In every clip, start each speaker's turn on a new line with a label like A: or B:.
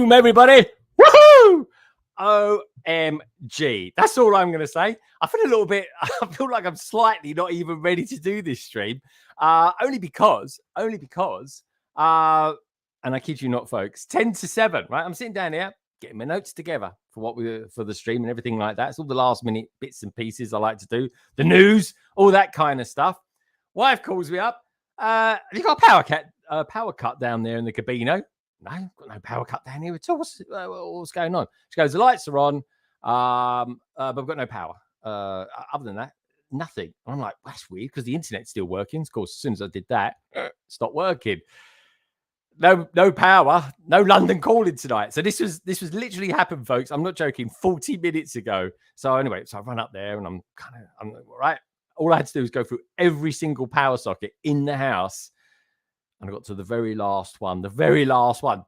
A: Boom, everybody. Woohoo! OMG. That's all I'm going to say. I feel like I'm slightly not even ready to do this stream. Only because, and I kid you not, folks, 10 to 7, right? I'm sitting down here, getting my notes together for the stream and everything like that. It's all the last minute bits and pieces I like to do. The news, all that kind of stuff. Wife calls me up. You got a power cut down there in the cabino? No, got no power cut down here at all. What's going on? She goes, the lights are on, but we've got no power. Other than that, nothing. And I'm like, that's weird because the internet's still working. Of course, as soon as I did that, it stopped working. No power, no London calling tonight. So this was literally happened, folks. I'm not joking. 40 minutes ago. So anyway, so I run up there and I'm right. All I had to do was go through every single power socket in the house. And I got to the very last one.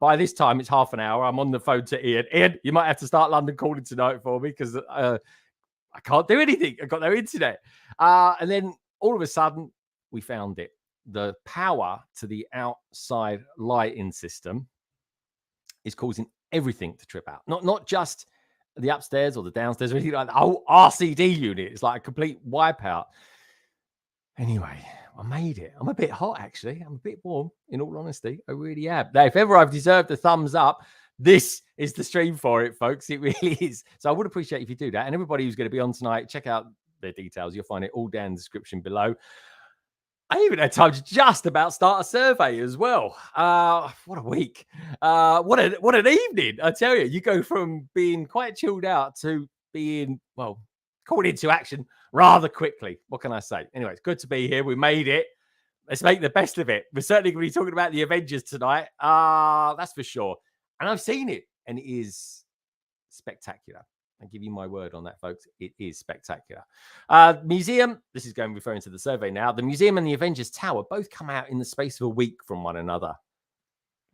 A: By this time, it's half an hour. I'm on the phone to Ian. Ian, you might have to start London calling tonight for me because I can't do anything. I've got no internet. And then all of a sudden, we found it. The power to the outside lighting system is causing everything to trip out. Not just the upstairs or the downstairs or anything like that. The whole RCD unit is like a complete wipeout. Anyway, I made it. I'm a bit hot, actually. I'm a bit warm, in all honesty. I really am. Now, if ever I've deserved a thumbs up, this is the stream for it, folks. It really is. So I would appreciate if you do that. And everybody who's going to be on tonight, check out their details. You'll find it all down in the description below. I even had time to just about start a survey as well. What a week. What an evening. I tell you, you go from being quite chilled out to being, well, called into action rather quickly. What can I say? Anyway, it's good to be here. We made it. Let's make the best of it. We're certainly going to be talking about the Avengers tonight. That's for sure. And I've seen it, and it is spectacular. I give you my word on that, folks. It is spectacular. Museum, this is referring to the survey now. The museum and the Avengers Tower both come out in the space of a week from one another.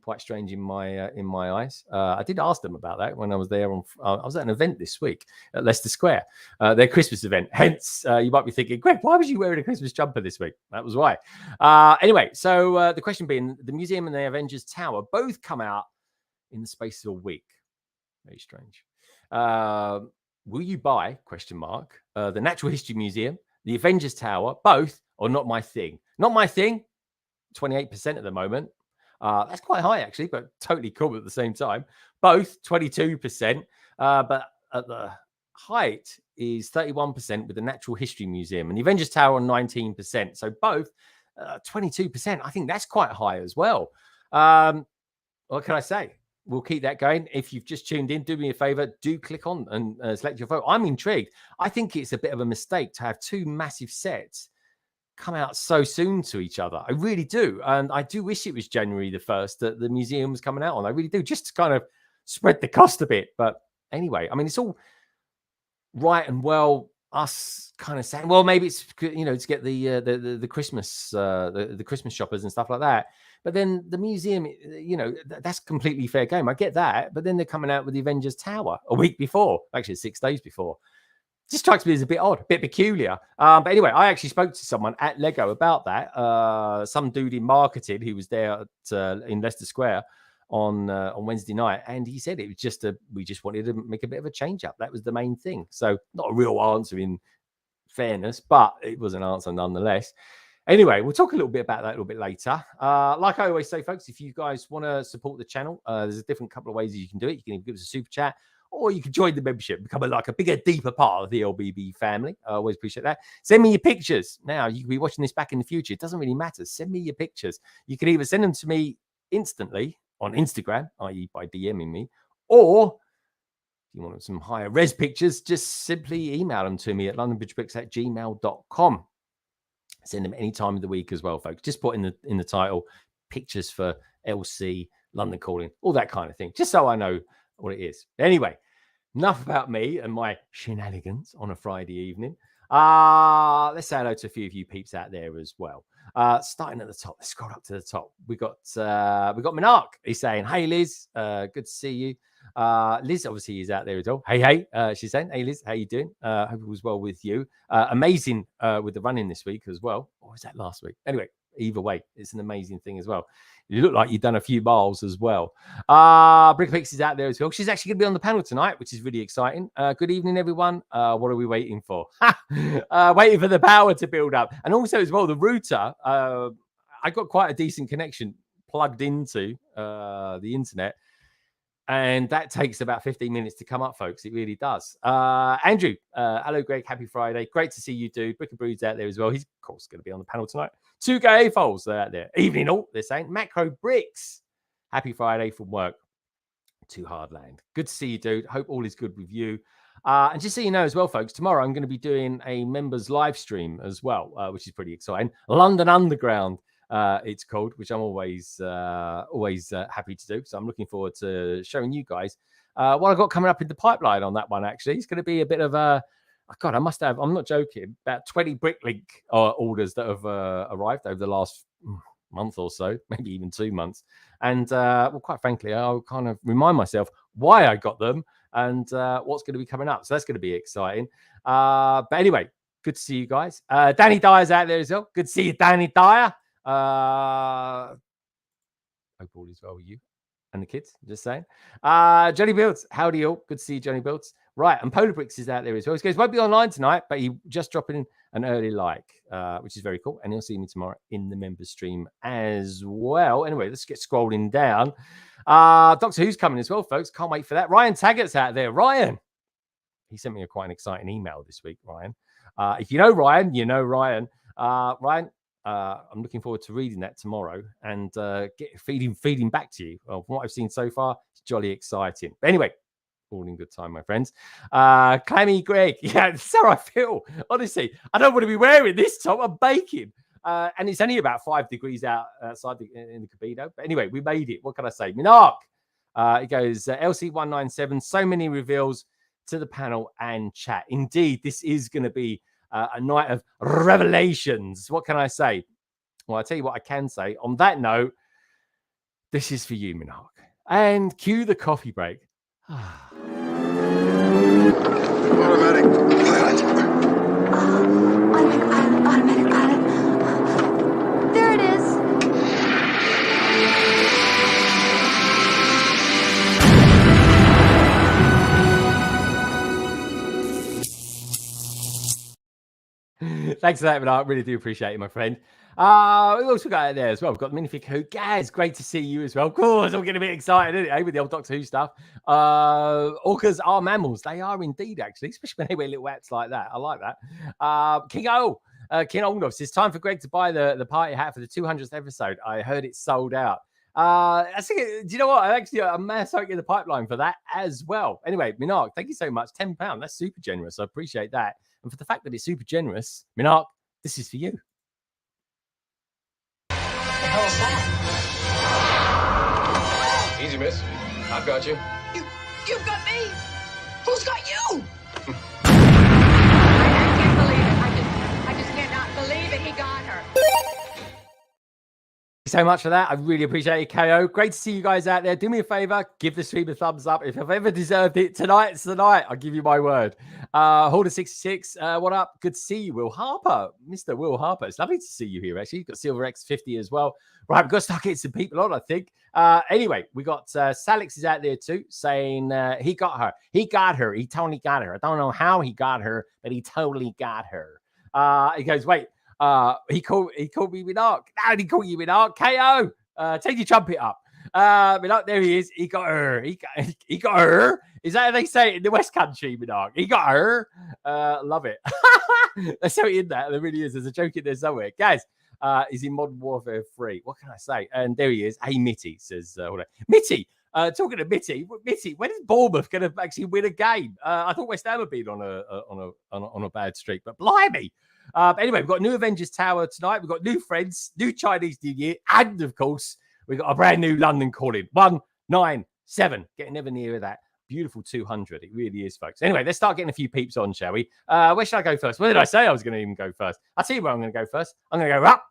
A: Quite strange in my eyes. I did ask them about that when I was there. I was at an event this week at Leicester Square, their Christmas event. Hence, you might be thinking, Greg, why was you wearing a Christmas jumper this week? That was why. Anyway, so the question being, the museum and the Avengers Tower both come out in the space of a week. Very strange. Will you buy, ? The Natural History Museum, the Avengers Tower, both, or not my thing? Not my thing, 28% at the moment. That's quite high, actually, but totally cool at the same time. Both 22%, but at the height is 31% with the Natural History Museum and the Avengers Tower on 19%. So both 22%. I think that's quite high as well. What can I say? We'll keep that going. If you've just tuned in, do me a favor. Do click on and select your vote. I'm intrigued. I think it's a bit of a mistake to have two massive sets come out so soon to each other. I really do. And I do wish it was January the 1st that the museum was coming out on. I really do, just to kind of spread the cost a bit. But anyway, I mean, it's all right and well, us kind of saying, well, maybe it's, you know, to get the Christmas, the Christmas shoppers and stuff like that. But then the museum, you know, that's completely fair game. I get that. But then they're coming out with the Avengers Tower a week before, actually 6 days before. Just strikes me as a bit odd, a bit peculiar. But anyway, I actually spoke to someone at Lego about that. Some dude in marketing who was there in Leicester Square on Wednesday night, and he said it was just we just wanted to make a bit of a change up. That was the main thing. So not a real answer in fairness, but it was an answer nonetheless. Anyway, we'll talk a little bit about that a little bit later. Like I always say, folks, if you guys want to support the channel, there's a different couple of ways that you can do it. You can either give us a super chat, or you can join the membership, become a bigger, deeper part of the LBB family. I always appreciate that. Send me your pictures. Now, you can be watching this back in the future. It doesn't really matter. Send me your pictures. You can either send them to me instantly on Instagram, i.e. by DMing me, or if you want some higher res pictures, just simply email them to me at londonbridgebricks@gmail.com. Send them any time of the week as well, folks. Just put in the title, pictures for LC, London calling, all that kind of thing, just so I know what it is. Anyway, enough about me and my shenanigans on a Friday evening. Let's say hello to a few of you peeps out there as well. Starting at the top, let's scroll up to the top. We got Minark. He's saying, "Hey Liz, good to see you." Liz obviously is out there as well. Hey, she's saying, "Hey Liz, how you doing? Hope it was well with you." Amazing with the running this week as well. Or was that last week? Anyway, either way, it's an amazing thing as well. You look like you've done a few miles as well. Bricklink is out there as well. She's actually going to be on the panel tonight, which is really exciting. Good evening, everyone. What are we waiting for? Waiting for the power to build up. And also as well, the router, I got quite a decent connection plugged into the internet. And that takes about 15 minutes to come up, folks. It really does. Andrew, hello, Greg. Happy Friday. Great to see you, dude. Brick and Brood's out there as well. He's, of course, going to be on the panel tonight. 2K Foles out there. Evening all, they're saying. Macro Bricks. Happy Friday from work to Hardland. Good to see you, dude. Hope all is good with you. And just so you know as well, folks, tomorrow I'm going to be doing a members live stream as well, which is pretty exciting. London Underground. It's called, which I'm always happy to do. So I'm looking forward to showing you guys what I've got coming up in the pipeline on that one. Actually, it's going to be a bit of a God. I must have. I'm not joking. About 20 Bricklink orders that have arrived over the last month or so, maybe even 2 months. And well, quite frankly, I'll kind of remind myself why I got them and what's going to be coming up. So that's going to be exciting. But anyway, good to see you guys. Danny Dyer's out there as well. Good to see you, Danny Dyer. Hope all is well with you and the kids, just saying. Johnny Builds, howdy all. Good to see you, Johnny Builds. Right, and Polar Bricks is out there as well. He goes, won't be online tonight, but he just dropping in an early like, which is very cool. And he'll see me tomorrow in the members stream as well. Anyway, let's get scrolling down. Doctor Who's coming as well, folks. Can't wait for that. Ryan Taggart's out there. Ryan, he sent me quite an exciting email this week, Ryan. If you know Ryan, you know Ryan. Ryan, I'm looking forward to reading that tomorrow and feeding back to you. Well, from what I've seen so far, it's jolly exciting. But anyway, all in good time, my friends. Clammy Greg, yeah, that's how I feel. Honestly, I don't want to be wearing this top. I'm baking. And it's only about 5 degrees outside in the Cabino. But anyway, we made it. What can I say? Minark. It goes LC197. So many reveals to the panel and chat. Indeed, this is going to be a night of revelations. What can I say? Well, I'll tell you what I can say. On that note, this is for you, Minark. And cue the coffee break.
B: Automatic pilot.
C: Automatic pilot. There it is.
A: Thanks for that, Minark. Really do appreciate it, my friend. We also got out there as well. We've got the Minifig Who. Gaz, great to see you as well. Of course, I'm getting a bit excited, isn't it, with the old Doctor Who stuff. Orcas are mammals. They are indeed, actually, especially when they wear little hats like that. I like that. King O. King Olnov says, time for Greg to buy the party hat for the 200th episode. I heard it's sold out. I think, do you know what? I may have something in the pipeline for that as well. Anyway, Minark, thank you so much. £10. That's super generous. I appreciate that. And for the fact that it's super generous, Minark, this is for you.
B: Easy, miss. I've got you.
D: You've got me. Who's got you? I can't believe it. I just cannot believe it. He got her.
A: Thank you so much for that. I really appreciate it, KO. Great to see you guys out there. Do me a favor, give the stream a thumbs up. If I've ever deserved it, tonight's the night. I'll give you my word. Holder66, what up? Good to see you, Will Harper. Mr. Will Harper. It's lovely to see you here, actually. You've got Silver X50 as well. Right, we've got to start getting some people on, I think. Anyway, we got Salix is out there too, saying he got her. He got her. He totally got her. I don't know how he got her, but he totally got her. He goes, wait. He called me Minark. How did he call you Minark? KO. Take your trumpet up. Minark, there he is. He got her. He got her. Is that how they say it in the West Country, Minark? He got her. Love it. There's something in that. There really is. There's a joke in there somewhere. Guys, he's in Modern Warfare 3. What can I say? And there he is. Hey, Mitty says, Mitty. Talking to Mitty, when is Bournemouth going to actually win a game? I thought West Ham had been on a bad streak, but blimey. But anyway, we've got new Avengers Tower tonight. We've got new friends, new Chinese New Year, and of course, we've got a brand new London calling 197. Getting ever nearer that beautiful 200. It really is, folks. Anyway, let's start getting a few peeps on, shall we? Where should I go first? Where did I say I was going to even go first? I'll tell you where I'm going to go first. I'm going to go up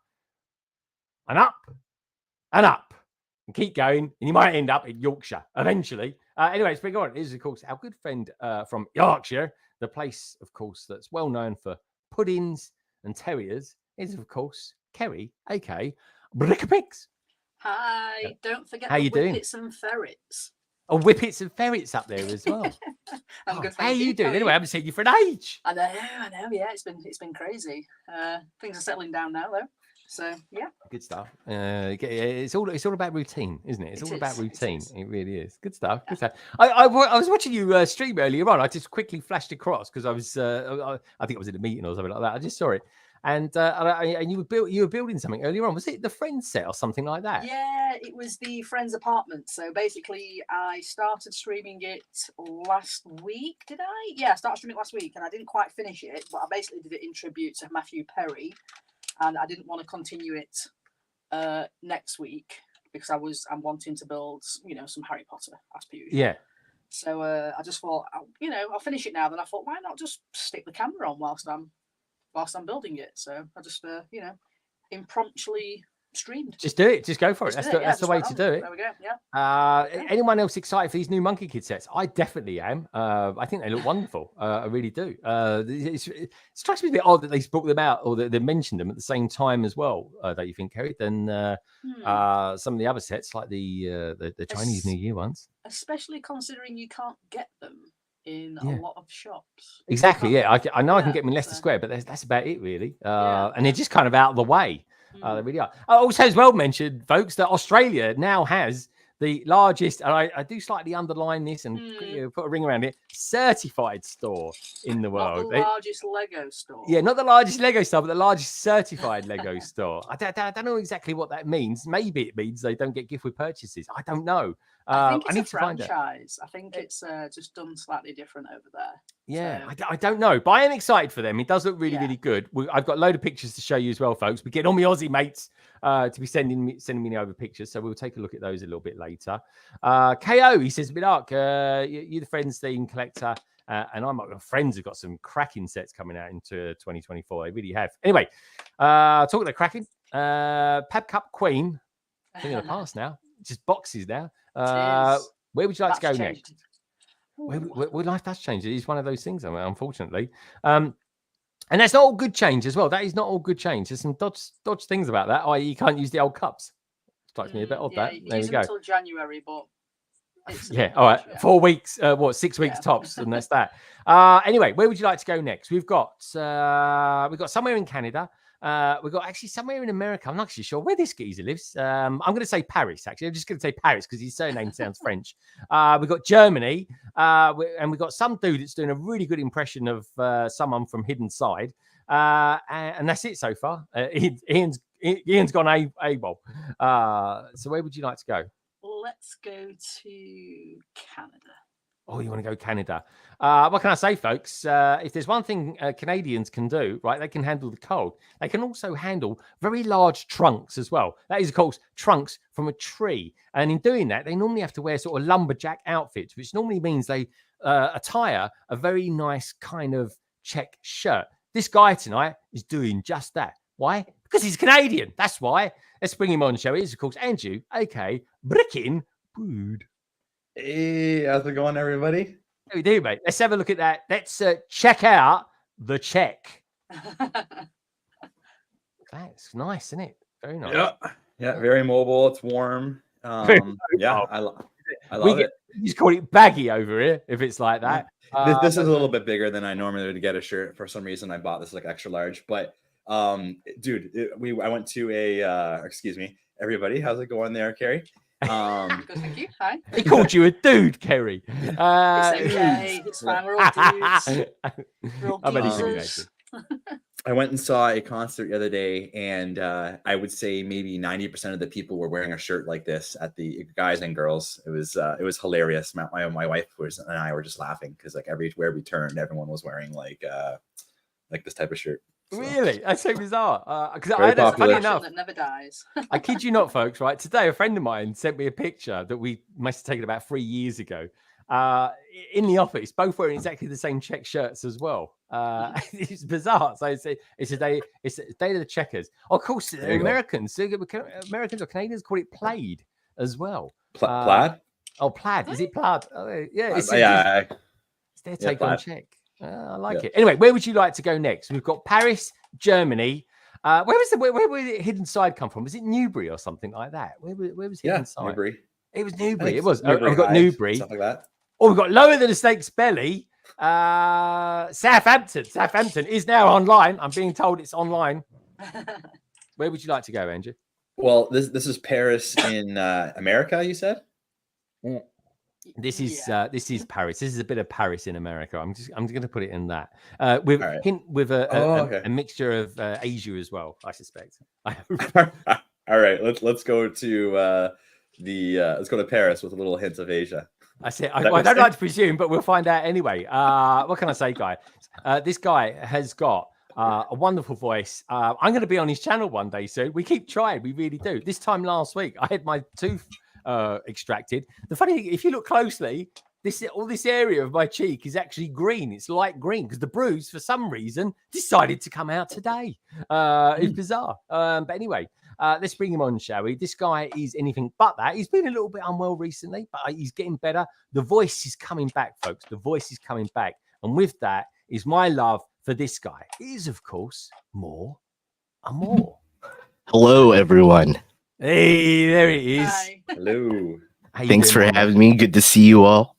A: and up and up and keep going, and you might end up in Yorkshire eventually. Anyway, let's bring on. It is, of course, our good friend from Yorkshire, the place, of course, that's well known for puddings and terriers, is, of course, Kerry, aka BRICKTASTIC.
E: Hi. Don't forget
A: How
E: the
A: you doing?
E: whippets and ferrets.
A: Oh, whippets and ferrets up there as well.
E: I'm
A: Oh,
E: good.
A: how
E: Thank
A: you doing?
E: How are
A: Anyway, I haven't seen you for an age.
E: I know. Yeah, it's been crazy. Things are settling down now though. So yeah.
A: Good stuff. It's all about routine, isn't it? It's all about routine. It really is. Good stuff. Good stuff. I was watching you stream earlier on. I just quickly flashed across because I was I think I was in a meeting or something like that. I just saw it, and you were building something earlier on. Was it the Friends set or something like that?
E: Yeah, it was the friend's apartment. So basically, I started streaming it last week. Did I? Yeah, I started streaming it last week, and I didn't quite finish it. But I basically did it in tribute to Matthew Perry, and I didn't want to continue it next week because I'm wanting to build, some Harry Potter as per usual.
A: Yeah.
E: So I just thought, I'll finish it now. Then I thought, why not just stick the camera on whilst I'm building it? So I just, impromptu streamed.
A: Just do it. Just go for it. That's the way to do it.
E: There we go. Yeah.
A: Anyone else excited for these new Monkey Kid sets? I definitely am. I think they look wonderful. I really do. It strikes me a bit odd that they brought them out or that they mentioned them at the same time as well. Don't you think, Kerry? Than some of the other sets like the Chinese New Year ones.
E: Especially considering you can't get them in a lot of shops.
A: Exactly. Yeah. I know I can get them in Leicester Square, but that's about it really. And they're just kind of out of the way. They really are. Also, as well mentioned, folks, that Australia now has the largest, and I do slightly underline this and put a ring around it, certified store in the world.
E: Not the largest Lego store.
A: Yeah, not the largest Lego store, but the largest certified Lego store. I don't know exactly what that means. Maybe it means they don't get gift with purchases. I don't know.
E: I think it's
A: need
E: a
A: to find
E: franchise. I think it's just done slightly different over there.
A: Yeah,
E: so.
A: I don't know, but I am excited for them. It does look really, really good. I've got a load of pictures to show you as well, folks. We're getting all my Aussie mates to be sending me over pictures, so we'll take a look at those a little bit later. KO, he says, Midark, you're the Friends theme collector, and my friends have got some cracking sets coming out into 2024. They really have. Anyway, talking about cracking, Pab Cup Queen, I think in the past now, just boxes now. Where would you like to go next? Well, life does change. It is one of those things, unfortunately. And that's not all good change as well. That is not all good change. There's some dodge things about that, i.e. you can't use the old cups. Strikes me a bit odd, that. There you go.
E: Until January, but...
A: all right. Yeah. 4 weeks, 6 weeks tops, and that's that. Anyway, where would you like to go next? We've got somewhere in Canada. We've got actually somewhere in America. I'm not actually sure where this geezer lives. I'm going to say Paris, actually. I'm just going to say Paris because his surname sounds French. We've got Germany, and we've got some dude that's doing a really good impression of someone from Hidden Side. And that's it so far. Ian's gone AWOL. So where would you like to go?
E: Let's go to Canada.
A: Oh, you want to go Canada? What can I say, folks? If there's one thing Canadians can do, right, they can handle the cold. They can also handle very large trunks as well. That is, of course, trunks from a tree. And in doing that, they normally have to wear sort of lumberjack outfits, which normally means they attire a very nice kind of check shirt. This guy tonight is doing just that. Why? Because he's Canadian. That's why. Let's bring him on the show. He's, of course, Andrew, aka Brickin Brood.
F: Hey, how's it going, everybody?
A: How we do, mate? Let's have a look at that. Let's check out the check. That's nice, isn't it? Very nice.
F: Yeah, very mobile. It's warm. Yeah, I love it.
A: You just call it baggy over here if it's like that.
F: This is a little bit bigger than I normally would get a shirt. For some reason, I bought this like extra large. But dude, I went to a excuse me, everybody. How's it going there, Carrie?
E: Good, thank you. Hi.
A: He called you a dude, Kerry.
E: It's okay. It's fine. We're all dudes. We're all geezers.
F: I went and saw a concert the other day, and I would say maybe 90% of the people were wearing a shirt like this at the guys and girls. It was hilarious. My wife and I were just laughing because like everywhere we turned, everyone was wearing like this type of shirt. So.
A: Really? That's so bizarre. Because
F: funny
E: enough, that never dies.
A: I kid you not, folks. Right today, a friend of mine sent me a picture that we must have taken about 3 years ago. In the office, both wearing exactly the same check shirts as well. It's bizarre. So it's a day of the checkers. Of course, Americans or Canadians call it plaid as well.
F: Plaid?
A: Oh, plaid. Is it plaid? Yeah. It's their take on check. I like it. Anyway, where would you like to go next? We've got Paris, Germany. Where did Hidden Side come from? Was it Newbury or something like that? Where was Hidden Side?
F: Newbury.
A: It was
F: I
A: Newbury.
F: think
A: It was.
F: Newbury
A: I've got
F: High,
A: Newbury.
F: stuff like that.
A: Oh, we've got Lower Than a Snake's Belly. Southampton. Southampton is now online. I'm being told it's online. Where would you like to go, Andrew?
F: Well, this is Paris in America, you said?
A: This is Paris. This is a bit of Paris in America. I'm just going to put it in that with
F: All right.
A: with
F: Okay.
A: a mixture of Asia as well. I suspect. I hope.
F: All right, let's go to let's go to Paris with a little hint of Asia.
A: I say I don't like to presume, but we'll find out anyway. What can I say, guy? This guy has got a wonderful voice. I'm going to be on his channel one day soon. We keep trying. We really do. This time last week, I had my tooth extracted. The funny thing, if you look closely, all this area of my cheek is actually green. It's light green because the bruise, for some reason, decided to come out today. It's bizarre. But anyway, let's bring him on, shall we? This guy is anything but that. He's been a little bit unwell recently, but he's getting better. The voice is coming back, folks. The voice is coming back. And with that is my love for this guy. It is, of course, more and more.
G: Hello, everyone.
A: Hey, there it is.
E: Hi.
F: Hello.
G: Thanks for having me. Good to see you all.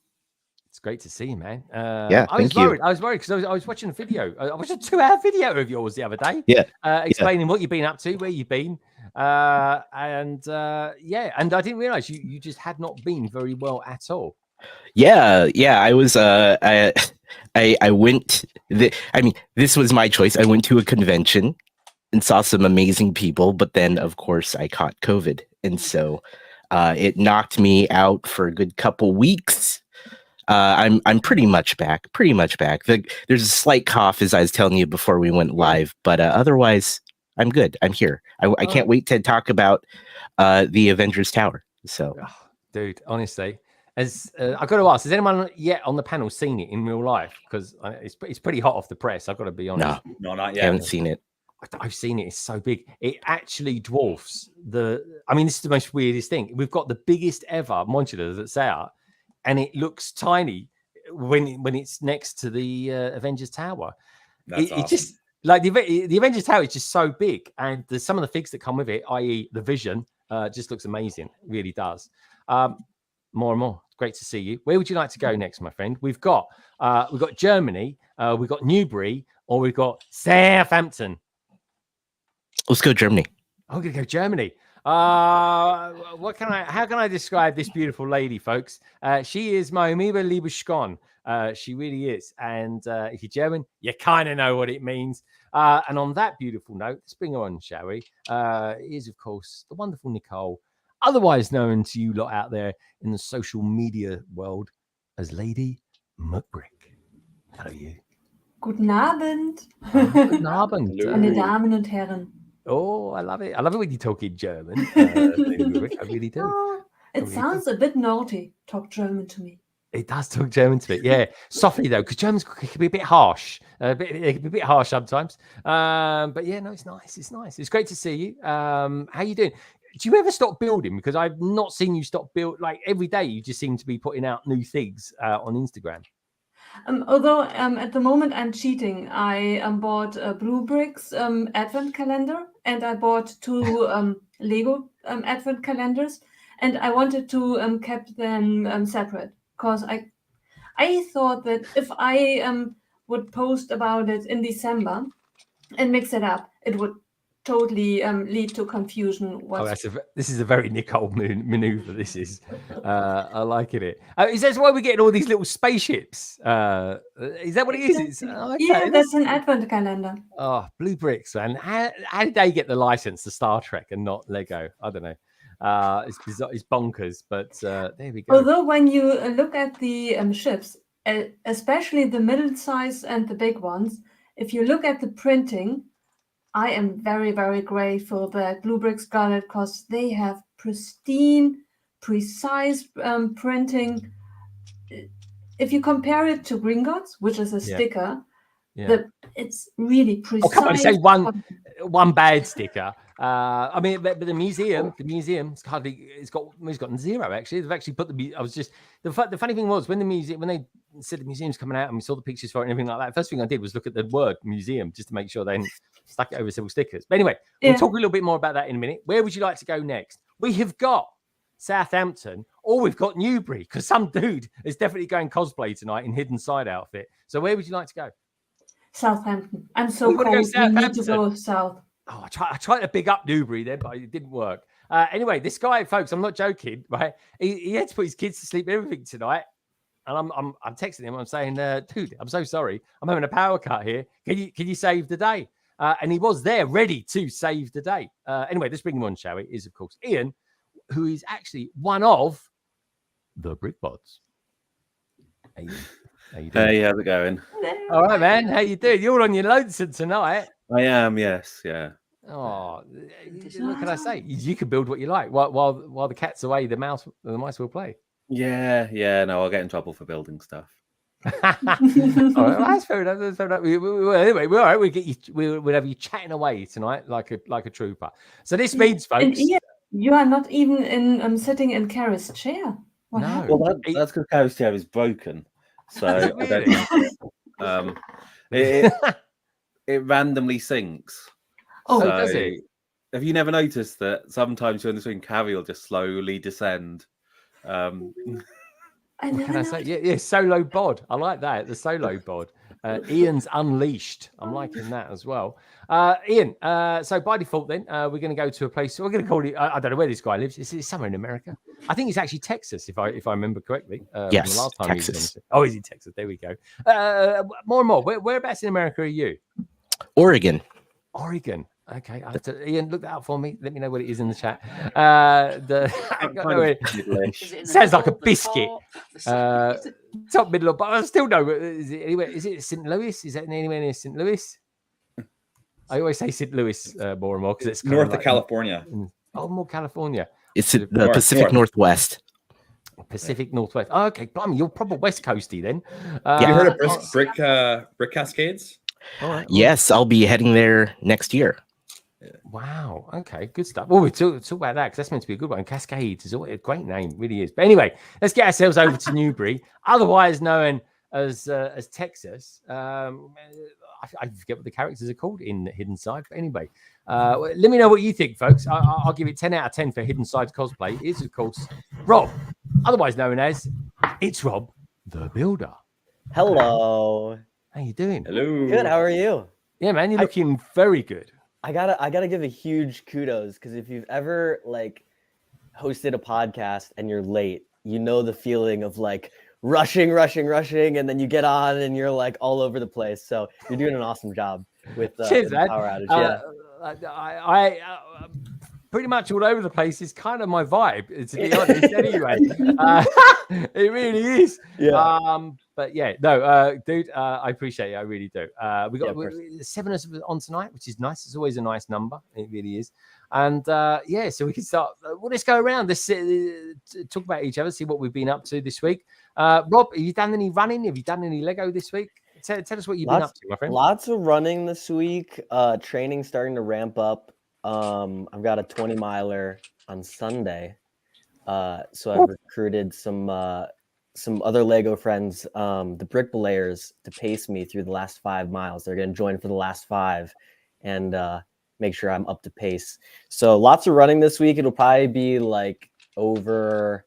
A: It's great to see you, man.
G: Yeah,
A: I was
G: thank you.
A: worried. I was worried because I was watching a video. I watched a 2-hour video of yours the other day.
G: Yeah.
A: Explaining what you've been up to, where you've been. And I didn't realize you just had not been very well at all.
G: Yeah. I was. I went. This was my choice. I went to a convention and saw some amazing people, but then, of course, I caught COVID, and so it knocked me out for a good couple weeks. I'm pretty much back. There's a slight cough, as I was telling you before we went live, but otherwise, I'm good. I'm here. I can't wait to talk about the Avengers Tower. So,
A: dude, honestly, I've got to ask: has anyone yet on the panel seen it in real life? Because it's pretty hot off the press. I've got to be honest.
F: No, not
G: I
F: yet.
G: haven't seen it.
A: I've seen it. It's so big. It actually dwarfs this is the most weirdest thing. We've got the biggest ever modular that's out, and it looks tiny when it's next to the Avengers Tower.
F: That's awesome.
A: It just like the Avengers Tower is just so big, and some of the figs that come with it, i.e., the Vision, just looks amazing. It really does. More and more. It's great to see you. Where would you like to go next, my friend? We've got Germany, we've got Newbury, or we've got Southampton.
G: Let's go Germany.
A: I'm gonna go Germany. How can I describe this beautiful lady, folks? She is meine liebe Schön. She really is. And if you're German, you kind of know what it means. And on that beautiful note, let's bring her on, shall we? Is of course the wonderful Nicole, otherwise known to you lot out there in the social media world as Lady McBrick. Hello, you.
H: Guten Abend,
A: Guten Abend.
H: meine Damen und Herren.
A: Oh, I love it. I love it when you talk in German. Lady McBrick. I really do.
H: Oh, it sounds a bit naughty. Talk German to me.
A: It does talk German to me, yeah. Softly though, because Germans can be a bit harsh. It can be a bit harsh sometimes. But yeah, no, it's nice. It's nice. It's great to see you. How you doing? Do you ever stop building? Because I've not seen you stop build. Like every day, you just seem to be putting out new things on Instagram.
H: Although at the moment I'm cheating. I bought a BlueBricks advent calendar, and I bought 2 Lego advent calendars, and I wanted to keep them separate because I thought that if I would post about it in December and mix it up, it would totally lead to confusion.
A: This is a very Nicole maneuver. This is. I like it. Is that why we're getting all these little spaceships? Is that what it is?
H: Yeah, that's an advent calendar.
A: Oh, BlueBricks, man. How did they get the license to Star Trek and not Lego? I don't know. It's bizarre. It's bonkers, but there we go.
H: Although when you look at the ships, especially the middle size and the big ones, if you look at the printing, I am very, very grateful that BlueBricks got it because they have pristine, precise printing. If you compare it to Gringotts, which is a sticker,
A: Yeah.
H: It's really precise.
A: Oh, come on, say one bad sticker. I mean, but the museum's hardly. It's got zero actually. They've actually put I was just the funny thing was when they said the museum's coming out and we saw the pictures for it and everything like that. First thing I did was look at the word museum just to make sure they hadn't stuck it over several stickers. But anyway, we'll talk a little bit more about that in a minute. Where would you like to go next? We have got Southampton, or we've got Newbury because some dude is definitely going cosplay tonight in Hidden Side outfit. So where would you like to go?
H: Southampton. I'm so cold. We need to go south.
A: Oh, I tried to big up Newbury there, but it didn't work. Anyway, this guy, folks, I'm not joking, right? He had to put his kids to sleep and everything tonight. And I'm texting him. I'm saying, dude, I'm so sorry. I'm having a power cut here. Can you save the day? And he was there ready to save the day. Anyway, let's bring him on, shall we? Is of course Ian, who is actually one of the Brickbots. Hey, how you doing?
I: Hey, how's it going?
A: All right, man. How you doing? You're on your lonesome tonight.
I: I am, yes, yeah.
A: Oh, what can I say? You can build what you like while the cat's away. The mice will play.
I: Yeah. No, I'll get in trouble for building stuff.
A: All right, well, that's fair enough. That's fair enough. Anyway, we're all right. We'll have you chatting away tonight like a trooper. So this means, folks.
H: And Ian, you are not even in sitting in Kara's chair. What happened?
I: Well, that's because Kara's chair is broken. So I don't it randomly sinks.
A: Oh,
I: so,
A: does it?
I: Have you never noticed that sometimes during the swing, Carrie will just slowly descend?
A: What can I say? Yeah, solo bod. I like that. The solo bod. Ian's unleashed. I'm liking that as well. Ian, so by default then, we're going to go to a place. We're going to call it, I don't know where this guy lives. It's somewhere in America. I think it's actually Texas, if I remember correctly.
G: Yes,
A: the last time
G: Texas.
A: He's in Texas. There we go. More and more. Whereabouts in America are you?
G: Oregon.
A: Okay, Ian, look that up for me. Let me know what it is in the chat. Sounds like a biscuit. Top, middle, but I still know. Is it anywhere? Is it St. Louis? Is that anywhere near St. Louis? I always say St. Louis more and more because it's
F: north of California.
A: More California.
G: It's the Pacific Northwest.
A: Pacific Northwest. Oh, okay, blimey, you're proper West Coasty then.
F: You heard of Brick Cascades?
A: All right.
G: Yes, I'll be heading there next year.
A: Wow. Okay. Good stuff. Well, we'll talk about that because that's meant to be a good one. Cascades is always a great name, really is. But anyway, let's get ourselves over to Newbury, otherwise known as Texas. I forget what the characters are called in Hidden Side. But anyway, let me know what you think, folks. I'll give it 10 out of 10 for Hidden Side cosplay. It's of course Rob, otherwise known as It's Rob the Builder.
J: Hello.
A: How you doing?
F: Hello.
J: Good. How are you?
A: Yeah, man, you're looking very good.
J: I gotta give a huge kudos because if you've ever hosted a podcast and you're late, you know the feeling of rushing, and then you get on and you're all over the place. So you're doing an awesome job with the power outage.
A: I pretty much all over the place is kind of my vibe, to be honest. Anyway, it really is.
J: Yeah.
A: But yeah, no, dude, I appreciate it. I really do. We got 7 of us on tonight, which is nice. It's always a nice number. It really is. And so we can start. Well, let's go around. Let's talk about each other, see what we've been up to this week. Rob, have you done any running? Have you done any Lego this week? Tell us what you've been up to, my friend.
J: Lots of running this week. Training starting to ramp up. I've got a 20-miler on Sunday. So I've recruited some other Lego friends, the Bricklayers, to pace me through the last 5 miles. They're going to join for the last 5 and make sure I'm up to pace. So lots of running this week. It'll probably be over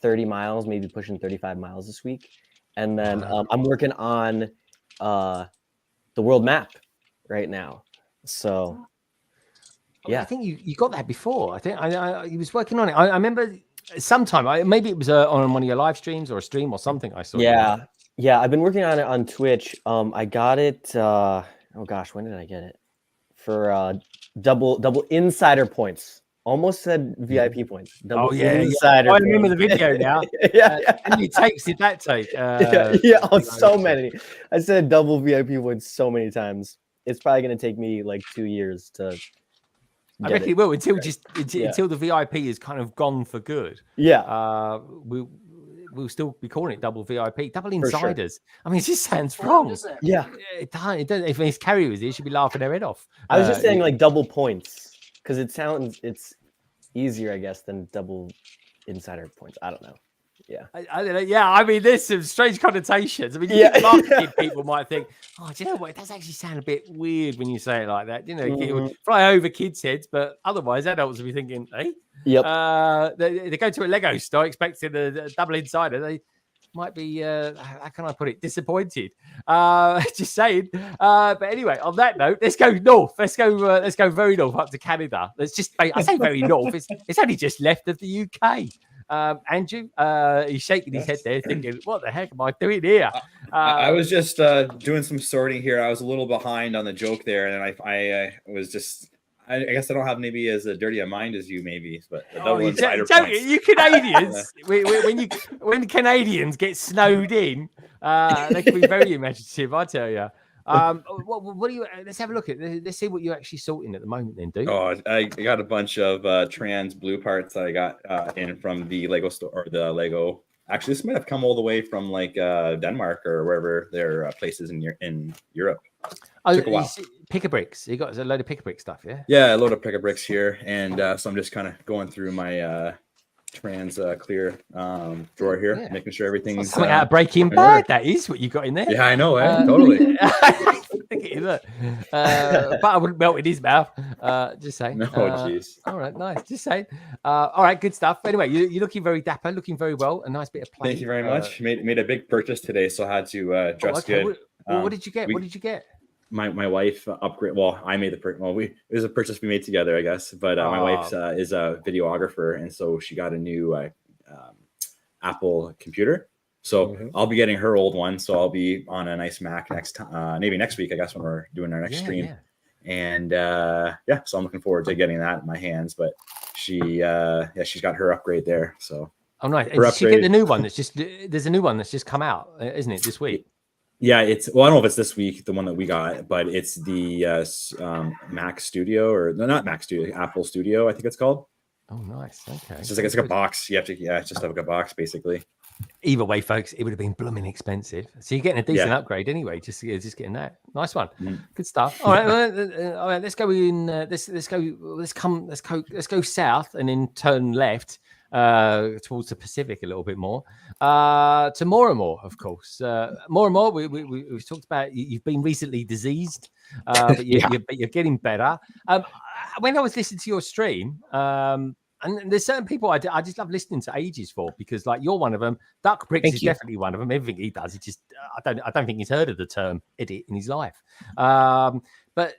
J: 30 miles, maybe pushing 35 miles this week. And then I'm working on the world map right now. So, yeah.
A: I think you got that before. I think he was working on it. I remember sometime, maybe it was on one of your live streams or a stream or something I saw.
J: Yeah, I've been working on it on Twitch. I got it, when did I get it? For double insider points. Almost said VIP points. Double insider
A: I remember the video now. How many takes did that take?
J: So many. I said double VIP points so many times. It's probably going to take me 2 years to
A: I reckon it will until the VIP is kind of gone for good.
J: Yeah.
A: we'll still be calling it double VIP, double
F: For sure.
A: insiders. I mean, it just sounds
E: Why
A: wrong.
E: does it?
J: Yeah.
A: It doesn't. If his carrier was here, she'd be laughing their head off.
J: I was just saying
A: yeah.
J: like double points because it's easier, I guess, than double insider points. I don't know. Yeah.
A: I don't know. Yeah, I mean, there's some strange connotations. I mean,
J: Yeah.
A: marketing people might think, oh, do you know what? It does actually sound a bit weird when you say it like that. You know, it would fly over kids' heads, but otherwise, adults will be thinking, hey,
J: Yep.
A: they go to a Lego store expecting a double insider. They might be, how can I put it, disappointed. Just saying. But anyway, on that note, let's go north. Let's go very north up to Canada. Let's just, I say very north. It's only just left of the UK. Andrew, he's shaking his head there, thinking, "What the heck am I doing here?"
F: I was just doing some sorting here. I was a little behind on the joke there, and I was just. I guess I don't have maybe as a dirty a mind as you, maybe, but the double insider points.
A: You Canadians, when Canadians get snowed in, they can be very imaginative. I tell you. What do you? Let's have a look at. Let's see what you're actually sorting at the moment, then, dude.
F: Oh, I got a bunch of trans blue parts that I got in from the Lego store or the Lego. Actually, this might have come all the way from like Denmark or wherever their places in Europe. Took a while.
A: Pick-a-bricks. You got a load of pick-a-brick stuff, yeah?
F: Yeah, a load of pick-a-bricks here, and so I'm just kind of going through my trans clear drawer here, making sure everything's
A: coming out of Breaking Bad. That is what you got in there.
F: Yeah, I know, totally.
A: Look. But I wouldn't melt in his mouth. Just saying.
F: No, jeez.
A: All right, nice. Just saying. All right, good stuff. Anyway, you're looking very dapper, looking very well. A nice bit of play.
F: Thank you very much. Made a big purchase today, so I had to dress good.
A: What did you get? What did you get?
F: My wife upgrade. Well, I made the purchase. Well, it was a purchase we made together, I guess. But my wife is a videographer, and so she got a new Apple computer. So I'll be getting her old one. So I'll be on a nice Mac next time, maybe next week, I guess, when we're doing our next stream. Yeah. And so I'm looking forward to getting that in my hands. But she's got her upgrade there. So
A: nice. Did she get the new one? There's a new one that's just come out, isn't it, this week?
F: Yeah, I don't know if it's this week, the one that we got, but it's the Mac Studio, or no, not Mac Studio, Apple Studio, I think it's called.
A: Oh, nice. Okay.
F: It's like a box. You have to, it's just like a box basically.
A: Either way, folks, it would have been blooming expensive. So you're getting a decent upgrade anyway. Just getting that. Nice one. Good stuff. All right, let's go in. Let's go south and then turn left towards the Pacific a little bit more. To more and more, of course. More and more. We've talked about you've been recently diseased, but you're getting better. When I was listening to your stream, and there's certain people I just love listening to ages for, because like you're one of them. DuckBricks is definitely one of them. Everything he does, he just I don't think he's heard of the term edit in his life. But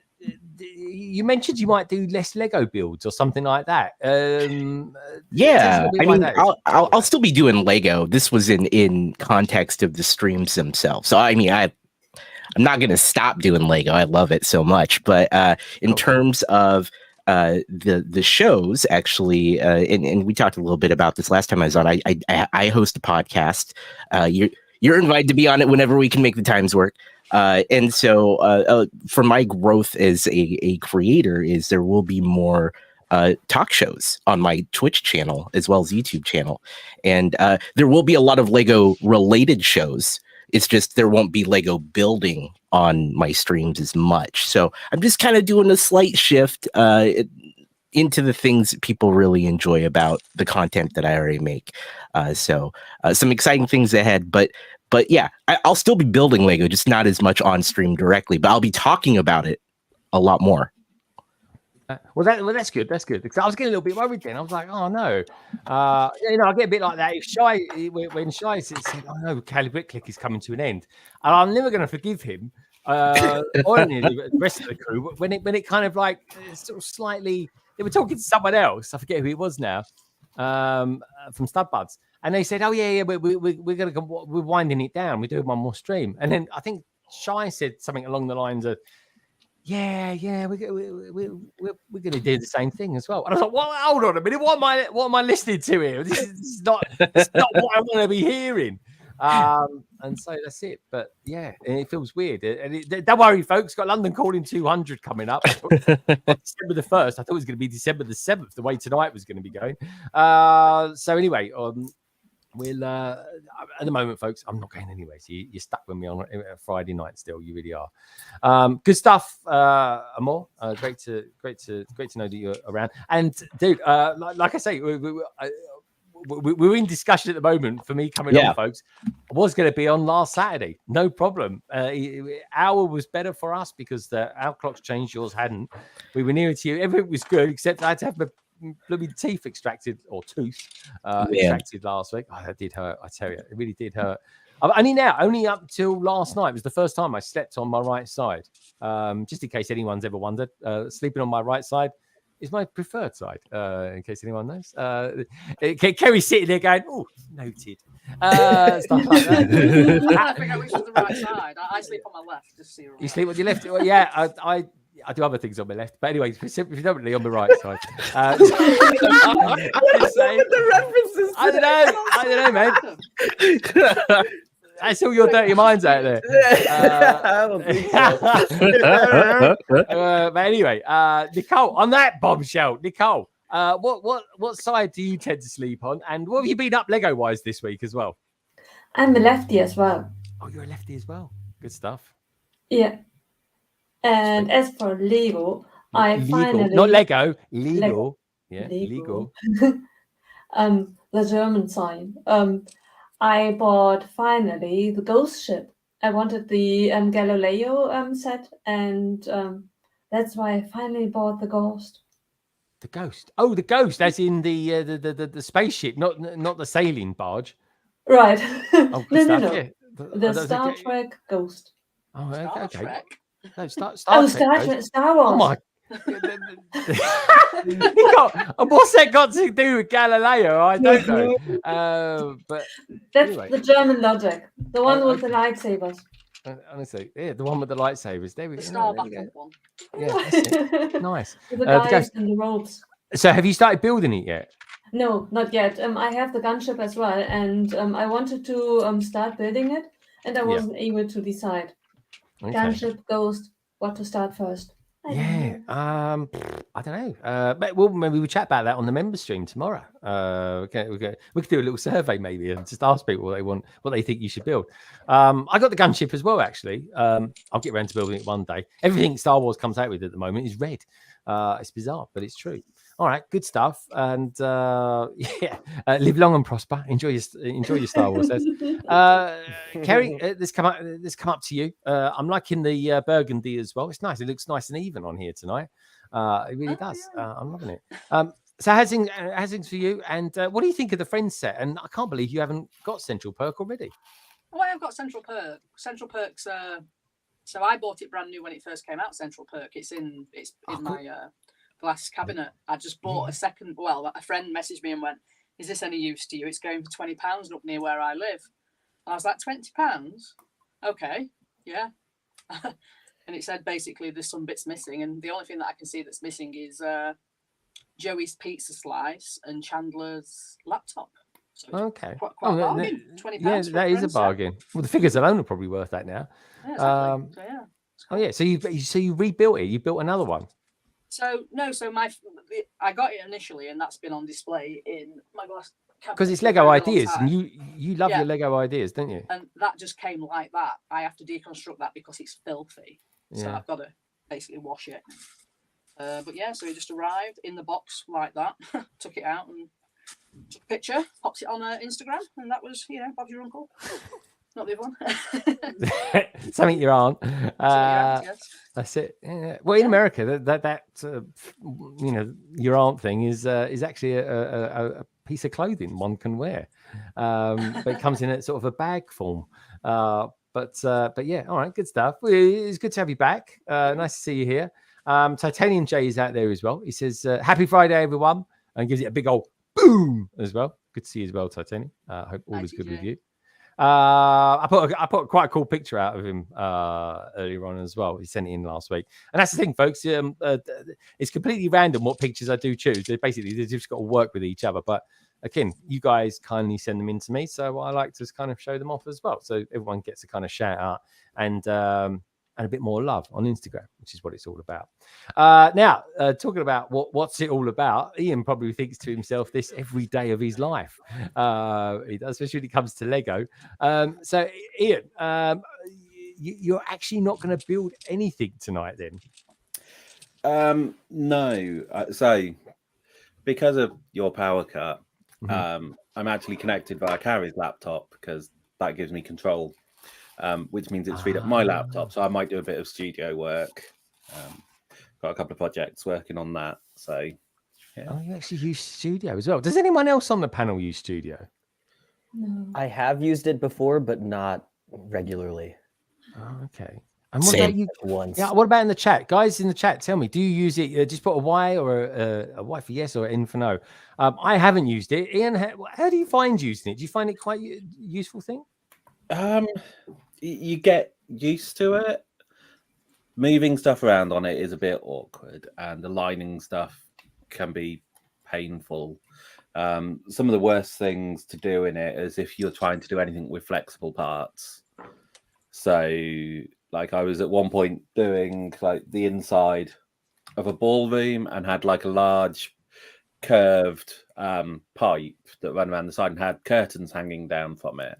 A: you mentioned you might do less Lego builds or something like that.
G: Yeah, I mean, I'll still be doing Lego. This was in context of the streams themselves. So I mean, I'm not going to stop doing Lego. I love it so much. But in terms of the shows, actually, and we talked a little bit about this last time I was on. I host a podcast. You're invited to be on it whenever we can make the times work. And so for my growth as a creator, is there will be more talk shows on my Twitch channel as well as YouTube channel, and there will be a lot of Lego related shows. It's just there won't be Lego building on my streams as much. So I'm just kind of doing a slight shift into the things that people really enjoy about the content that I already make. So some exciting things ahead. But yeah, I'll still be building Lego, just not as much on stream directly. But I'll be talking about it a lot more.
A: Well, that's good. That's good. Because I was getting a little bit worried then. I was like, oh no, I get a bit like that. If when Shy said, oh no, Bricklink is coming to an end, and I'm never going to forgive him or any of the rest of the crew when it kind of like sort of slightly. They were talking to someone else. I forget who it was now, from Studbuds, and they said, oh yeah, we're winding it down. We're doing one more stream, and then I think Shy said something along the lines of, yeah, we're going to do the same thing as well. And I was like, well, hold on a minute, what am I listening to here? This is not what I want to be hearing. And so that's it. But yeah, it feels weird. And don't worry, folks, got London Calling 200 coming up. December the 1st. I thought it was going to be December the 7th, the way tonight was going to be going. So anyway, we'll at the moment, folks, I'm not going anywhere. So you're stuck with me on a Friday night still. You really are. Good stuff, Amor. Great to know that you're around. And dude, like I say, we're in discussion at the moment for me coming on, folks. I was going to be on last Saturday, no problem. Hour was better for us because our clocks changed, yours hadn't. We were nearer to you. Everything was good except I had to have my blooming teeth extracted or tooth extracted last week. Oh, that did hurt. I tell you, it really did hurt. Only up till last night was the first time I slept on my right side. Just in case anyone's ever wondered, sleeping on my right side is my preferred side, in case anyone knows. Kerry's sitting there going, "Oh, noted." Stuff like that.
E: I'm trying to figure out which is the right side. I sleep on my left. Just so you're
A: You sleep on your left? Well, yeah, I do other things on my left, but anyway, predominantly on the right side.
J: The references.
A: I don't know, man. That's all your dirty minds out there.
J: I don't think so.
A: But anyway, Nicole, on that bombshell, Nicole, what side do you tend to sleep on, and what have you been up Lego wise this week as well?
H: I'm a lefty as well.
A: Oh, you're a lefty as well. Good stuff.
H: Yeah. And as for Lego, I finally
A: not Lego, legal. Yeah,
H: Lego.
A: legal.
H: The German sign. I bought finally the Ghost ship. I wanted the Galileo set, and that's why I finally bought the Ghost.
A: The Ghost. Oh, the Ghost, as in the spaceship, not the sailing barge.
H: Right.
A: Oh,
H: No.
A: Yeah.
H: The Star Trek Ghost.
A: Oh, okay.
E: Trek.
A: No, Star
H: Star Wars.
A: Oh my. And what's that got to do with Galileo? I don't know. But
H: that's
A: anyway.
H: the German logic. The one with the lightsabers.
A: Honestly, yeah, the one with the lightsabers. There we go.
E: The Star Battle one.
A: Yeah, that's it. Nice.
H: With the guys and the ropes.
A: So, have you started building it yet?
H: No, not yet. I have the gunship as well, and I wanted to start building it, and I wasn't able to decide.
A: Okay.
H: Gunship, Ghost, what to start first.
A: I don't know. But maybe we'll chat about that on the member stream tomorrow. We could do a little survey maybe and just ask people what they want, what they think you should build. I got the gunship as well, actually. I'll get around to building it one day. Everything Star Wars comes out with at the moment is red. It's bizarre, but it's true. All right, good stuff. And live long and prosper. Enjoy your Star Wars. Kerry, this come up to you. I'm liking the burgundy as well. It's nice. It looks nice and even on here tonight. It really does. I'm loving it. So how's things for you? And what do you think of the Friends set? And I can't believe you haven't got Central Perk already.
E: Oh, I have got Central Perk. Central Perk's. So I bought it brand new when it first came out. Central Perk. It's in my glass cabinet. I just bought a second. Well, a friend messaged me and went, "Is this any use to you? It's going for £20 up near where I live." And I was like, £20? Okay, yeah. And it said basically there's some bits missing, and the only thing that I can see that's missing is Joey's pizza slice and Chandler's laptop. So
A: okay.
E: Quite a bargain. £20.
A: Yeah, that is a bargain. Well, the figures alone are probably worth that now.
E: Yeah, exactly. So, yeah.
A: Oh yeah. So you rebuilt it. You built another one.
E: So I got it initially, and that's been on display in my glass cabinet.
A: Because it's Lego ideas, and you love your Lego ideas, don't you?
E: And that just came like that. I have to deconstruct that because it's filthy. So I've got to basically wash it. But yeah, so it just arrived in the box like that. Took it out and took a picture, popped it on Instagram, and that was, Bob's your uncle. Not the other one.
A: Something your aunt.
E: Yes.
A: That's it. Yeah. Well, in America, that your aunt thing is actually a piece of clothing one can wear, but it comes in a sort of a bag form. But yeah, all right, good stuff. It's good to have you back. Nice to see you here. Titanium J is out there as well. He says, "Happy Friday, everyone," and gives it a big old boom as well. Good to see you as well, Titanium. Hope all is good with you. I put quite a cool picture out of him earlier on as well. He sent it in last week, and that's the thing, folks. It's completely random what pictures I do choose. They've just got to work with each other. But again, you guys kindly send them in to me, so I like to kind of show them off as well, so everyone gets a kind of shout out. And and a bit more love on Instagram, which is what it's all about. Now, talking about what's it all about, Ian probably thinks to himself this every day of his life. He does, especially when it comes to Lego. So, Ian, you're actually not going to build anything tonight then?
I: No. So, because of your power cut, I'm actually connected via Carrie's laptop because that gives me control, which means it's freed up my laptop. So I might do a bit of studio work. Got a couple of projects working on that. So, yeah.
A: Oh, you actually use Studio as well. Does anyone else on the panel use Studio?
H: No.
J: I have used it before, but not regularly.
A: Oh, okay. And what about you?
J: Once.
A: Yeah. What about in the chat, guys? In the chat, tell me, do you use it? Just put a Y or a Y for yes or an N for no. I haven't used it. Ian, how do you find using it? Do you find it quite a useful thing?
I: You get used to it. Moving stuff around on it is a bit awkward, and aligning stuff can be painful. Some of the worst things to do in it is if you're trying to do anything with flexible parts. So, like, I was at one point doing like the inside of a ballroom and had like a large curved pipe that ran around the side and had curtains hanging down from it.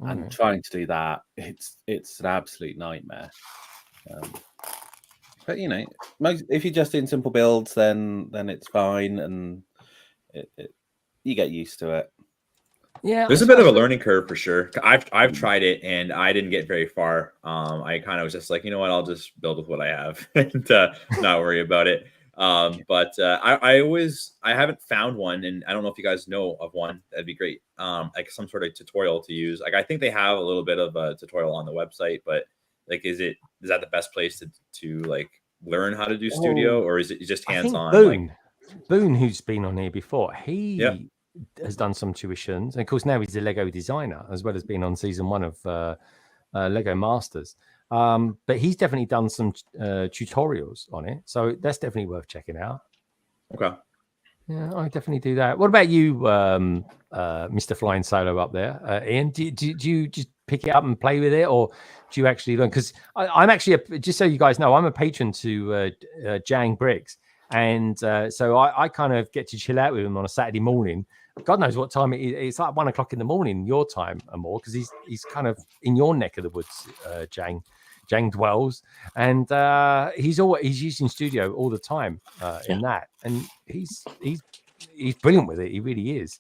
I: And trying to do that, it's an absolute nightmare. But you know, if you're just in simple builds, then it's fine, and you get used to it.
A: Yeah,
F: there's a bit of a learning curve for sure. I've tried it and I didn't get very far. I kind of was just like, you know what, I'll just build with what I have and not worry about it. But I haven't found one, and I don't know if you guys know of one. That'd be great. Like some sort of tutorial to use. Like I think they have a little bit of a tutorial on the website, but like, is that the best place to like learn how to do Studio, or is it just hands-on?
A: Boone, who's been on here before, he has done some tuitions, and of course now he's a Lego designer as well as being on season 1 of Lego Masters. But he's definitely done some tutorials on it, so that's definitely worth checking out.
F: Okay.
A: Yeah, I definitely do that. What about you, Mr. Flying Solo up there? Ian, do you just pick it up and play with it, or do you actually learn? Because I'm actually, just so you guys know, I'm a patron to JANGBricks, and so I kind of get to chill out with him on a Saturday morning. God knows what time it is. It's like 1 o'clock in the morning, your time or more, because he's kind of in your neck of the woods, Jang dwells, and he's using Studio all the time in that, and he's brilliant with it. He really is.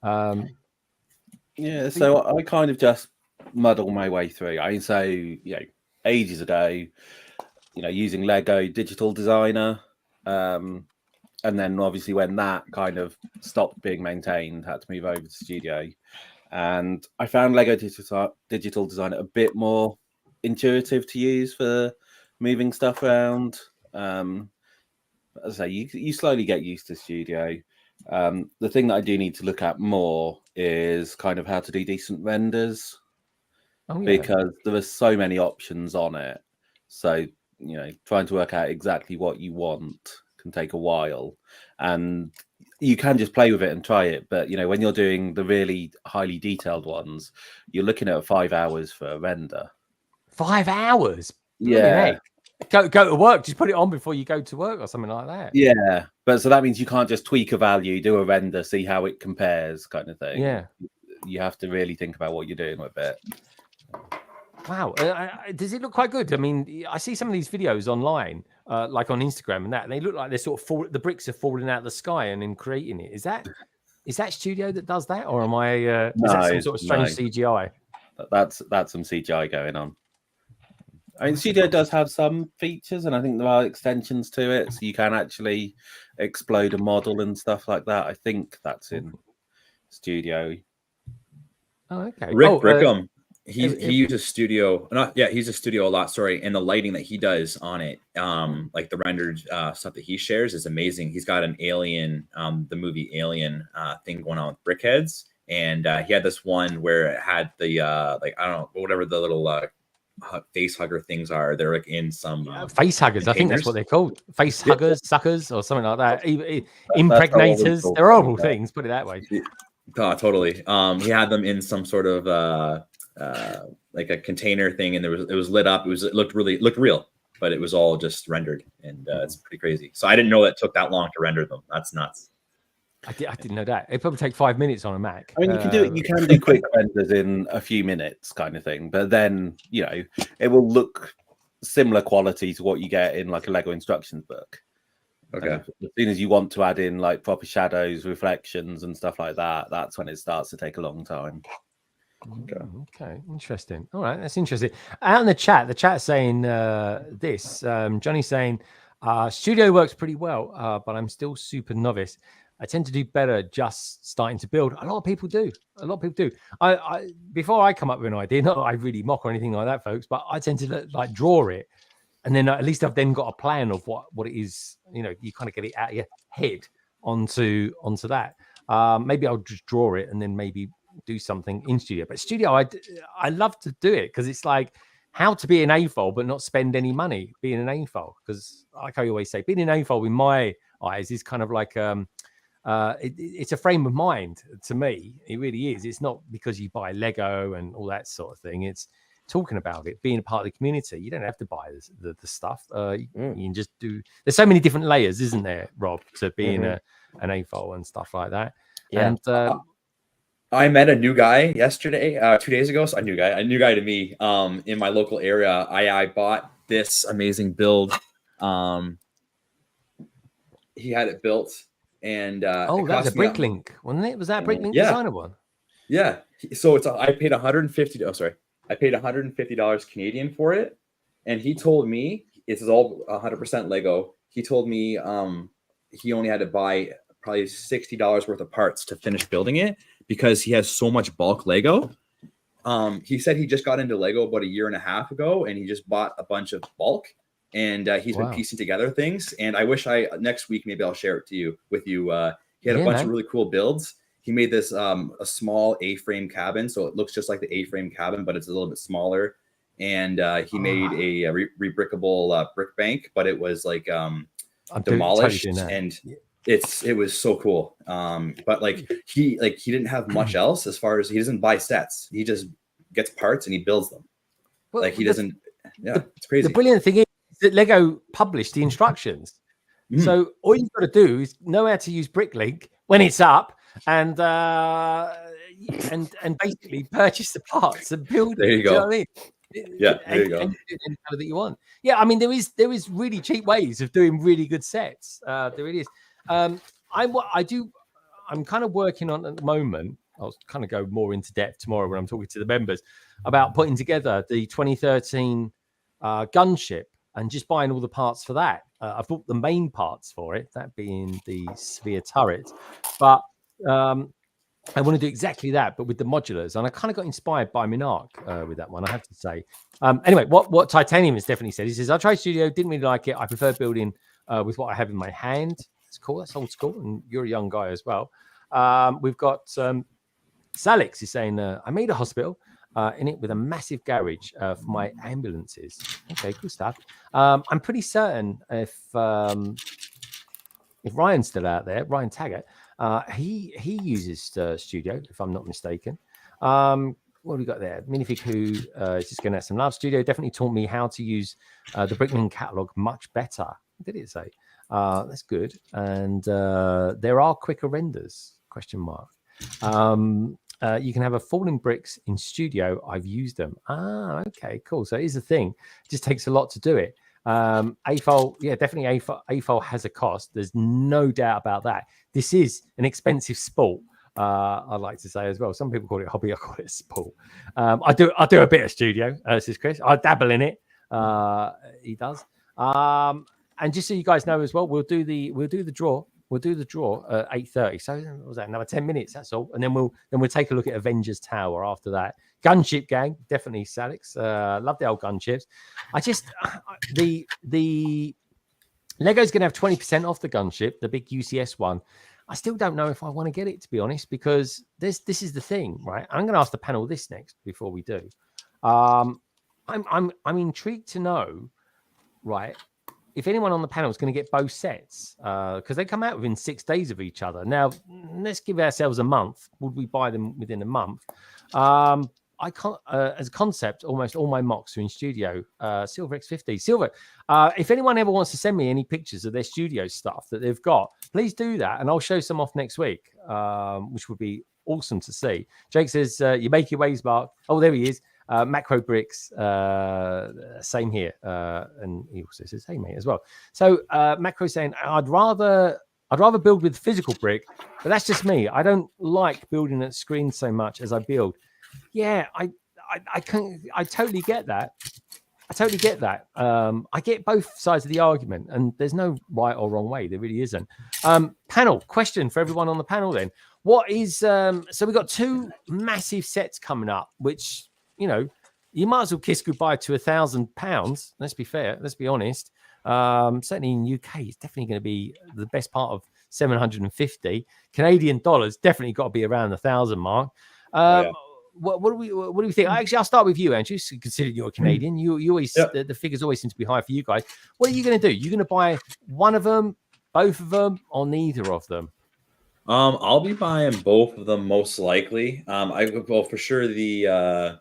I: Yeah, so I kind of just muddle my way through. I mean, so ages ago, using Lego Digital Designer, and then obviously when that kind of stopped being maintained, had to move over to Studio, and I found Lego Digital Designer a bit more intuitive to use for moving stuff around. As I say, you slowly get used to Studio. The thing that I do need to look at more is kind of how to do decent renders, because there are so many options on it. So trying to work out exactly what you want can take a while, and you can just play with it and try it. But when you're doing the really highly detailed ones, you're looking at 5 hours for a render.
A: 5 hours?
I: Yeah.
A: Go to work. Just put it on before you go to work or something like that.
I: Yeah, but so that means you can't just tweak a value, do a render, see how it compares, kind of thing.
A: Yeah,
I: you have to really think about what you're doing with it.
A: Wow, does it look quite good? I mean, I see some of these videos online, like on Instagram and that, and they look like they're sort of the bricks are falling out of the sky and then creating it. Is that Studio that does that, or am I? Is that some sort of strange CGI?
I: That's some CGI going on. I mean, Studio does have some features, and I think there are extensions to it, so you can actually explode a model and stuff like that. I think that's in Studio.
A: Oh, okay.
F: Rick Brickham, he uses Studio. He uses Studio a lot. Sorry, and the lighting that he does on it, like the rendered stuff that he shares, is amazing. He's got an Alien, the movie Alien thing going on with Brickheads, and he had this one where it had the like, I don't know, whatever the little face hugger things are. They're like in some
A: face huggers. I think that's what they're called. Face huggers, suckers, or something like that. Impregnators. They're horrible things. Put it that way.
F: Totally. He had them in some sort of like a container thing, and it was lit up. It looked real, but it was all just rendered, and it's pretty crazy. So I didn't know that took that long to render them. That's nuts.
A: I didn't know that. It probably take 5 minutes on a Mac.
I: I mean, you can do it. You can do quick renders in a few minutes, kind of thing. But then, it will look similar quality to what you get in like a Lego instructions book.
F: Okay.
I: As soon as you want to add in like proper shadows, reflections, and stuff like that, that's when it starts to take a long time.
A: Okay, interesting. All right, that's interesting. Out in the chat saying this. Johnny's saying, studio works pretty well, but I'm still super novice. I tend to do better just starting to build. A lot of people do. I before I come up with an idea, not that I really mock or anything like that, folks, but I tend to like draw it, and then at least I've then got a plan of what it is. You kind of get it out of your head onto that. Maybe I'll just draw it and then maybe do something in studio. But studio, I love to do it because it's like how to be an AFOL but not spend any money being an AFOL. Because like I always say, being an AFOL in my eyes is kind of like it's a frame of mind to me. It really is. It's not because you buy Lego and all that sort of thing. It's talking about it, being a part of the community. You don't have to buy the stuff. You can just do. There's so many different layers, isn't there, Rob, to being an AFOL and stuff like that.
J: Yeah.
A: And
F: I met a new guy yesterday, 2 days ago. So a new guy to me, in my local area. I bought this amazing build. He had it built, and
A: that was a Bricklink, wasn't it? Was that a Bricklink designer one?
F: Yeah. So I paid $150. Oh, sorry, I paid $150 Canadian for it, and he told me this is all 100% Lego. He told me he only had to buy probably $60 worth of parts to finish building it because he has so much bulk Lego. He said he just got into Lego about a year and a half ago, and he just bought a bunch of bulk, and he's been piecing together things. And I wish next week, maybe I'll share it with you. He had a bunch of really cool builds. He made this a small A-frame cabin. So it looks just like the A-frame cabin, but it's a little bit smaller. And he made a rebrickable brick bank, but it was like demolished, and it was so cool. But like he didn't have much else as far as he doesn't buy sets. He just gets parts and he builds them. Well, like he doesn't. It's crazy.
A: The brilliant thing is that Lego published the instructions. So all you've got to do is know how to use Bricklink when it's up, and basically purchase the parts and build.
F: There you go.
A: Do you know what I mean?
F: Yeah, there you go.
A: And that you want. Yeah, I mean there is really cheap ways of doing really good sets. There it is. I'm kind of working on at the moment. I'll kind of go more into depth tomorrow when I'm talking to the members about putting together the 2013 gunship and just buying all the parts for that. I've bought the main parts for it, that being the sphere turret, but I want to do exactly that, but with the modulars. And I kind of got inspired by Minark with that one, I have to say. Anyway, what Titanium has definitely said, he says, I tried Studio, didn't really like it. I prefer building with what I have in my hand. It's cool. That's old school. And you're a young guy as well. We've got Salix is saying, I made a hospital in it with a massive garage for my ambulances. Okay, cool stuff. I'm pretty certain if Ryan's still out there, Ryan Taggart, he uses Studio, if I'm not mistaken. What have we got there? Minifig who is just going to have some love. Studio definitely taught me how to use the Bricklink catalog much better. What did it say? That's good. And there are quicker renders, ? You can have a falling bricks in Studio. I've used them. Okay, cool. So it is a thing. It just takes a lot to do it. AFOL, yeah, definitely AFOL has a cost. There's no doubt about that. This is an expensive sport. I'd like to say as well. Some people call it hobby. I call it sport. I do a bit of Studio, says Chris. I dabble in it. He does. And just so you guys know as well, we'll do the draw. We'll do the draw at 8:30. So what was that? Another 10 minutes. That's all. And then we'll take a look at Avengers Tower after that. Gunship gang, definitely Salix. Love the old gunships. I just the Lego's gonna have 20% off the gunship, the big UCS one. I still don't know if I want to get it, to be honest, because this is the thing, right? I'm gonna ask the panel this next before we do. I'm intrigued to know, right, if anyone on the panel is going to get both sets, because they come out within 6 days of each other. Now, let's give ourselves a month. Would we buy them within a month? I can't, as a concept, almost all my mocks are in studio. Silver X50. Silver, if anyone ever wants to send me any pictures of their studio stuff that they've got, please do that. And I'll show some off next week, which would be awesome to see. Jake says, you make your ways, Mark. Oh, there he is. Macro Bricks, same here. And he also says, hey, mate, as well. So Macro saying, I'd rather build with physical brick, but that's just me. I don't like building at screen so much as I build. Yeah, I totally get that. I get both sides of the argument, and there's no right or wrong way. There really isn't. Panel question for everyone on the panel then. What is so we've got 2 massive sets coming up, which, you know, you might as well kiss goodbye to £1,000. Let's be fair. Let's be honest. Certainly in UK, it's definitely going to be the best part of 750 Canadian dollars. Definitely got to be around the 1,000 mark. What do we think? Actually, I'll start with you, Andrew. Considering you're Canadian, you always the figures always seem to be high for you guys. What are you going to do? You're going to buy one of them, both of them, or neither of them?
F: I'll be buying both of them most likely. Well, for sure the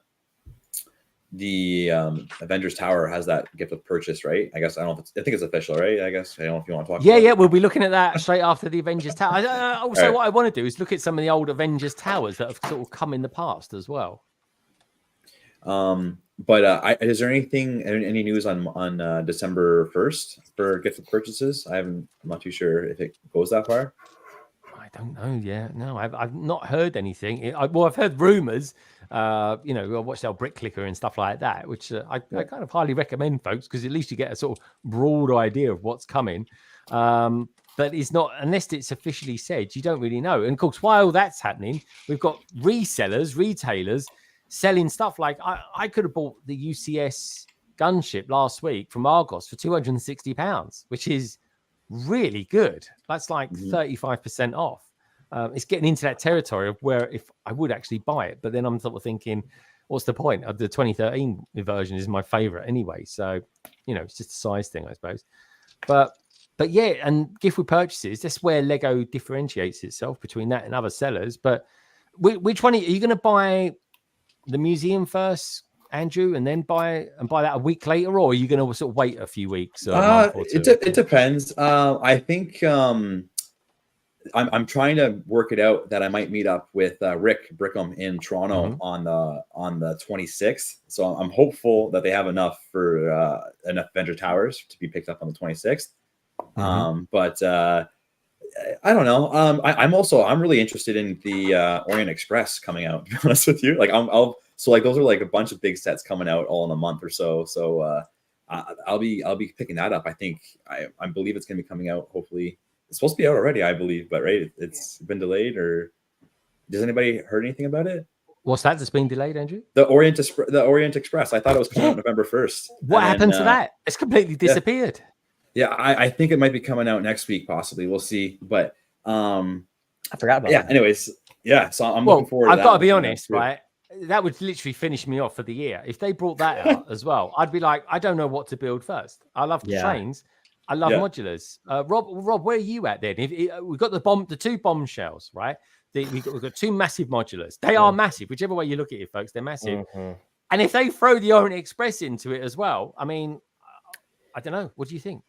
F: Avengers Tower has that gift of purchase, right? I guess I think it's official, right? I guess I don't know if you want to talk.
A: Yeah, we'll be looking at that straight after the Avengers Tower. Also, what I want to do is look at some of the old Avengers Towers that have sort of come in the past as well.
F: But is there any news on December 1st for gift of purchases? I'm not too sure if it goes that far.
A: I don't know. Yeah, no, I've not heard anything. I've heard rumors. I watched our Bricklink and stuff like that, which I kind of highly recommend, folks, because at least you get a sort of broad idea of what's coming. But it's not, unless it's officially said, you don't really know. And of course, while that's happening, we've got retailers selling stuff like I could have bought the UCS gunship last week from Argos for £260, which is really good. That's like 35% off. It's getting into that territory of where if I would actually buy it, but then I'm sort of thinking, what's the point? The 2013 version is my favorite anyway. So, it's just a size thing, I suppose. But yeah, and gift with purchases, that's where Lego differentiates itself between that and other sellers. But which one are you going to buy the museum first, Andrew, and then buy that a week later, or are you going to sort of wait a few weeks? Or a month or two?
F: It depends. I think I'm trying to work it out that I might meet up with Rick Brickham in Toronto on the 26th. So I'm hopeful that they have enough for enough Avenger Towers to be picked up on the 26th. But I don't know. I'm really interested in the Orient Express coming out, to be honest with you. Like those are like a bunch of big sets coming out all in a month or so. So I'll be picking that up. I think I believe it's going to be coming out. Hopefully, it's supposed to be out already, I believe. But it's been delayed. Or does anybody heard anything about it?
A: What's that that's been delayed, Andrew?
F: The Orient Express. I thought it was coming out November 1st.
A: What happened to that? It's completely disappeared.
F: Yeah, I think it might be coming out next week, possibly. We'll see. But
J: I forgot about that.
F: Anyways, so I'm looking forward to
A: I've
F: that.
A: got to be honest, right? That would literally finish me off for the year. If they brought that out as well, I'd be like, I don't know what to build first. I love trains. I love modulars. Rob, where are you at then? We've got the 2 bombshells, right? We've got 2 massive modulars. They are massive, whichever way you look at it, folks. They're massive. And if they throw the Orient Express into it as well, I mean, I don't know. What do you think?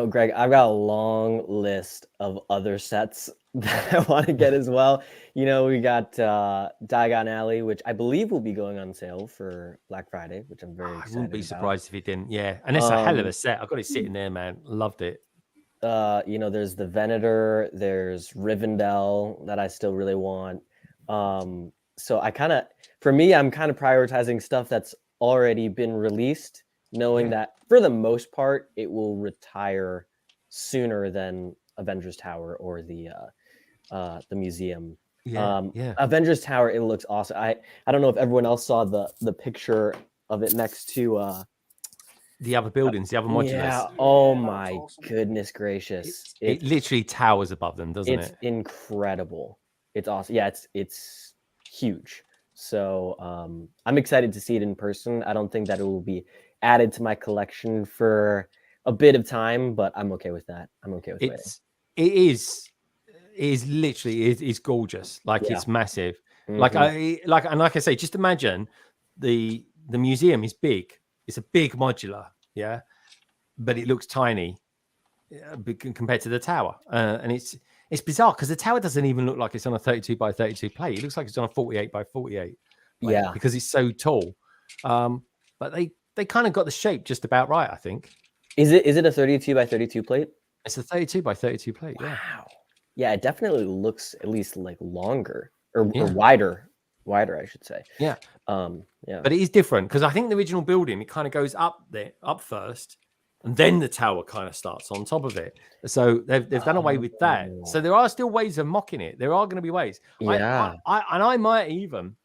J: Greg, I've got a long list of other sets that I want to get as well. We got Diagon Alley, which I believe will be going on sale for Black Friday, which I'm very excited
A: I wouldn't be
J: about.
A: surprised if it didn't. Yeah. And it's a hell of a set. I've got it sitting there, man. Loved it.
J: There's the Venator, there's Rivendell that I still really want. So I'm kind of prioritizing stuff that's already been released, knowing that for the most part, it will retire sooner than Avengers Tower or the museum. Avengers Tower, it looks awesome. I don't know if everyone else saw the picture of it next to
A: the other buildings, the other modulars.
J: Yeah. Oh my goodness gracious!
A: It literally towers above them, doesn't it?
J: It's incredible. It's awesome. Yeah, it's huge. So I'm excited to see it in person. I don't think that it will be added to my collection for a bit of time, but I'm okay with that. I'm okay with it.
A: It is literally gorgeous. Like it's massive. Like I say, just imagine the museum is big. It's a big modular, yeah, but it looks tiny compared to the tower, and it's bizarre because the tower doesn't even look like it's on a 32 by 32 plate. It looks like it's on a 48 by 48 plate,
J: Yeah.
A: because it's so tall. But they kind of got the shape just about right, I think.
J: Is it a 32 by 32 plate?
A: It's a 32 by 32 plate. Yeah.
J: Wow. Yeah, it definitely looks at least like longer or
A: Yeah.
J: wider, I should say.
A: Yeah.
J: Yeah.
A: But it is different because I think the original building, it kind of goes up first, and then the tower kind of starts on top of it. So they've done away with that. So there are still ways of mocking it. There are going to be ways.
J: Yeah.
A: I might even.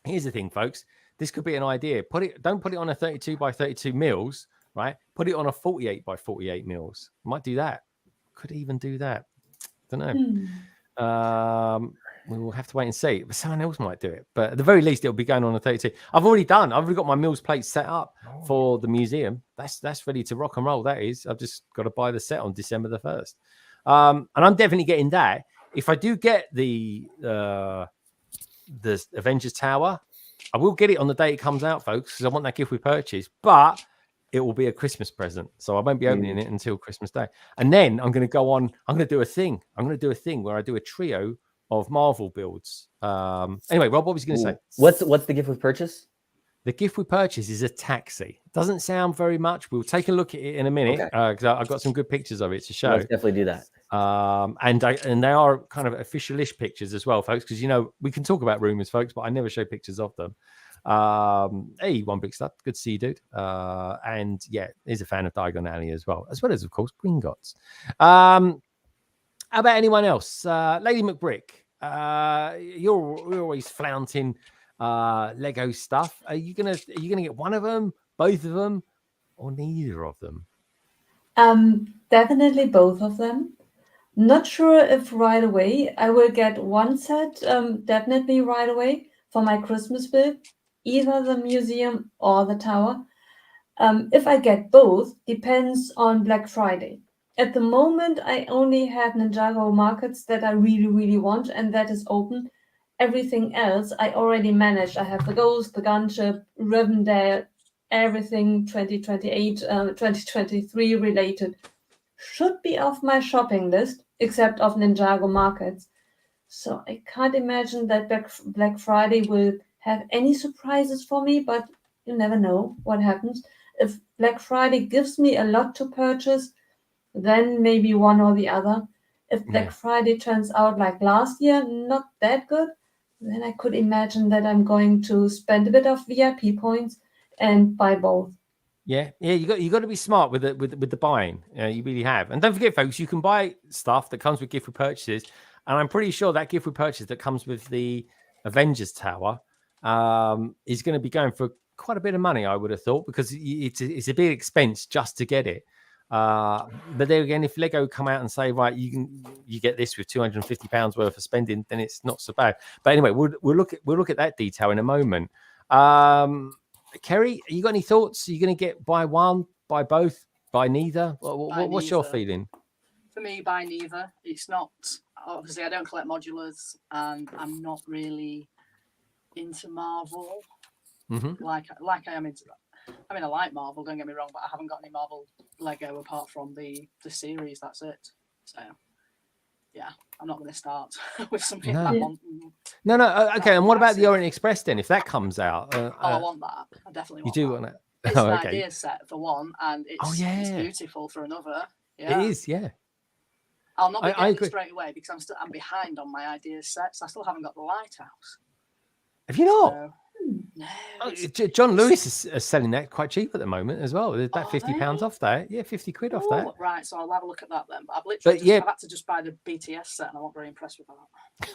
A: Here's the thing, folks. This could be an idea. Don't put it on a 32 by 32 mils, right? Put it on a 48 by 48 mils. Might do that. Could even do that. Don't know. We will have to wait and see. But someone else might do it. But at the very least, it'll be going on a 32. I've already got my mills plate set up for the museum. That's ready to rock and roll. That is. I've just got to buy the set on December the 1st. And I'm definitely getting that. If I do get the Avengers Tower, I will get it on the day it comes out, folks, because I want that gift we purchased. But it will be a Christmas present, so I won't be opening it until Christmas Day. And then I'm going to go on. I'm going to do a thing. I'm going to do a thing where I do a trio of Marvel builds. Anyway, Rob, what was you going to say?
J: What's the gift with purchase?
A: The gift we purchase is a taxi. Doesn't sound very much. We'll take a look at it in a minute because I've got some good pictures of it to show.
J: Let's definitely do that.
A: And they are kind of official-ish pictures as well, folks, because we can talk about rumors, folks, but I never show pictures of them. Hey, one big stuff. Good to see you, dude. And yeah, he's a fan of Diagon Alley as well as of course Gringotts. How about anyone else? Lady McBrick, you're always flaunting Lego stuff. Are you gonna get one of them, both of them, or neither of them?
H: Definitely both of them. Not sure if right away. I will get one set, definitely right away for my Christmas build, either the museum or the tower. If I get both, depends on Black Friday. At the moment, I only have Ninjago markets that I really, really want, and that is open. Everything else I already managed. I have the Ghost, the Gunship, Rivendell, everything 2028, 2023 related should be off my shopping list, except of Ninjago markets. So I can't imagine that Black Friday will have any surprises for me, but you never know what happens. If Black Friday gives me a lot to purchase, then maybe one or the other. If Black Friday turns out like last year, not that good, then I could imagine that I'm going to spend a bit of VIP points and buy both.
A: Yeah, you got to be smart with the buying. You really have. And don't forget, folks, you can buy stuff that comes with gift with purchases. And I'm pretty sure that gift with purchase that comes with the Avengers Tower is going to be going for quite a bit of money, I would have thought, because it's a big expense just to get it. But there again, if Lego come out and say, right, you get this with £250 worth of spending, then it's not so bad. But anyway, we'll look at that detail in a moment. Kerry, you got any thoughts? Are you going to get buy one, buy both, buy neither? What's your feeling?
E: For me, buy neither. It's not, obviously I don't collect modulars and I'm not really into Marvel like I am into that. I mean, I like Marvel, don't get me wrong, but I haven't got any Marvel Lego apart from the series. That's it. So, yeah, I'm not going to start with something I want.
A: No. Okay, and what about the Orient Express then? If that comes out,
E: I want that. I definitely want.
A: You do want that.
E: It's an idea set for one, and it's beautiful for another. Yeah,
A: it is. Yeah,
E: I'll not be getting it straight away because I'm behind on my ideas sets. I still haven't got the lighthouse.
A: Have you not?
E: So, no,
A: John Lewis is selling that quite cheap at the moment as well. There's about £50 off that. Yeah, 50 quid off that.
E: Right, so I'll have a look at that then. But I've literally I've had to just buy the BTS set, and I'm not very impressed with that.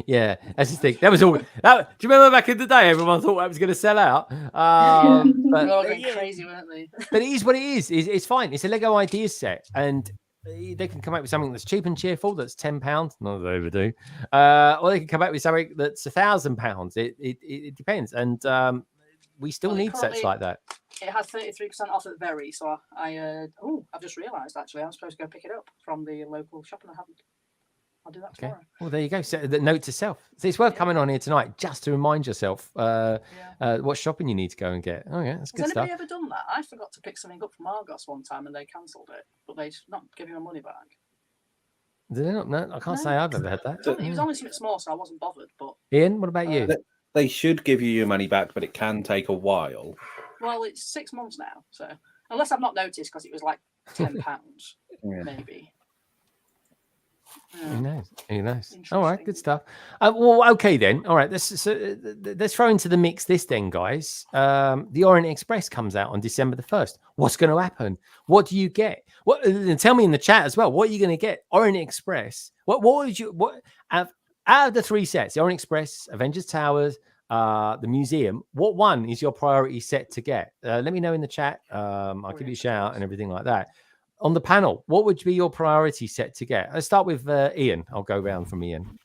A: Yeah, that's the thing. That was all. Do you remember back in the day, everyone thought that was going to sell out? But
E: they were all going crazy, weren't they?
A: But it is what it is. It's fine. It's a Lego idea set, and they can come out with something that's cheap and cheerful. That's £10, not that overdue. Or they can come out with something that's £1,000. It depends, and we still need sets like that.
E: It has 33% off at Very, so I've just realised actually I'm supposed to go pick it up from the local shop, and I haven't. I'll do that
A: Okay.
E: tomorrow.
A: Well, there you go. So the note to self. So it's worth coming on here tonight just to remind yourself what shopping you need to go and get. Oh yeah, that's good
E: Has
A: stuff.
E: anybody ever done that? I forgot to pick something up from Argos one time and they cancelled it, but they not giving my money back.
A: Did they not? No, I can't say I've ever had that.
E: It was only something small, so I wasn't bothered. But
A: Ian, what about you?
I: They should give you your money back, but it can take a while.
E: Well, it's 6 months now, so unless I've not noticed, because it was like £10, maybe.
A: Who knows? Who knows? All right, good stuff. Well, okay then. All right, let's throw into the mix this then, guys. The Orient Express comes out on December the 1st. What's going to happen? What do you get? What? And tell me in the chat as well. What are you going to get? Orient Express. What would you? What out of the 3 sets? The Orient Express, Avengers Towers, the museum. What one is your priority set to get? Let me know in the chat. I'll give you a shout and everything like that. On the panel, what would be your priority set to get? Let's start with Ian. I'll go round from Ian.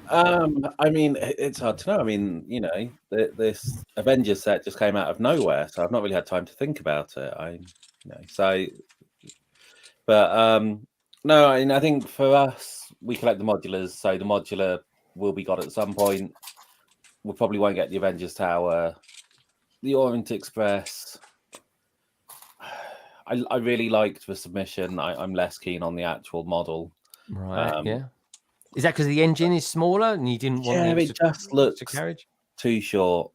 I: I mean, it's hard to know. I mean, you know, this Avengers set just came out of nowhere, so I've not really had time to think about it. No, I think for us, we collect the modulars, so the modular will be got at some point. We probably won't get the Avengers Tower, the Orient Express. I really liked the submission. I'm less keen on the actual model.
A: Right. Yeah. Is that because the engine is smaller and you didn't want
I: it just looks
A: carriage
I: too short?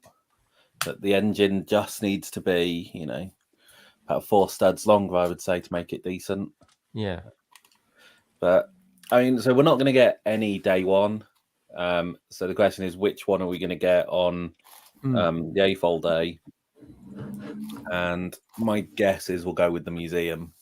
I: That the engine just needs to be, you know, about 4 studs longer, I would say, to make it decent.
A: Yeah.
I: But I mean, so we're not going to get any day one. So the question is, which one are we going to get on the AFOL day? And my guess is we'll go with the museum.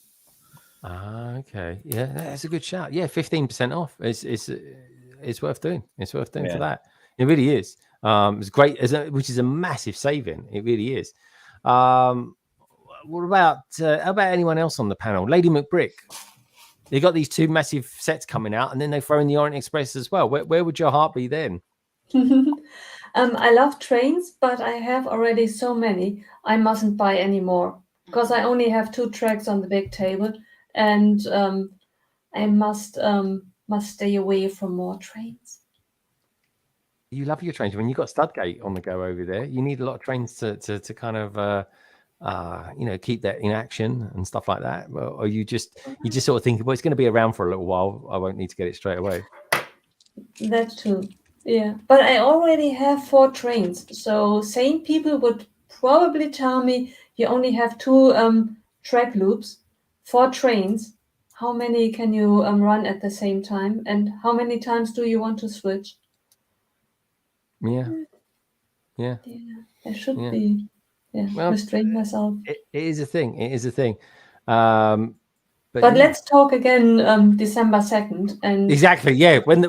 A: Okay. Yeah, that's a good shout. Yeah, 15% off. It's worth doing. It's worth doing for that. It really is. It's great, which is a massive saving. It really is. What about how about anyone else on the panel? Lady McBrick. They got these 2 massive sets coming out, and then they throw in the Orient Express as well. Where would your heart be then?
H: I love trains, but I have already so many. I mustn't buy any more because I only have 2 tracks on the big table, and I must stay away from more trains.
A: You love your trains. When you got Studgate on the go over there, you need a lot of trains to kind of keep that in action and stuff like that. Or you just sort of think, well, it's going to be around for a little while. I won't need to get it straight away.
H: That too. Yeah, but I already have 4 trains. So sane people would probably tell me you only have 2 track loops, 4 trains. How many can you run at the same time? And how many times do you want to switch?
A: Yeah.
H: I should be restrain myself.
A: It is a thing. It is a thing.
H: But let's talk again December 2nd. And
A: exactly, yeah. When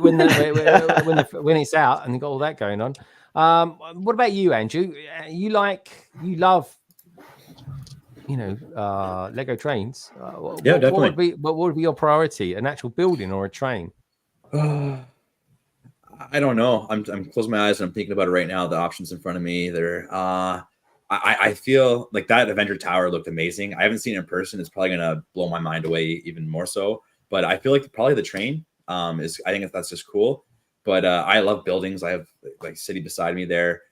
A: it's out and you've got all that going on. What about you, Andrew? You love Lego trains.
F: Definitely.
A: What would be your priority? An actual building or a train?
F: I don't know. I'm closing my eyes and I'm thinking about it right now. The options in front of me. I feel like that Avenger Tower looked amazing. I haven't seen it in person. It's probably gonna blow my mind away even more so. But I feel like probably the train I think that's just cool. But I love buildings. I have like city beside me there.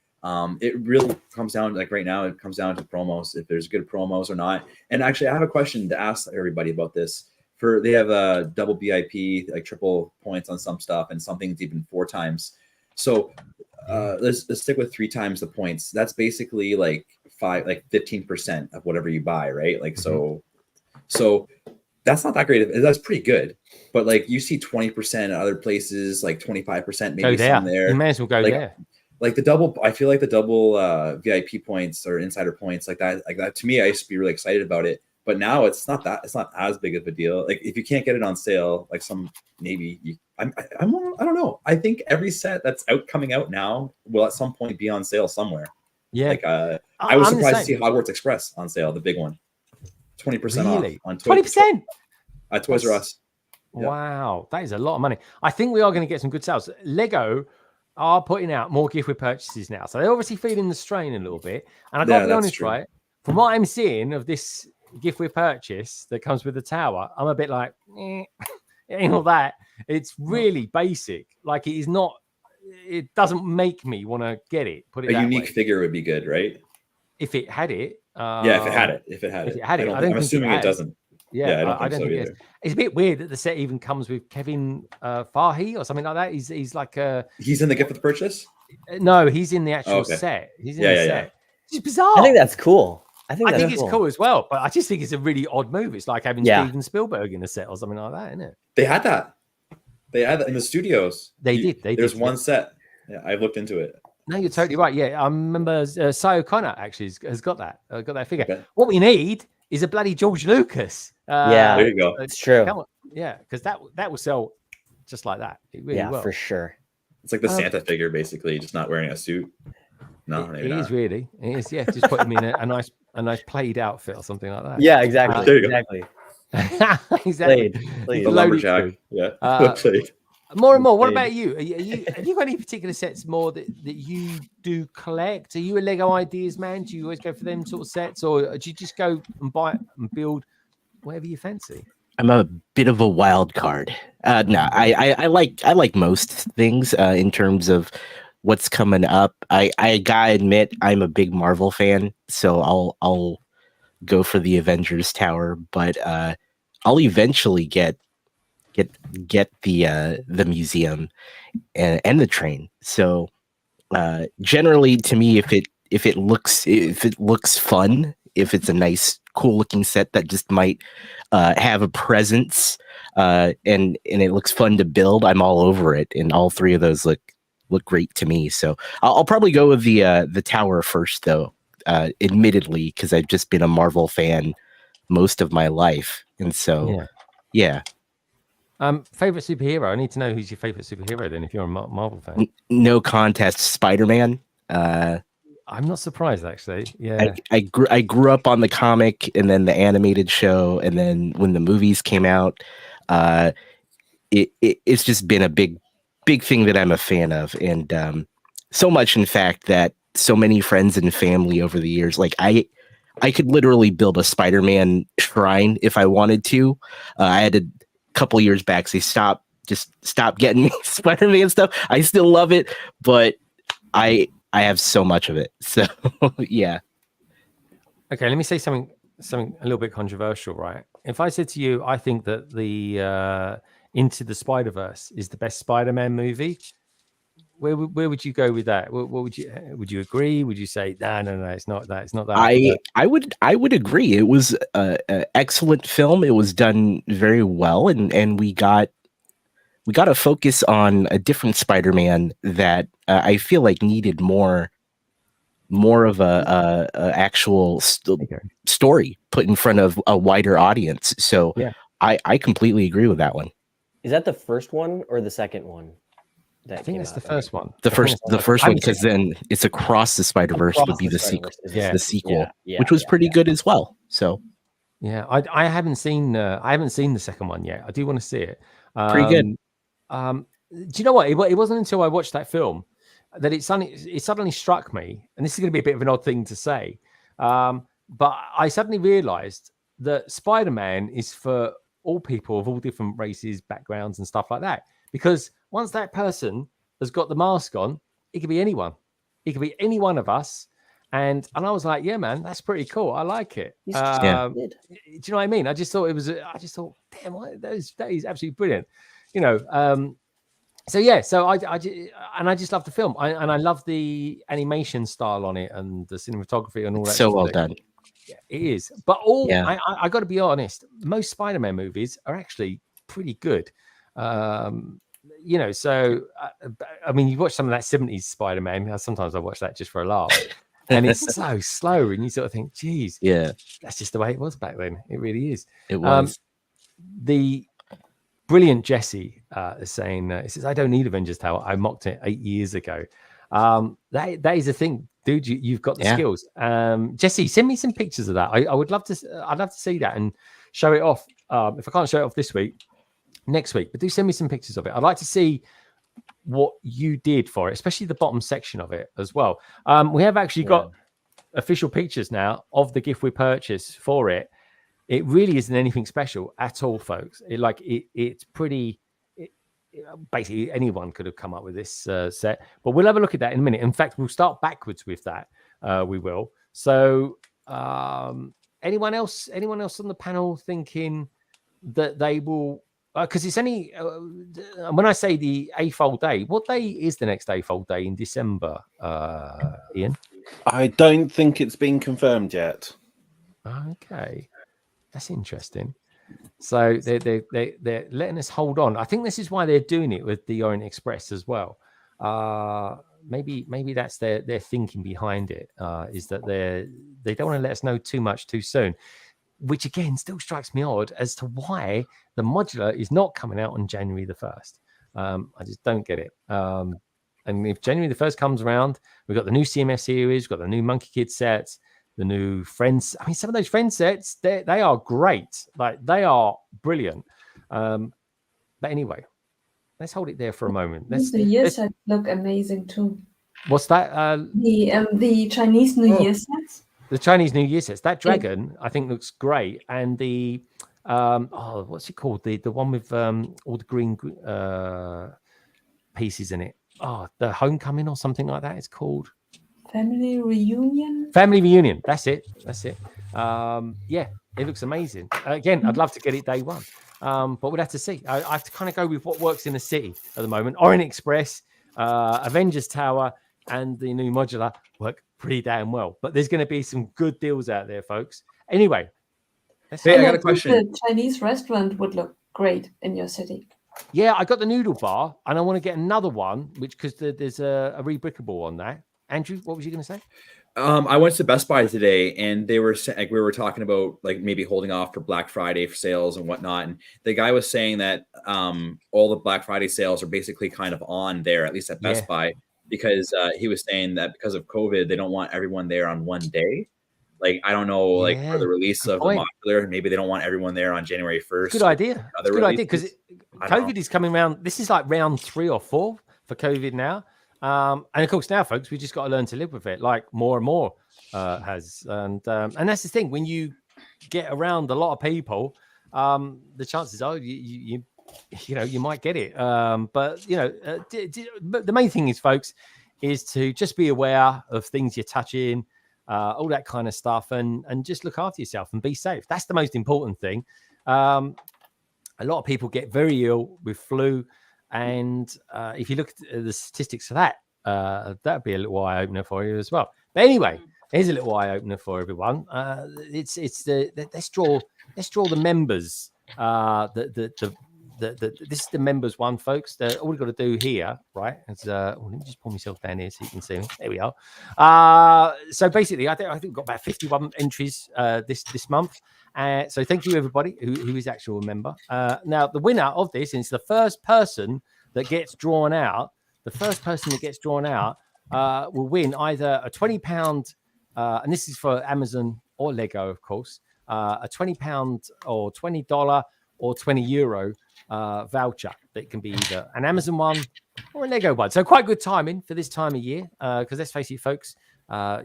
F: It really comes down, like right now, it comes down to promos, if there's good promos or not. And actually, I have a question to ask everybody about this. They have a double BIP, like triple points on some stuff, and some things even 4 times. So let's stick with 3 times the points. That's basically like 15% of whatever you buy, right? Like so that's not that great. That's pretty good. But like you see 20% at other places, like 25%, maybe some there.
A: You may as well go there.
F: Like the double, I feel like the double VIP points or insider points like that to me, I used to be really excited about it. But now it's not as big of a deal. Like if you can't get it on sale, like I don't know. I think every set that's coming out now will at some point be on sale somewhere. Yeah. Like I was surprised to see Hogwarts Express on sale, the big one. 20% off on
A: 20%
F: at Toys R Us.
A: Yeah. Wow, that is a lot of money. I think we are going to get some good sales. Lego are putting out more gift with purchases now, so they're obviously feeling the strain a little bit. And I got to be honest, right? From what I'm seeing of this gift with purchase that comes with the tower, I'm a bit like, It ain't all that. It's really basic. Like, it is not. It doesn't make me want to get it. Put it
F: A
A: that
F: unique
A: way.
F: figure would be good, right?
A: If it had it.
F: Yeah, if it had it. If it had
A: If
F: it.
A: it had it,
F: I'm assuming it doesn't.
A: Yeah,
F: I don't think so
A: it
F: either.
A: is. It's a bit weird that the set even comes with Kevin Farhi or something like that. He's like a.
F: He's in the gift with purchase.
A: No, he's in the actual
F: okay.
A: set. He's in the set. It's bizarre.
J: I think that's cool. I think
A: it's cool as well, but I just think it's a really odd move. It's like having Steven Spielberg in the set or something like that, isn't it?
F: They had that. They had that in the studios.
A: They did.
F: There's one set. Yeah, I've looked into it.
A: No, you're totally right. Yeah, I remember Cy O'Connor actually has got that. Got that figure.
F: Okay.
A: What we need is a bloody George Lucas.
J: There
F: you go.
J: It's true.
A: Yeah, because that will sell just like that. It really will.
J: For sure.
F: It's like the Santa figure, basically, just not wearing a suit. No,
A: it is really. It is. Yeah, just put him in a nice plaid outfit or something like that.
J: Yeah, exactly.
F: There you
J: go.
A: Exactly.
J: Played.
F: The lumberjack. Yeah. Played.
A: More and more. What about you? Have you got any particular sets more that you do collect? Are you a Lego Ideas man? Do you always go for them sort of sets, or do you just go and buy and build whatever you fancy?
G: I'm a bit of a wild card. No, I like most things in terms of what's coming up. I gotta admit I'm a big Marvel fan, so I'll go for the Avengers Tower, but I'll eventually get the museum and the train. So generally, to me, if it looks fun, if it's a nice, cool looking set that just might have a presence, and it looks fun to build, I'm all over it. And all three of those look great to me. So I'll probably go with the tower first, though. Admittedly, because I've just been a Marvel fan most of my life, and so yeah.
A: Favorite superhero? I need to know who's your favorite superhero then, if you're a Marvel fan.
G: No contest, Spider-Man.
A: I'm not surprised, actually. Yeah,
G: I grew up on the comic and then the animated show, and then when the movies came out, it's just been a big thing that I'm a fan of, and so much, in fact, that so many friends and family over the years, like I could literally build a Spider-Man shrine if I wanted to. I had a couple years back say stop getting me Spider-Man stuff. I still love it, but I have so much of it. So yeah.
A: Okay, let me say something a little bit controversial, right? If I said to you, I think that the Into the Spider-Verse is the best Spider-Man movie, where would you go with that? What would you agree? Would you say no, it's not that, it's not that?
G: I would agree. It was an excellent film. It was done very well, and we got a focus on a different Spider-Man that I feel like needed more of a actual story put in front of a wider audience. So
A: yeah.
G: I completely agree with that one.
J: Is that the first one or the second one?
A: I think that's the first one.
G: The first one, because then it's Across the Spider-Verse would be the sequel.
A: Yeah.
G: The sequel, which was pretty good as well. So
A: yeah, I haven't seen the second one yet. I do want to see it.
G: Pretty good.
A: Do you know what? It wasn't until I watched that film that it suddenly struck me, and this is going to be a bit of an odd thing to say, but I suddenly realized that Spider-Man is for all people of all different races, backgrounds, and stuff like that. Because once that person has got the mask on, it could be anyone. It could be any one of us. And I was like, yeah, man, that's pretty cool. I like it. Do you know what I mean? I just thought, damn, that is absolutely brilliant. You know, so yeah, so I just love the film. I love the animation style on it and the cinematography and all that.
G: So well done.
A: Yeah, it is. But I got to be honest, most Spider-Man movies are actually pretty good. You know, so I mean, you watch some of that 70s Spider-Man. Sometimes I watch that just for a laugh, and it's so slow, and you sort of think, geez,
G: yeah,
A: that's just the way it was back then. It really is.
G: It was.
A: The brilliant Jesse is saying, it says, I don't need Avengers Tower. I mocked it 8 years ago. That is a thing, dude. You've got the skills. Jesse, send me some pictures of that. I'd love to see that and show it off. If I can't show it off this week, next week, but do send me some pictures of it. I'd like to see what you did for it, especially the bottom section of it as well. We have actually got official pictures now of the gift we purchased for it, It really isn't anything special at all, folks. It's pretty. Basically, anyone could have come up with this set, but we'll have a look at that in a minute. In fact, we'll start backwards with that. We will. So, anyone else on the panel thinking that they will? Because it's only when I say the AFOL day, what day is the next AFOL day in December, Ian?
I: I don't think it's been confirmed yet.
A: Okay, that's interesting. So they're letting us hold on. I think this is why they're doing it with the Orient Express as well. Maybe that's their thinking behind it. Is that they don't want to let us know too much too soon. Which again still strikes me odd as to why the modular is not coming out on January the 1st. I just don't get it. And if January the 1st comes around, we've got the new CMF series, we've got the new Monkey Kid sets, the new Friends. I mean, some of those Friends sets, they are great. Like, they are brilliant. But anyway, let's hold it there for a moment.
H: The year sets look amazing too.
A: What's that?
H: The Chinese New Year sets.
A: The Chinese New Year sets. That dragon, I think, looks great. And the what's it called? The one with all the green pieces in it. Oh, the Homecoming or something like that. It's called
H: Family Reunion.
A: Family Reunion. That's it. Yeah, it looks amazing. Again, I'd love to get it day one. But we'll have to see. I have to kind of go with what works in the city at the moment. Orient Express, Avengers Tower, and the new modular work pretty damn well. But there's going to be some good deals out there, folks. Anyway.
F: Hey, I got a question.
H: The Chinese restaurant would look great in your city.
A: Yeah, I got the noodle bar, and I want to get another one, because there's a rebrickable on that. Andrew, what was you going to say?
F: I went to Best Buy today, and they were like, we were talking about like maybe holding off for Black Friday for sales and whatnot. And the guy was saying that all the Black Friday sales are basically kind of on there, at least at Best Buy, because he was saying that because of COVID, they don't want everyone there on one day. Like, I don't know, like for the release of the modular, maybe they don't want everyone there on January 1st.
A: Good idea. Good idea, because COVID is coming around. This is like round 3 or 4 for COVID now. And of course, now, folks, we just got to learn to live with it, like more and more has. And that's the thing. When you get around a lot of people, the chances are you might get it. But the main thing is, folks, is to just be aware of things you're touching, all that kind of stuff, and just look after yourself and be safe. That's the most important thing. A lot of people get very ill with flu. And if you look at the statistics of that, that'd be a little eye opener for you as well. But anyway, here's a little eye opener for everyone. Let's draw the members. This is the members one, folks. All we've got to do here, right? Is let me just pull myself down here so you can see me. There we are. So basically, I think we've got about 51 entries this month. So thank you, everybody who is actually a member. Now, the winner of this is the first person that gets drawn out. The first person that gets drawn out will win either a £20, and this is for Amazon or Lego, of course, a £20 or $20 or €20 voucher. That can be either an Amazon one or a Lego one. So quite good timing for this time of year, because let's face it, folks,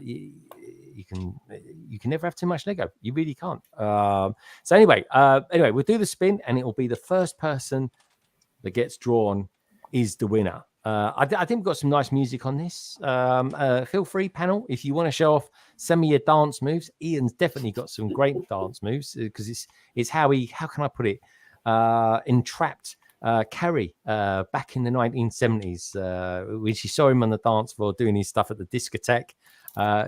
A: you can never have too much Lego. You really can't. So anyway, we'll do the spin, and it will be the first person that gets drawn is the winner. I think we've got some nice music on this. Feel free, panel, if you want to show off some of your dance moves. Ian's definitely got some great dance moves, because it's how can I put it? Entrapped Carrie back in the 1970s, when she saw him on the dance floor doing his stuff at the discotheque.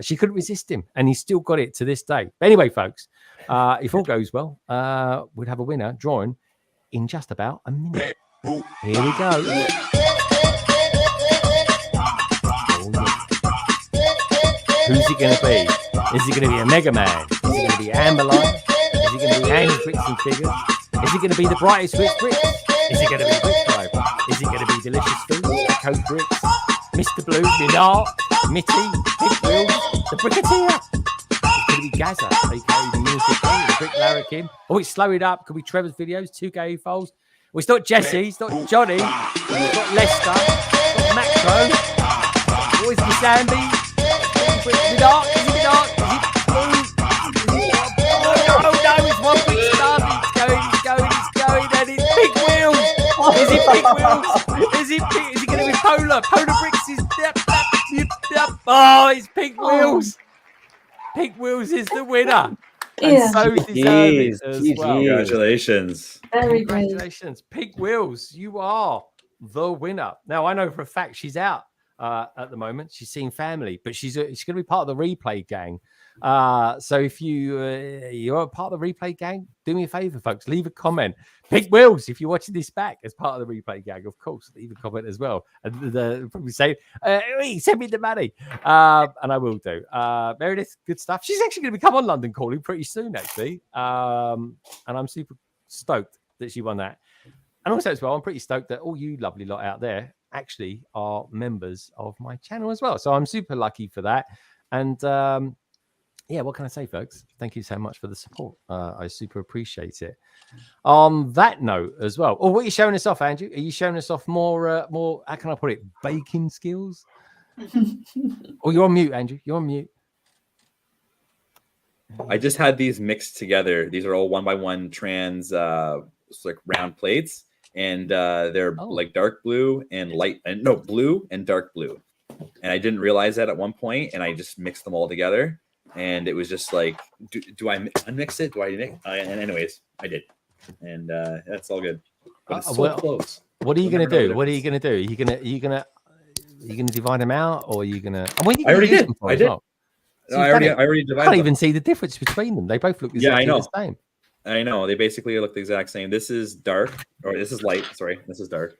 A: She couldn't resist him, and he still got it to this day. But anyway, folks, if all goes well, we'll have a winner drawing in just about a minute. Here we go. Who's it going to be? Is it going to be a Mega Man? Is it going to be Amberline? Is it going to be JANGBricks and figures? Is it going to be the brightest Switch Bricks? Is it going to be Brick Driver? Is it going to be Delicious Food, Coke Bricks, Mr. Blue, Minart, Mitty, Big Wheels, the Bricketeer? It's going to be Gaza, aka the Music, the Brick Larrikin. Oh, it's slow it up. Could be Trevor's videos, 2K Foles. Well, it's not Jesse, it's not Johnny, it's not Lester, it's not Macro. What is it, Sandy? Is it Minart? Is it Minart? Is it Blue? Oh, no, it's one Pink Wheels? Is he going to be Polar? Polar Bricks is... Oh, it's Pink Wheels. Pink Wheels is the winner. And
H: Yeah.
A: so deserve it as well.
F: Congratulations.
H: Very great.
A: Congratulations. Pink Wheels, you are the winner. Now, I know for a fact she's out at the moment. She's seeing family, but she's going to be part of the replay gang. So if you're a part of the replay gang, do me a favor, folks. Leave a comment. Pink Wheels, if you're watching this back as part of the replay gang, of course, leave a comment as well. And probably say, hey, send me the money. And I will do. Meredith, good stuff. She's actually going to become on London Calling pretty soon, actually. And I'm super stoked that she won that. And also as well, I'm pretty stoked that all you lovely lot out there actually are members of my channel as well. So I'm super lucky for that. And yeah, what can I say, folks? Thank you so much for the support. I super appreciate it. On that note as well. Oh, what are you showing us off, Andrew? Are you showing us off more, how can I put it, baking skills? Oh, you're on mute, Andrew. You're on mute.
F: I just had these mixed together. These are all 1x1 trans like round plates, and they're like dark blue and blue and dark blue. And I didn't realize that at one point, and I just mixed them all together. And it was just like, do I unmix it? Do I mix? And anyways, I did, and that's all good. But it's so close.
A: What are you gonna do? What are you gonna do? Are you gonna divide them out, or are you gonna? I
F: already did. I did.
A: So
F: No, I already divided.
A: I can't even see the difference between them. They both look exactly the same.
F: I know. They basically look the exact same. This is dark, or this is light. Sorry, this is dark.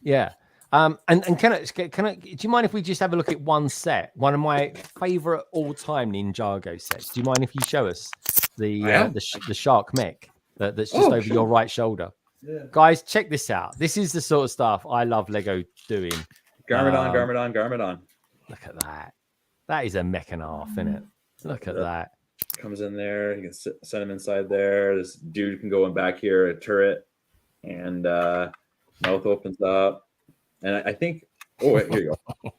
A: Yeah. And can I? Do you mind if we just have a look at one set? One of my favorite all-time Ninjago sets. Do you mind if you show us the shark mech that's just over your right shoulder? Yeah. Guys, check this out. This is the sort of stuff I love Lego doing.
F: Garmadon.
A: Look at that. That is a mech and a half, isn't it? Look at that.
F: Comes in there. You can send him inside there. This dude can go in back here, a turret, and mouth opens up. And I think, oh, wait, here you go.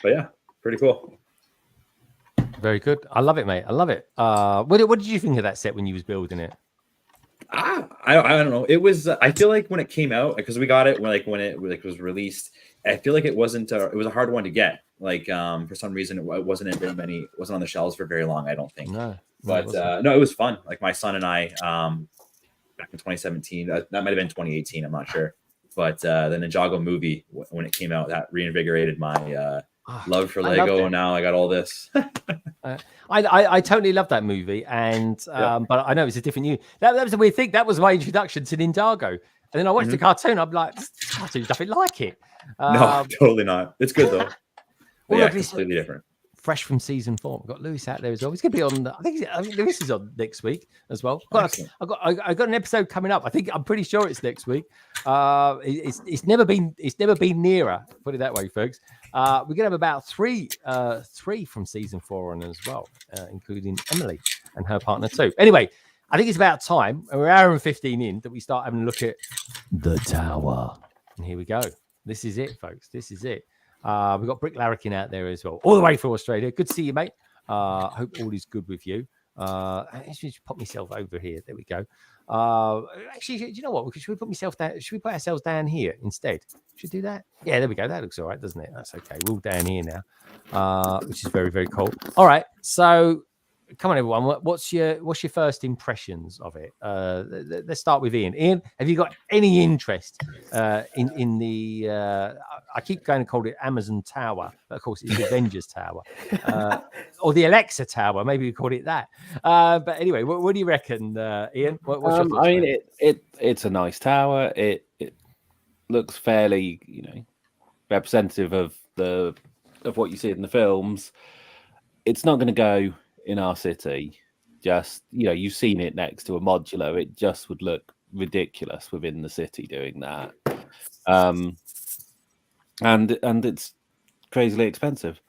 F: But yeah, pretty cool.
A: Very good. I love it, mate. I love it. What did you think of that set when you was building it?
F: I don't know. It was. I feel like when it came out, because we got it when it was released. I feel like it wasn't. It was a hard one to get. Like for some reason, it wasn't in very many. It wasn't on the shelves for very long. I don't think. No, it was fun. Like my son and I. Back in 2017, that might have been 2018. I'm not sure, but the Ninjago movie when it came out, that reinvigorated my love for Lego. And now I got all this.
A: I totally love that movie, and but I know it's a different. That was a weird thing. That was my introduction to Ninjago, and then I watched the cartoon. I'm like, this cartoon's nothing like it.
F: No, totally not. It's good though.
A: Well,
F: yeah, completely different.
A: Fresh from season 4. We've got Lewis out there as well. He's going to be on. I think Lewis is on next week as well. I got an episode coming up. I'm pretty sure it's next week. It's never been nearer. Put it that way, folks. We're going to have about three from season 4 on as well, including Emily and her partner too. Anyway, I think it's about time. And we're an hour and 15 in that we start having a look at the tower. And here we go. This is it, folks. This is it. We've got Brick Larrikin out there as well, all the way from Australia. Good to see you, mate. Hope all is good with you. I should pop myself over here. There we go. Actually, do you know what? Should we put myself down? Should we put ourselves down here instead? Should we do that? Yeah, there we go. That looks all right, doesn't it? That's okay. We're all down here now, which is very, very cool. All right, so come on, everyone. What's your first impressions of it? Let's start with Ian. Ian, have you got any interest in the? I keep going to call it Amazon Tower, but of course it's the Avengers Tower, or the Alexa Tower. Maybe we call it that. But anyway, what do you reckon, Ian? What's your thoughts?
I: I mean, it's a nice tower. It looks fairly, representative of what you see in the films. It's not going to go in our city. Just you've seen it next to a modular. It just would look ridiculous within the city doing that. And it's crazily expensive.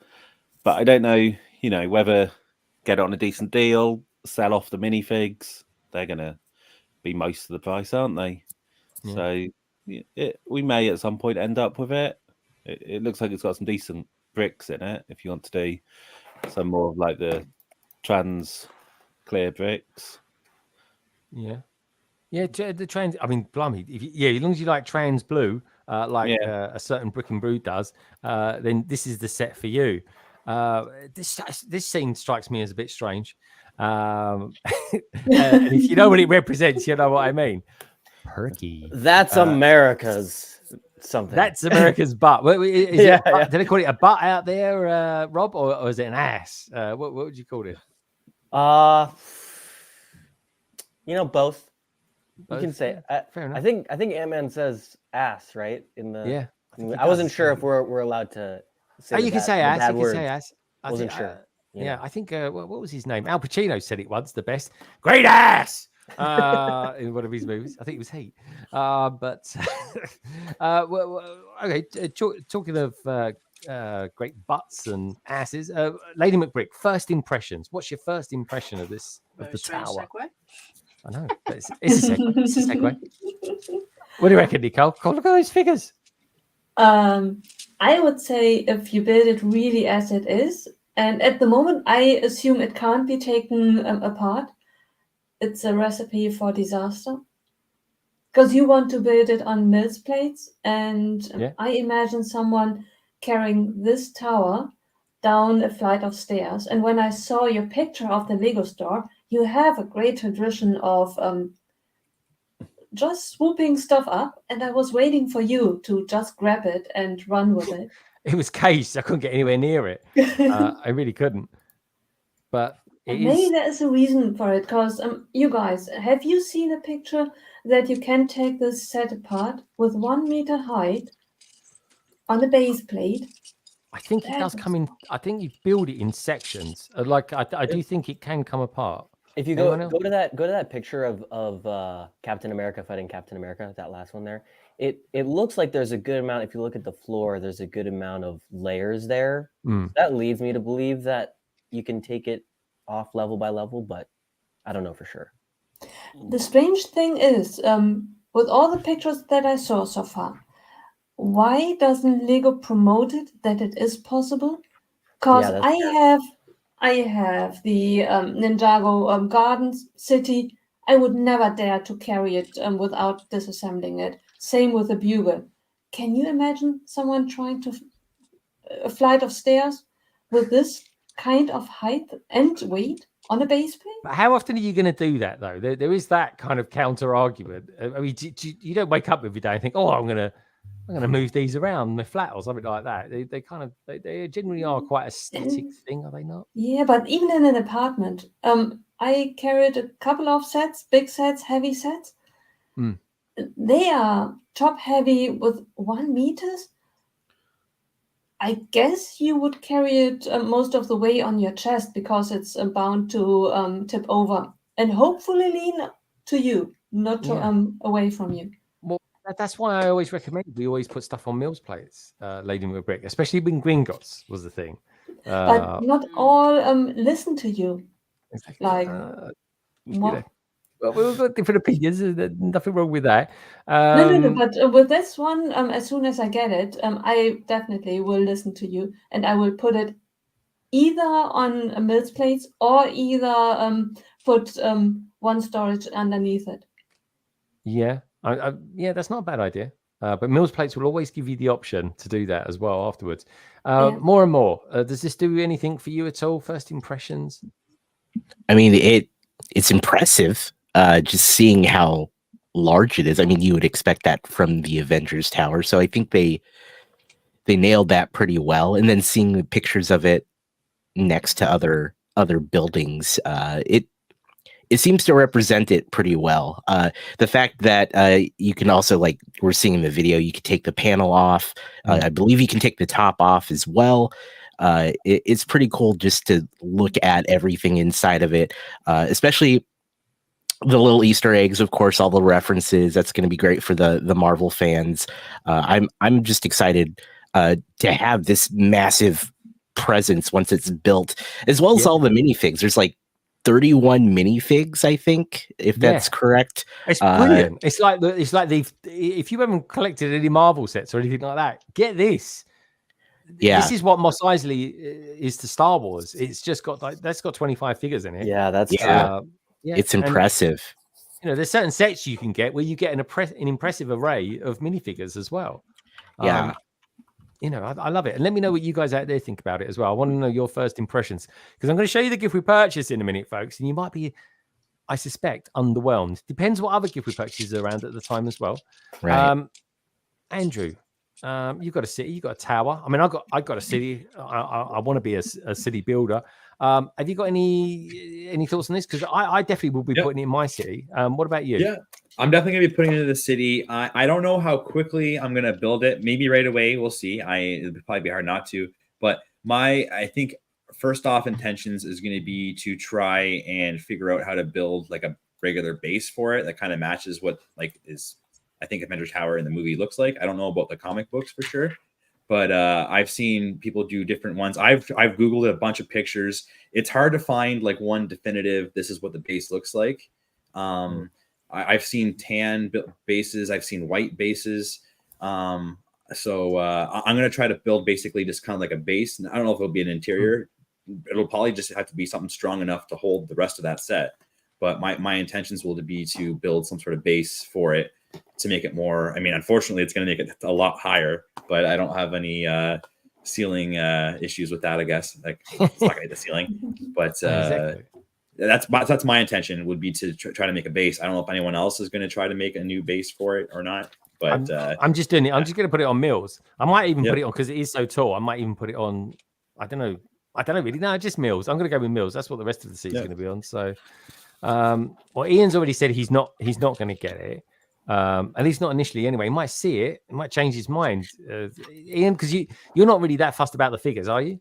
I: But I don't know, whether get it on a decent deal, sell off the minifigs. They're gonna be most of the price, aren't they? Yeah. So we may at some point end up with it. It looks like it's got some decent bricks in it. If you want to do some more of like the trans clear bricks,
A: Yeah. Yeah, the trans. I mean, blimey, as long as you like trans blue, a certain Brick and Brew does, then this is the set for you. This scene strikes me as a bit strange, and if you know what it represents, you know what I mean. Perky.
J: That's America's something.
A: That's America's butt.
J: Yeah.
A: Did they call it a butt out there, Rob, or is it an ass? What would you call it?
J: Both. You
A: Both?
J: can say.
A: Fair enough.
J: I think Ant-Man says ass, right? In the
A: Yeah.
J: I wasn't sure if we're allowed to say.
A: You can say ass. You can say ass.
J: I wasn't sure.
A: Yeah, I think what was his name? Al Pacino said it once. The best, great ass, in one of his movies. I think it was Heat. Okay. Talking of great butts and asses, Lady McBrick. First impressions. What's your first impression of this of the
E: Strange
A: tower?
E: segue.
A: I know, but it's a segue. It's a segue. What do you reckon, Nicole? Look at those figures.
H: I would say if you build it really as it is, and at the moment I assume it can't be taken apart, it's a recipe for disaster. Because you want to build it on mills plates, and I imagine someone carrying this tower down a flight of stairs. And when I saw your picture of the Lego store, you have a great tradition of just swooping stuff up, and I was waiting for you to just grab it and run with it.
A: It was caged. I couldn't get anywhere near it. I really couldn't. But
H: maybe there is a reason for it, because you guys, have you seen a picture that you can take this set apart with 1 meter height on the base plate?
A: I think it does come in. I think you build it in sections. I do think it can come apart.
J: If you go to that picture of Captain America fighting Captain America, that last one there, it looks like there's a good amount. If you look at the floor, there's a good amount of layers there. That leads me to believe that you can take it off level by level, but I don't know for sure.
H: The strange thing is, with all the pictures that I saw so far, why doesn't Lego promote it that it is possible? Because I have the Ninjago Gardens City. I would never dare to carry it without disassembling it. Same with the Bugle. Can you imagine someone trying to a flight of stairs with this kind of height and weight on a base plate?
A: But how often are you going to do that, though? There is that kind of counter argument. I mean, you don't wake up every day and think, "Oh, I'm going to move these around they're flat or something like that." They generally are quite a static thing, are they not?
H: Yeah, but even in an apartment, I carried a couple of sets, big sets, heavy sets. They are top heavy with 1 meter. I guess you would carry it most of the way on your chest because it's bound to tip over and hopefully lean to you, not to away from you.
A: Well, that's why I always recommend we always put stuff on mills plates, Lady McBrick, especially when Gringotts was the thing.
H: But not all listen to you.
A: Exactly.
H: Like,
A: well, we've got different opinions. There's nothing wrong with that.
H: No. But with this one, as soon as I get it, I definitely will listen to you, and I will put it either on mills plates or either put one storage underneath it.
A: Yeah, that's not a bad idea. But mills plates will always give you the option to do that as well afterwards. More and more. Does this do anything for you at all? First impressions?
G: I mean, it's impressive. Just seeing how large it is. I mean, you would expect that from the Avengers Tower. So I think they nailed that pretty well. And then seeing the pictures of it next to other buildings, it seems to represent it pretty well. The fact that you can also, like we're seeing in the video, you can take the panel off. I believe you can take the top off as well. It's pretty cool just to look at everything inside of it, especially the little Easter eggs, of course, all the references. That's going to be great for the Marvel fans. I'm just excited to have this massive presence once it's built, as well as all the minifigs. There's like 31 minifigs, I think, if that's correct.
A: It's brilliant. It's like if you haven't collected any Marvel sets or anything like that, get this.
G: Yeah,
A: this is what Mos Eisley is to Star Wars. It's just got that's got 25 figures in it.
J: Yeah, that's
G: true. It's impressive.
A: there's certain sets you can get where you get an impressive array of minifigures as well.
G: Yeah.
A: I love it. And let me know what you guys out there think about it as well. I want to know your first impressions, because I'm going to show you the gift we purchased in a minute, folks. And you might be, I suspect, underwhelmed. Depends what other gift we purchases are around at the time as well.
G: Right.
A: Andrew, you've got a city, you've got a tower. I mean, I got a city. I want to be a city builder. Have you got any thoughts on this? Because I definitely will be putting it in my city. What about you?
F: Yeah, I'm definitely gonna be putting it into the city. I don't know how quickly I'm gonna build it. Maybe right away. We'll see. It'd probably be hard not to. But I think first off intentions is going to be to try and figure out how to build like a regular base for it that kind of matches what I think Avengers Tower in the movie looks like. I don't know about the comic books for sure, but I've seen people do different ones. I've Googled a bunch of pictures. It's hard to find like one definitive, this is what the base looks like. I've seen tan bases. I've seen white bases. So I'm going to try to build basically just kind of like a base. I don't know if it'll be an interior. It'll probably just have to be something strong enough to hold the rest of that set. But my intentions will be to build some sort of base for it to make it more. I mean, unfortunately, it's going to make it a lot higher, but I don't have any ceiling issues with that, I guess. Like, it's not going to hit the ceiling. But
A: Exactly.
F: that's my intention, would be to try to make a base. I don't know if anyone else is going to try to make a new base for it or not. But
A: I'm just doing it. I'm just going to put it on Mills. I might even put it on, because it is so tall. I might even put it on. I don't know really. No, just Mills. I'm going to go with Mills. That's what the rest of the seat's going to be on. So, well, Ian's already said he's not going to get it. At least not initially. Anyway, he might see it. He might change his mind. Ian, because you're not really that fussed about the figures, are you?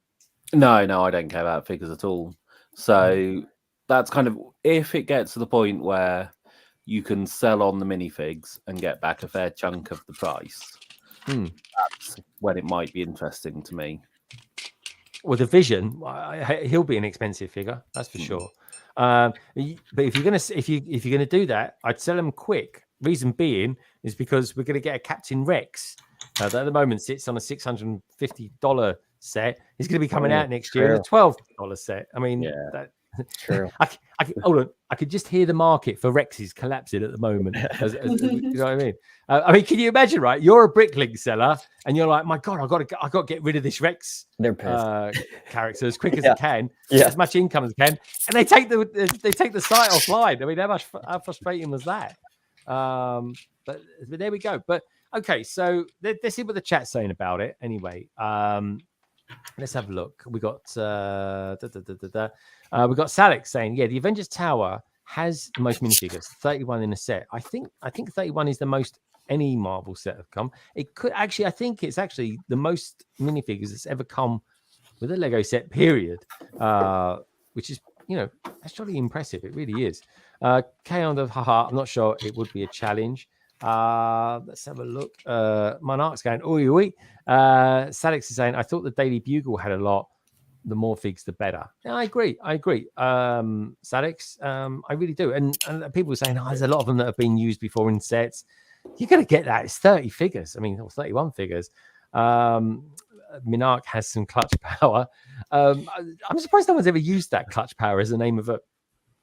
I: No, I don't care about figures at all. So that's kind of, if it gets to the point where you can sell on the minifigs and get back a fair chunk of the price, that's when it might be interesting to me.
A: Well, the Vision, he'll be an expensive figure, that's for sure. But if you're gonna do that, I'd sell them quick. Reason being is because we're gonna get a Captain Rex that at the moment sits on a $650 set. He's gonna be coming out next year in a $12 set. I mean,
J: True.
A: Hold on. I could just hear the market for Rexes collapsing at the moment. You know what I mean? I mean, can you imagine? Right, you're a Bricklink seller, and you're like, "My God, I got to get rid of this Rex character as quick as I can, as much income as I can." And they take the site offline. I mean, how frustrating was that? But there we go. But okay, so let's see what the chat's saying about it. Anyway, let's have a look. We got we got Salix saying, the Avengers Tower has the most minifigures, 31 in a set. I think 31 is the most any Marvel set have come. It could actually, I think it's actually the most minifigures that's ever come with a Lego set, period. Which is, that's really impressive. It really is. I'm not sure it would be a challenge. Let's have a look. Monarch's going, oi. Salix is saying, I thought the Daily Bugle had a lot. The more figs, the better. Yeah, I agree. Salix, I really do. And people are saying, there's a lot of them that have been used before in sets. You're going to get that. It's 30 figures. I mean, 31 figures. Minarch has some clutch power. I'm surprised no one's ever used that clutch power as the name of a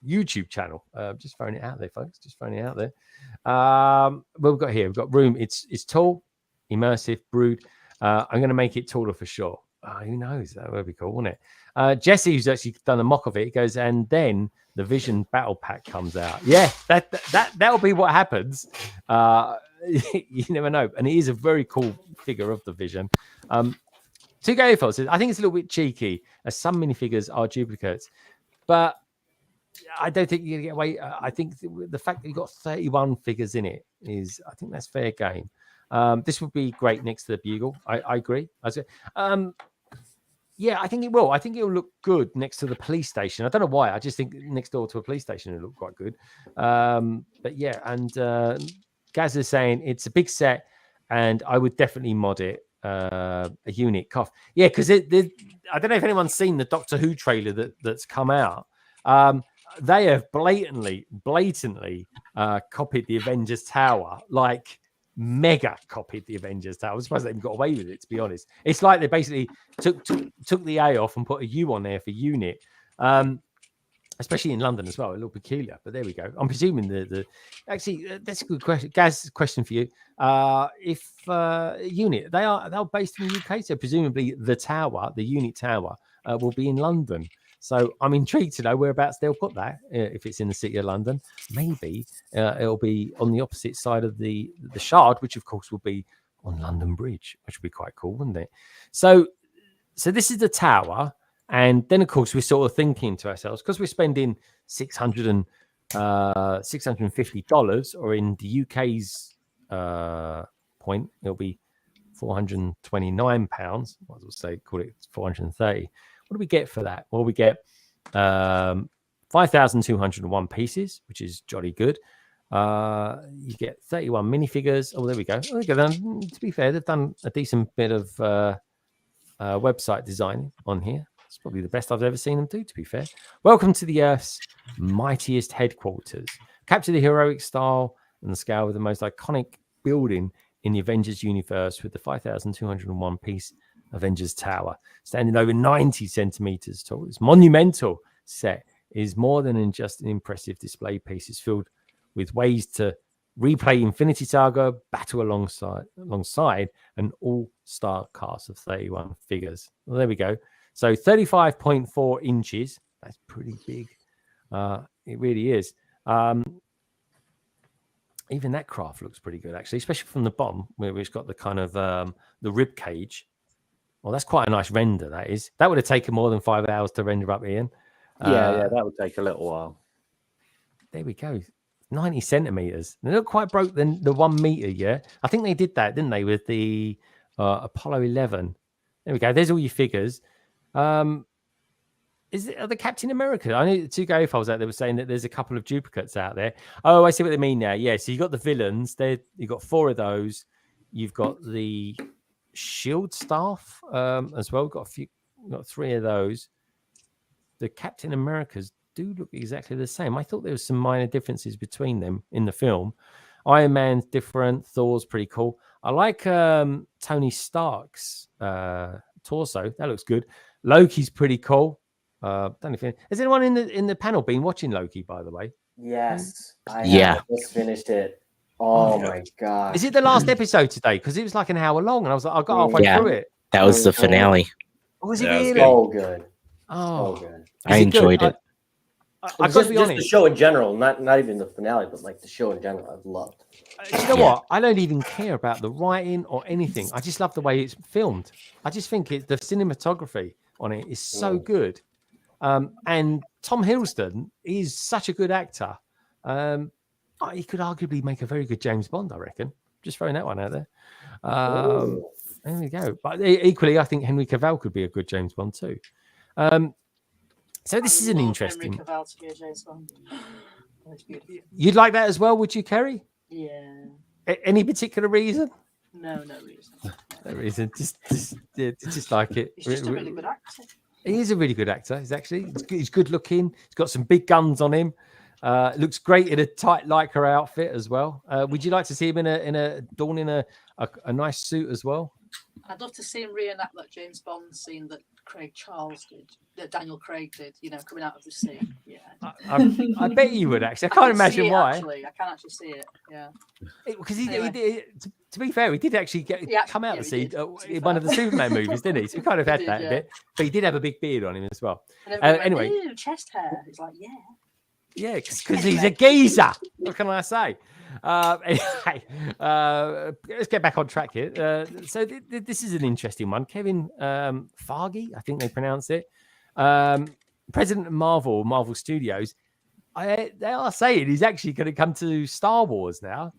A: YouTube channel. Just throwing it out there, folks. Just throwing it out there. We've got room. It's tall, immersive, brood. I'm going to make it taller for sure. Who knows? That would be cool, wouldn't it? Jesse, who's actually done a mock of it, goes, and then the Vision Battle Pack comes out. Yeah, that'll be what happens. You never know. And it is a very cool figure of the Vision. To go for says, I think it's a little bit cheeky, as some minifigures are duplicates, but I don't think you're gonna get away. I think the fact that you got 31 figures in it is, I think that's fair game. This would be great next to the Bugle. I agree. I think it will. I think it will look good next to the police station. I don't know why. I just think next door to a police station it look quite good. But yeah, and Gaz is saying it's a big set, and I would definitely mod it. A unit cough. Yeah, because I don't know if anyone's seen the Doctor Who trailer that's come out. They have blatantly copied the Avengers Tower, like mega copied the Avengers Tower. I'm surprised they even got away with it, to be honest. It's like they basically took the A off and put a U on there for unit. especially in London as well. A little peculiar, but there we go. I'm presuming actually that's a good question. Gaz, question for you. If unit they're based in the UK, so presumably the unit tower will be in London. So I'm intrigued to know whereabouts they'll put that. If it's in the city of London, maybe it'll be on the opposite side of the Shard, which of course will be on London Bridge, which would be quite cool, wouldn't it? So this is the tower, and then of course we're sort of thinking to ourselves, because we're spending $650, or in the UK's point, it'll be £429. Might as well say call it 430. What do we get for that? Well, we get 5,201 pieces, which is jolly good. You get 31 minifigures. Oh, there we go. To be fair, they've done a decent bit of website design on here. It's probably the best I've ever seen them do, to be fair. Welcome to the Earth's mightiest headquarters. Capture the heroic style and the scale of the most iconic building in the Avengers universe with the 5,201 piece Avengers Tower, standing over 90 centimeters tall. This monumental set is more than just an impressive display piece. It's filled with ways to replay Infinity Saga, battle alongside an all-star cast of 31 figures. Well, there we go. So 35.4 inches. That's pretty big. It really is. Even that craft looks pretty good, actually, especially from the bottom, where it's got the kind of the rib cage. Well, that's quite a nice render, that is. That would have taken more than 5 hours to render up, Ian.
I: Yeah, that would take a little while.
A: There we go. 90 centimeters. They not quite broke the 1 meter yet. I think they did that, didn't they, with the Apollo 11. There we go. There's all your figures. Are the Captain America? I know the two GoFiles out there were saying that there's a couple of duplicates out there. Oh, I see what they mean now. Yeah, so you got the villains. You've got 4 of those. You've got the Shield staff as well. Got 3 of those. The Captain Americas do look exactly the same. I thought there was some minor differences between them in the film. Iron Man's different. Thor's pretty cool. I like Tony Stark's torso. That looks good. Loki's pretty cool. Don't know if has anyone in the panel been watching Loki, by the way?
J: Yes. I just finished it.
A: Oh
J: my god!
A: Is it the last episode today? Because it was like an hour long, and I was like, I got halfway through it.
G: That was the finale.
A: Oh, was it really?
J: So good.
A: Oh,
J: so good.
G: I enjoyed it.
A: I've got to be
J: just
A: honest.
J: The show in general, not even the finale, but like the show in general, I've loved.
A: Do you know what? I don't even care about the writing or anything. I just love the way it's filmed. I just think the cinematography on it is so good. And Tom Hiddleston is such a good actor. He could arguably make a very good James Bond, I reckon. Just throwing that one out there. There we go. But equally, I think Henry Cavill could be a good James Bond too. So this is an interesting.
E: Henry Cavill to be a James Bond.
A: You'd like that as well, would you, Kerry?
E: Yeah.
A: Any particular reason?
E: No reason.
A: No reason. Just like it.
E: He's just a really good actor.
A: He is a really good actor. He's good looking. He's got some big guns on him. Looks great in a tight Lycra outfit as well. Would you like to see him donning a nice suit as well?
E: I'd love to see him reenact that James Bond scene that Craig Charles did, that Daniel Craig did. Coming out of the sea. Yeah.
A: I bet you would actually. I can't imagine why.
E: Actually, I can actually see it. Yeah.
A: Because he did. To be fair, he did actually come out of the sea in one of the Superman movies, didn't he? So he kind of had that a bit, but he did have a big beard on him as well. Anyway,
E: chest hair. It's like
A: yeah, because he's a geezer. What can I say? Anyway, let's get back on track here. So this is an interesting one. Kevin Feige, I think they pronounce it. President of Marvel Studios. They are saying he's actually going to come to Star Wars now.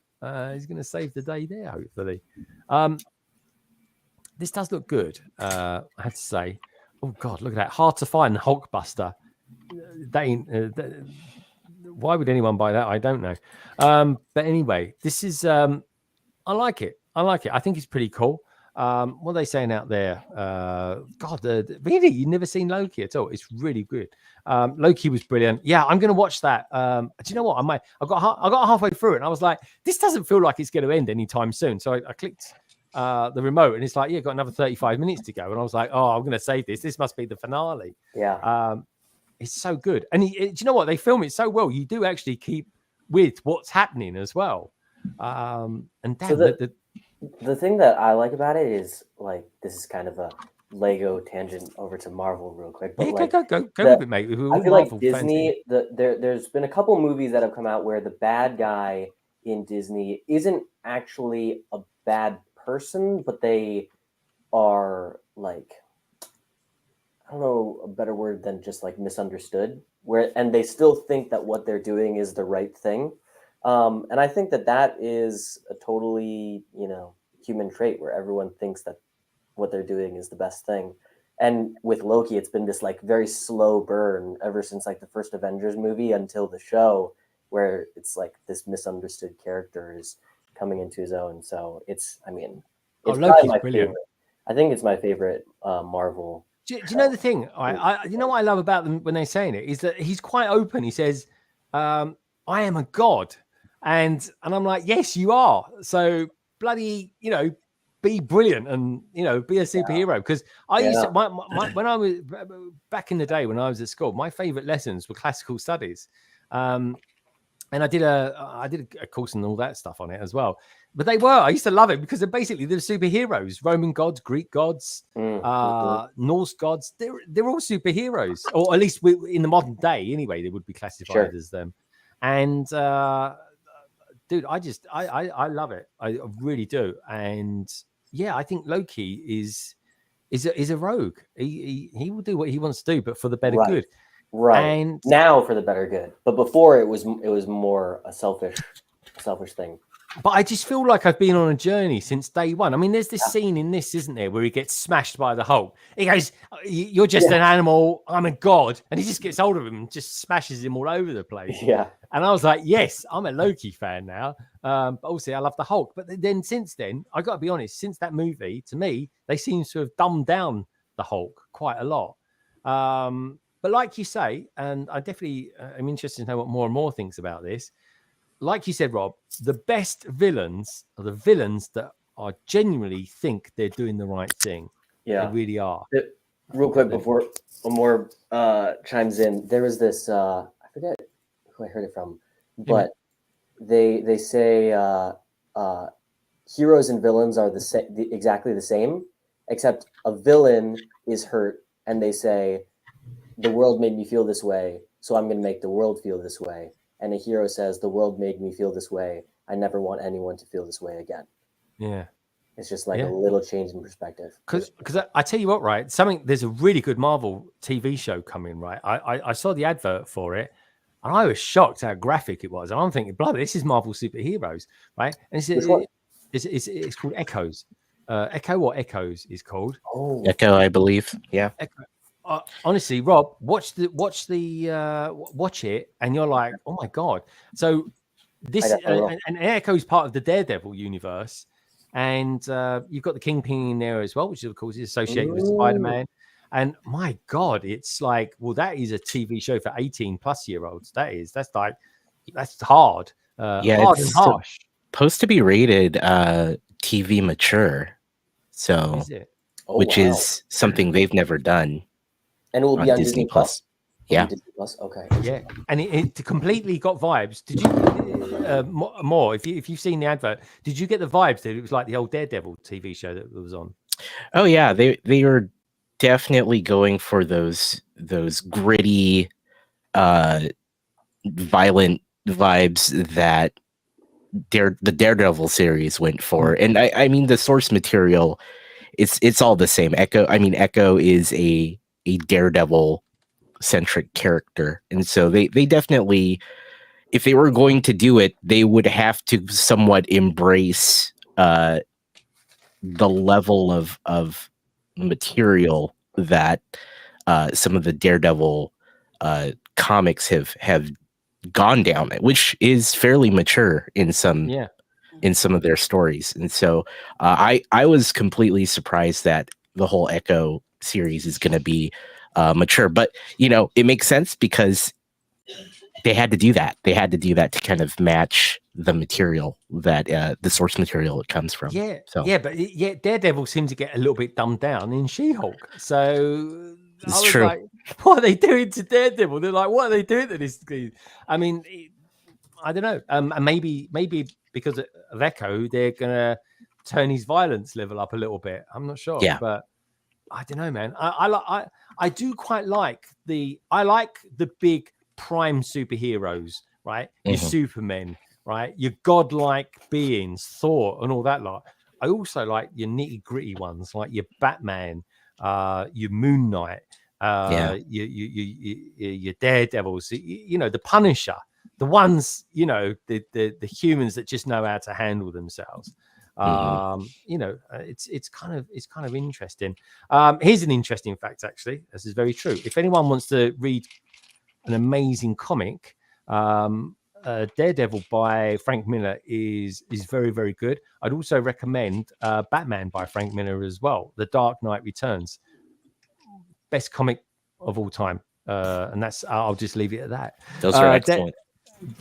A: He's going to save the day there, hopefully. This does look good, I have to say. Oh, God, look at that. Hard to find Hulkbuster. Why would anyone buy that? I don't know. But anyway, this is... I like it. I think it's pretty cool. What are they saying out there? God, really? You've never seen Loki at all? It's really good. Loki was brilliant. Yeah, I'm going to watch that. Do you know what? I got halfway through it and I was like, this doesn't feel like it's going to end anytime soon. So I clicked the remote and it's like, yeah, got another 35 minutes to go. And I was like, oh, I'm going to save this. This must be the finale.
J: Yeah.
A: It's so good. And do you know what? They film it so well. You do actually keep with what's happening as well. And damn,
J: So the thing that I like about it is, like, this is kind of a Lego tangent over to Marvel real quick. But
A: yeah,
J: like,
A: go with it, mate.
J: I feel like Disney, there's been a couple movies that have come out where the bad guy in Disney isn't actually a bad person, but they are like, I don't know a better word than just like misunderstood, and they still think that what they're doing is the right thing. And I think that is a totally, human trait where everyone thinks that what they're doing is the best thing. And with Loki, it's been this like very slow burn ever since like the first Avengers movie until the show, where it's like this misunderstood character is coming into his own. So it's
A: Loki's
J: my
A: brilliant.
J: favorite. I think it's my favorite Marvel.
A: Do you know the thing? You know what I love about them when they're saying it is that he's quite open. He says, "I am a god," and I'm like, "Yes, you are." So bloody, be brilliant and be a superhero. Because I used to, when I was back in the day when I was at school, my favorite lessons were classical studies, and I did a course and all that stuff on it as well. But I used to love it because they're superheroes, Roman gods, Greek gods, Norse gods. They're all superheroes, or at least in the modern day anyway, they would be classified as them. And dude, I love it. I really do. And yeah, I think Loki is a rogue. He will do what he wants to do, but for the better good.
J: Right.
A: And
J: now for the better good. But before it was more a selfish thing.
A: But I just feel like I've been on a journey since day one. I mean, there's this scene in this, isn't there, where he gets smashed by the Hulk. He goes, "You're just an animal. I'm a god." And he just gets hold of him and just smashes him all over the place.
J: Yeah.
A: And I was like, yes, I'm a Loki fan now. But also, I love the Hulk. But then since then, I got to be honest, since that movie, to me, they seem to have dumbed down the Hulk quite a lot. But like you say, and I definitely am interested to know what more and more thinks about this. Like you said, Rob, the best villains are the villains that I genuinely think they're doing the right thing.
J: Yeah,
A: they really are.
J: Real quick before one more chimes in, there was this I forget who I heard it from, but they say heroes and villains are exactly the same, except a villain is hurt and they say, "The world made me feel this way, so I'm going to make the world feel this way." And a hero says, "The world made me feel this way. I never want anyone to feel this way again."
A: Yeah.
J: It's just like a little change in perspective.
A: Because I tell you what, right? There's a really good Marvel TV show coming, right? I saw the advert for it and I was shocked how graphic it was. And I'm thinking, bloody, this is Marvel superheroes, right? And it's called Echoes. Echo or Echoes is called.
J: Oh,
G: Echo, I believe. Yeah.
A: Echo. Honestly, Rob, watch it, and you're like, "Oh my god!" So this and Echo is part of the Daredevil universe, and you've got the Kingpin in there as well, which of course is associated with Spider-Man. And my god, it's like, well, that is a TV show for 18+-year-olds. That's hard. Hard and harsh.
G: Supposed to be rated TV mature, so which is something they've never done.
J: And it will be on Disney Plus.
G: Yeah.
J: Disney Plus. Okay.
A: Yeah, and it completely got vibes. Did you more? If you've seen the advert, did you get the vibes that it was like the old Daredevil TV show that was on?
G: Oh yeah, they were definitely going for those gritty, violent vibes that the Daredevil series went for. And I mean the source material, it's all the same. Echo is a Daredevil centric character, and so they definitely, if they were going to do it, they would have to somewhat embrace the level of material that some of the Daredevil comics have gone down, which is fairly mature in some of their stories. And so I was completely surprised that the whole Echo series is going to be mature, but it makes sense because they had to do that. They had to do that to kind of match the material that the source material it comes from.
A: But Daredevil seems to get a little bit dumbed down in She-Hulk. So was
G: true.
A: like, what are they doing to Daredevil? They're like, what are they doing to this? I mean, I don't know. And maybe because of Echo, they're gonna turn his violence level up a little bit. I'm not sure,
G: Yeah.
A: but I don't know, man. I do quite like the big prime superheroes, right? Your Supermen, right? Your godlike beings, Thor, and all that lot. I also like your nitty gritty ones, like your Batman, your Moon Knight, your Daredevils, you know, the Punisher, the ones, you know, the humans that just know how to handle themselves. You know, it's kind of interesting. Here's an interesting fact, actually. This is very true. If anyone wants to read an amazing comic, Daredevil by Frank Miller is very, very good. I'd also recommend Batman by Frank Miller as well. The Dark Knight Returns, best comic of all time, and that's I'll just leave it at that.
G: Those are excellent.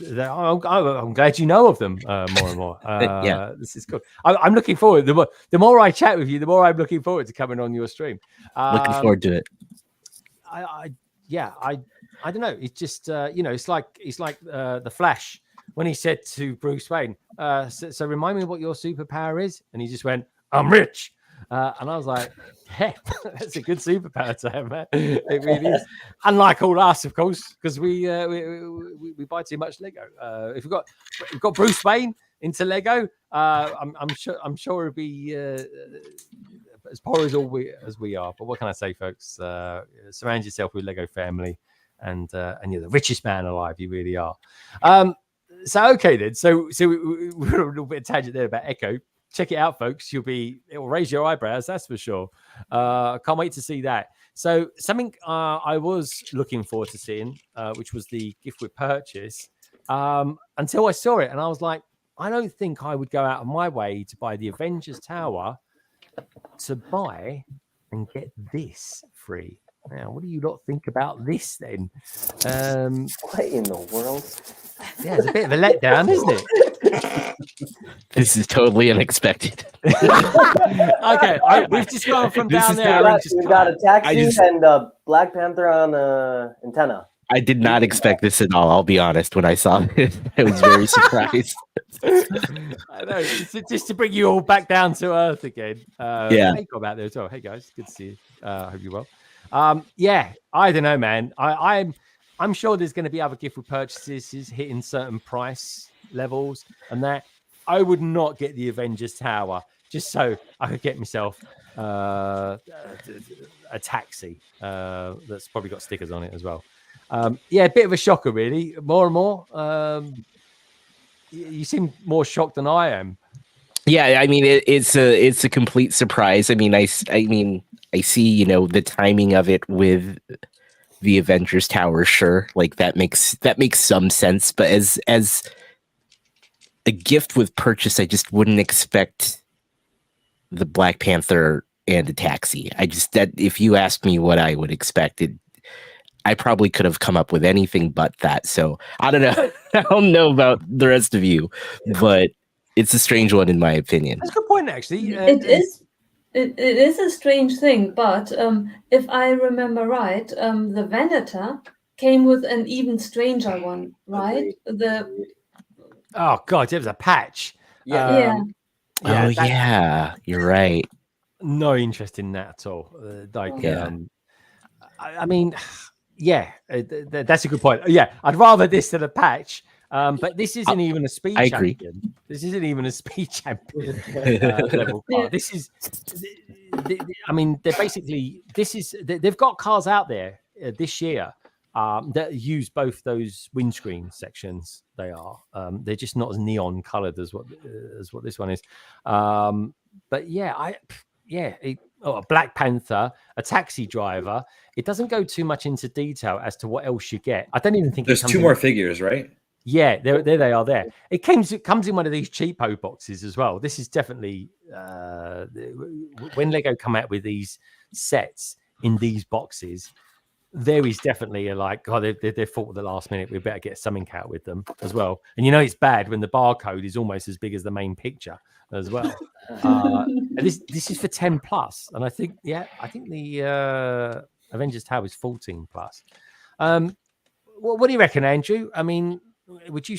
A: I'm glad you know of them more and more.
G: Yeah,
A: this is cool. I'm looking forward. The more I chat with you, the more I'm looking forward to coming on your stream.
G: Looking forward to it.
A: I don't know. It's just you know, it's like the Flash when he said to Bruce Wayne, so remind me what your superpower is, and he just went, I'm rich. And I was like, hey, that's a good superpower to have, man. It really is. Unlike all us, of course, because we buy too much Lego. If we've got Bruce Wayne into Lego, I'm sure it'll be as poor as we are. But what can I say, folks? Surround yourself with Lego family, and you're the richest man alive. You really are. So okay then. So we're a little bit of tangent there about Echo. Check it out, folks. It will raise your eyebrows, that's for sure. Can't wait to see that. So something I was looking forward to seeing, which was the gift with purchase, until I saw it, and I was like, I don't think I would go out of my way to buy the Avengers Tower to buy and get this free. Now, what do you lot think about this then?
J: What in the world?
A: Yeah, it's a bit of a letdown, isn't it?
G: This is totally unexpected.
A: Okay, we've just gone from down there.
J: We got a taxi and a Black Panther on antenna.
G: I did not expect this at all. I'll be honest. When I saw it, I was very surprised.
A: I know, just to bring you all back down to earth again.
G: Yeah,
A: hey, got out there as well. Hey guys, good to see you. Hope you're well. Yeah, I don't know, man. I'm sure there's going to be other gift with purchases hitting certain price levels, and that I would not get the Avengers Tower just so I could get myself a taxi that's probably got stickers on it as well. Yeah, a bit of a shocker, really. More and more. You seem more shocked than I am.
G: Yeah, I mean it's a complete surprise. I mean, I see, you know, the timing of it with the Avengers Tower. Sure, like that makes some sense. But as a gift with purchase, I just wouldn't expect the Black Panther and a taxi. That if you asked me what I would expect, I probably could have come up with anything but that. So I don't know. I don't know about the rest of you, but it's a strange one in my opinion.
A: That's a good point, actually.
H: It is a strange thing, but if I remember right, the Vendetta came with an even stranger one, right?
A: Oh God, it was a patch.
H: Yeah.
G: You're right.
A: No interest in that at all. I mean, yeah, that's a good point. Yeah, I'd rather this than a patch. But this isn't even a speed champion. This isn't even a speed champion level car. This is, I mean, they're basically, they've got cars out there this year that use both those windscreen sections. They're just not as neon colored as what this one is. But yeah, a Black Panther, a taxi driver. It doesn't go too much into detail as to what else you get. I don't even think
F: there's two more figures, right?
A: Yeah, there they are. There it comes in one of these cheapo boxes as well. This is definitely when Lego come out with these sets in these boxes, there is definitely they're thought at the last minute. We better get something out with them as well. And you know it's bad when the barcode is almost as big as the main picture as well. And this is for 10+, and I think the Avengers Tower is 14 plus. What do you reckon, Andrew? I mean, what do you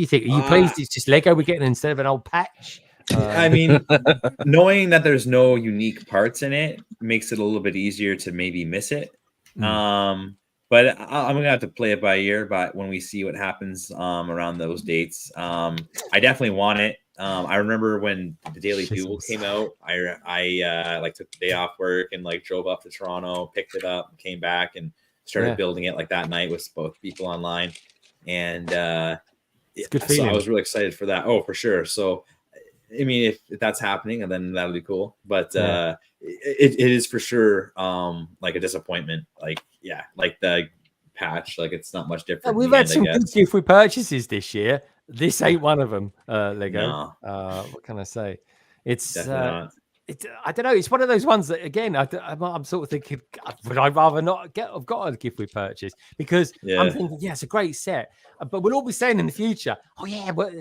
A: think? Are you pleased it's just Lego we're getting instead of an old patch?
F: I mean, knowing that there's no unique parts in it makes it a little bit easier to maybe miss it. But I'm gonna have to play it by ear. But when we see what happens around those dates, I definitely want it. I remember when the Daily Bugle came out, I like took the day off work and like drove up to Toronto, picked it up, came back and started building it like that night with both people online. And
A: it's good
F: so I was really excited for that. Oh, for sure. So I mean, if that's happening, then that'll be cool. But it is for sure like a disappointment. Like like the patch, like it's not much different.
A: We've had some good gift with purchases this year. This ain't one of them, Lego.
F: No.
A: What can I say? It's
F: Definitely
A: I don't know. It's one of those ones that, again, I'm sort of thinking, would I rather not have got a gift with purchase? Because I'm thinking, it's a great set. But we'll all be saying in the future, but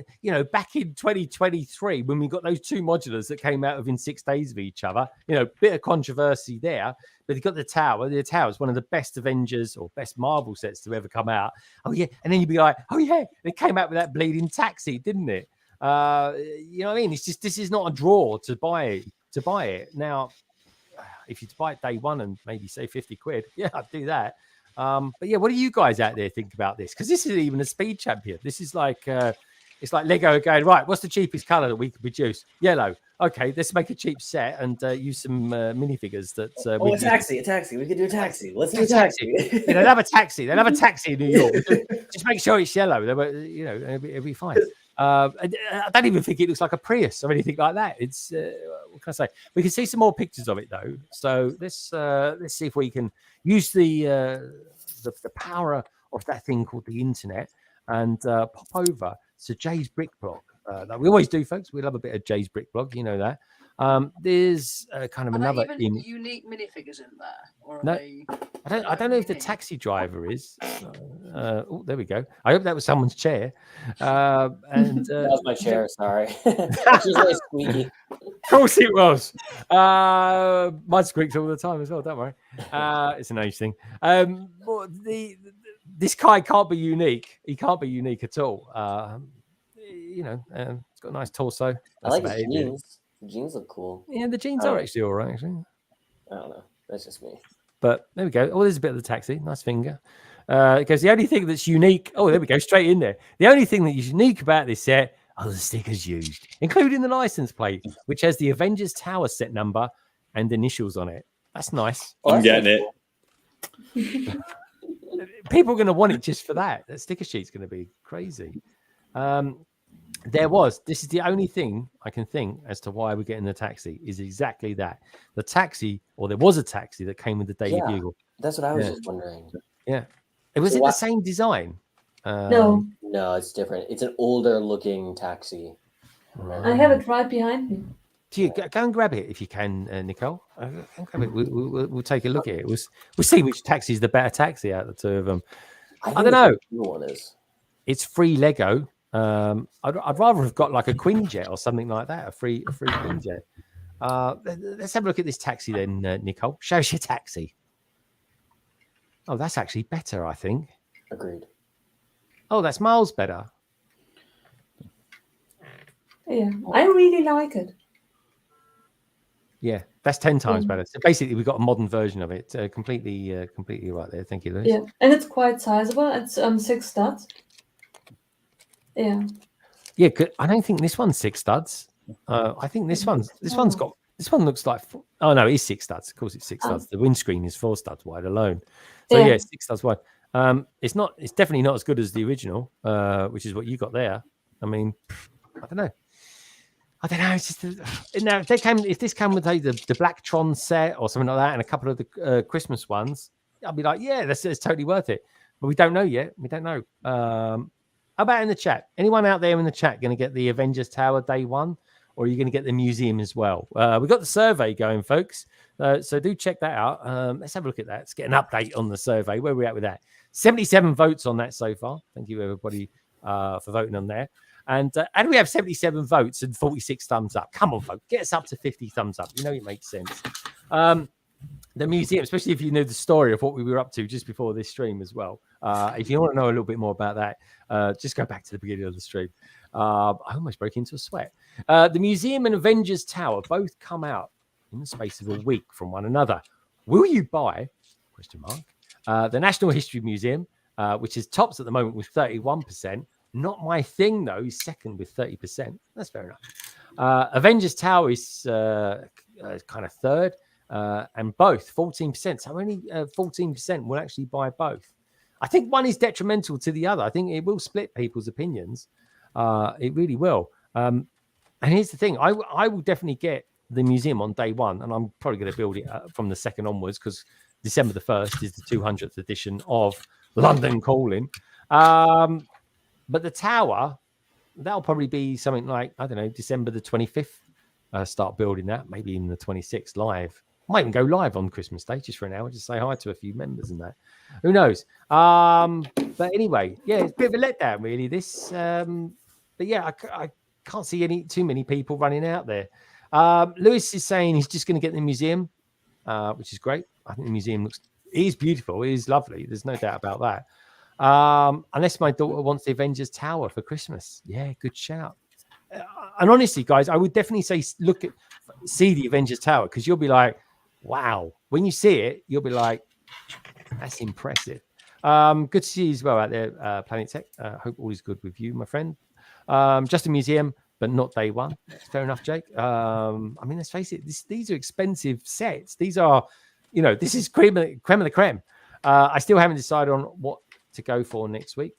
A: back in 2023, when we got those two modulars that came out within 6 days of each other, bit of controversy there. But you got the Tower. The Tower is one of the best Avengers or best Marvel sets to ever come out. And then you'd be like, it came out with that bleeding taxi, didn't it? You know what I mean? It's just, this is not a draw to buy it. Now, if you buy it day one and maybe say 50 quid, I'd do that. But what do you guys out there think about this? Because this isn't even a speed champion. This is like it's like Lego going, right, what's the cheapest color that we could produce? Yellow. Okay, let's make a cheap set and use some minifigures that
J: a taxi. We could do a taxi. Let's do a taxi.
A: They'll have a taxi. They'll have a taxi in New York. Just make sure it's yellow. It'll be fine. I don't even think it looks like a Prius or anything like that. It's what can I say? We can see some more pictures of it though. So let's see if we can use the power of that thing called the internet and pop over to Jay's Brick Blog. Like we always do, folks. We love a bit of Jay's Brick Blog. You know that. There's kind of another
E: unique minifigures in there. Or
A: no, I don't know if the taxi driver is. There we go. I hope that was someone's chair. And
J: that was my chair. Sorry, it's really squeaky.
A: Of course it was. Mine squeaks all the time as well. Don't worry. It's an age thing. This guy can't be unique. He can't be unique at all. It's got a nice torso.
J: I like his jeans. The jeans look cool.
A: Yeah, the jeans are actually all right. Actually,
J: I don't know. That's just me.
A: But there we go. Oh, there's a bit of the taxi. Nice finger. Because the only thing that's unique. Oh, there we go. Straight in there. The only thing that is unique about this set are the stickers used, including the license plate, which has the Avengers Tower set number and initials on it. That's nice.
F: I'm getting
A: it. People are going to want it just for that. That sticker sheet's going to be crazy. This is the only thing I can think as to why we're getting the taxi is exactly that. The taxi, or there was a taxi that came with the Daily Bugle.
J: That's what I was just wondering.
A: Yeah. Was it the same design?
H: No,
J: it's different. It's an older looking taxi.
H: I have it right behind me.
A: Go and grab it if you can, Nicole. Go and grab it. We'll take a look at it. We'll see which taxi is the better taxi out of the two of them. I don't know.
J: One is.
A: It's free Lego. I'd rather have got like a Quinjet or something like that. A free Quinjet. Let's have a look at this taxi then, Nicole. Show us your taxi. Oh, that's actually better, I think.
J: Agreed.
A: Oh, that's miles better.
H: Yeah, I really like it.
A: Yeah, that's 10 times better. So basically, we've got a modern version of it. Completely right there. Thank you, Lewis.
H: Yeah, and it's quite sizable. It's 6 studs. Yeah.
A: Yeah, I don't think this one's 6 studs. I think this one looks like. Oh no, it is 6 studs. Of course, it's 6 studs. The windscreen is 4 studs wide alone. So yeah, 6 studs wide. It's not. It's definitely not as good as the original, which is what you got there. I mean, I don't know. It's just now if this came with the Blacktron set or something like that, and a couple of the Christmas ones, I'd be like, yeah, that's totally worth it. But we don't know yet. We don't know. How about in the chat? Anyone out there in the chat going to get the Avengers Tower day one, or are you going to get the museum as well? We've got the survey going, folks. So do check that out. Let's have a look at that. Let's get an update on the survey. Where are we at with that? 77 votes on that so far. Thank you, everybody, for voting on there. And we have 77 votes and 46 thumbs up. Come on, folks. Get us up to 50 thumbs up. You know it makes sense. the museum, especially if you know the story of what we were up to just before this stream as well. If you want to know a little bit more about that, just go back to the beginning of the stream. I almost broke into a sweat. The museum and Avengers Tower both come out in the space of a week from one another. Will you buy? Question mark. The National History Museum, which is tops at the moment with 31%. Not my thing though. He's second with 30%. That's fair enough. Avengers Tower is kind of third. And both 14%. So only 14% will actually buy both. I think one is detrimental to the other. I think it will split people's opinions. It really will. And here's the thing: I will definitely get the museum on day one, and I'm probably going to build it from the second onwards because December the 1st is the 200th edition of London Calling. But the tower, that'll probably be something like, I don't know, December the 25th. Start building that, maybe even the 26th live. Might even go live on Christmas Day just for an hour, just say hi to a few members and that. Who knows? But anyway, yeah, it's a bit of a letdown, really. This, but yeah, I can't see too many people running out there. Lewis is saying he's just going to get the museum, which is great. I think the museum is beautiful. It is lovely. There's no doubt about that. Unless my daughter wants the Avengers Tower for Christmas. Yeah, good shout. And honestly, guys, I would definitely say see the Avengers Tower because you'll be like, wow. When you see it, you'll be like, that's impressive. Good to see you as well out there, Planet Tech. Hope all is good with you, my friend. Just a museum, but not day one. Fair enough, Jake. I mean, let's face it, these are expensive sets. These are, this is creme of the creme. I still haven't decided on what to go for next week.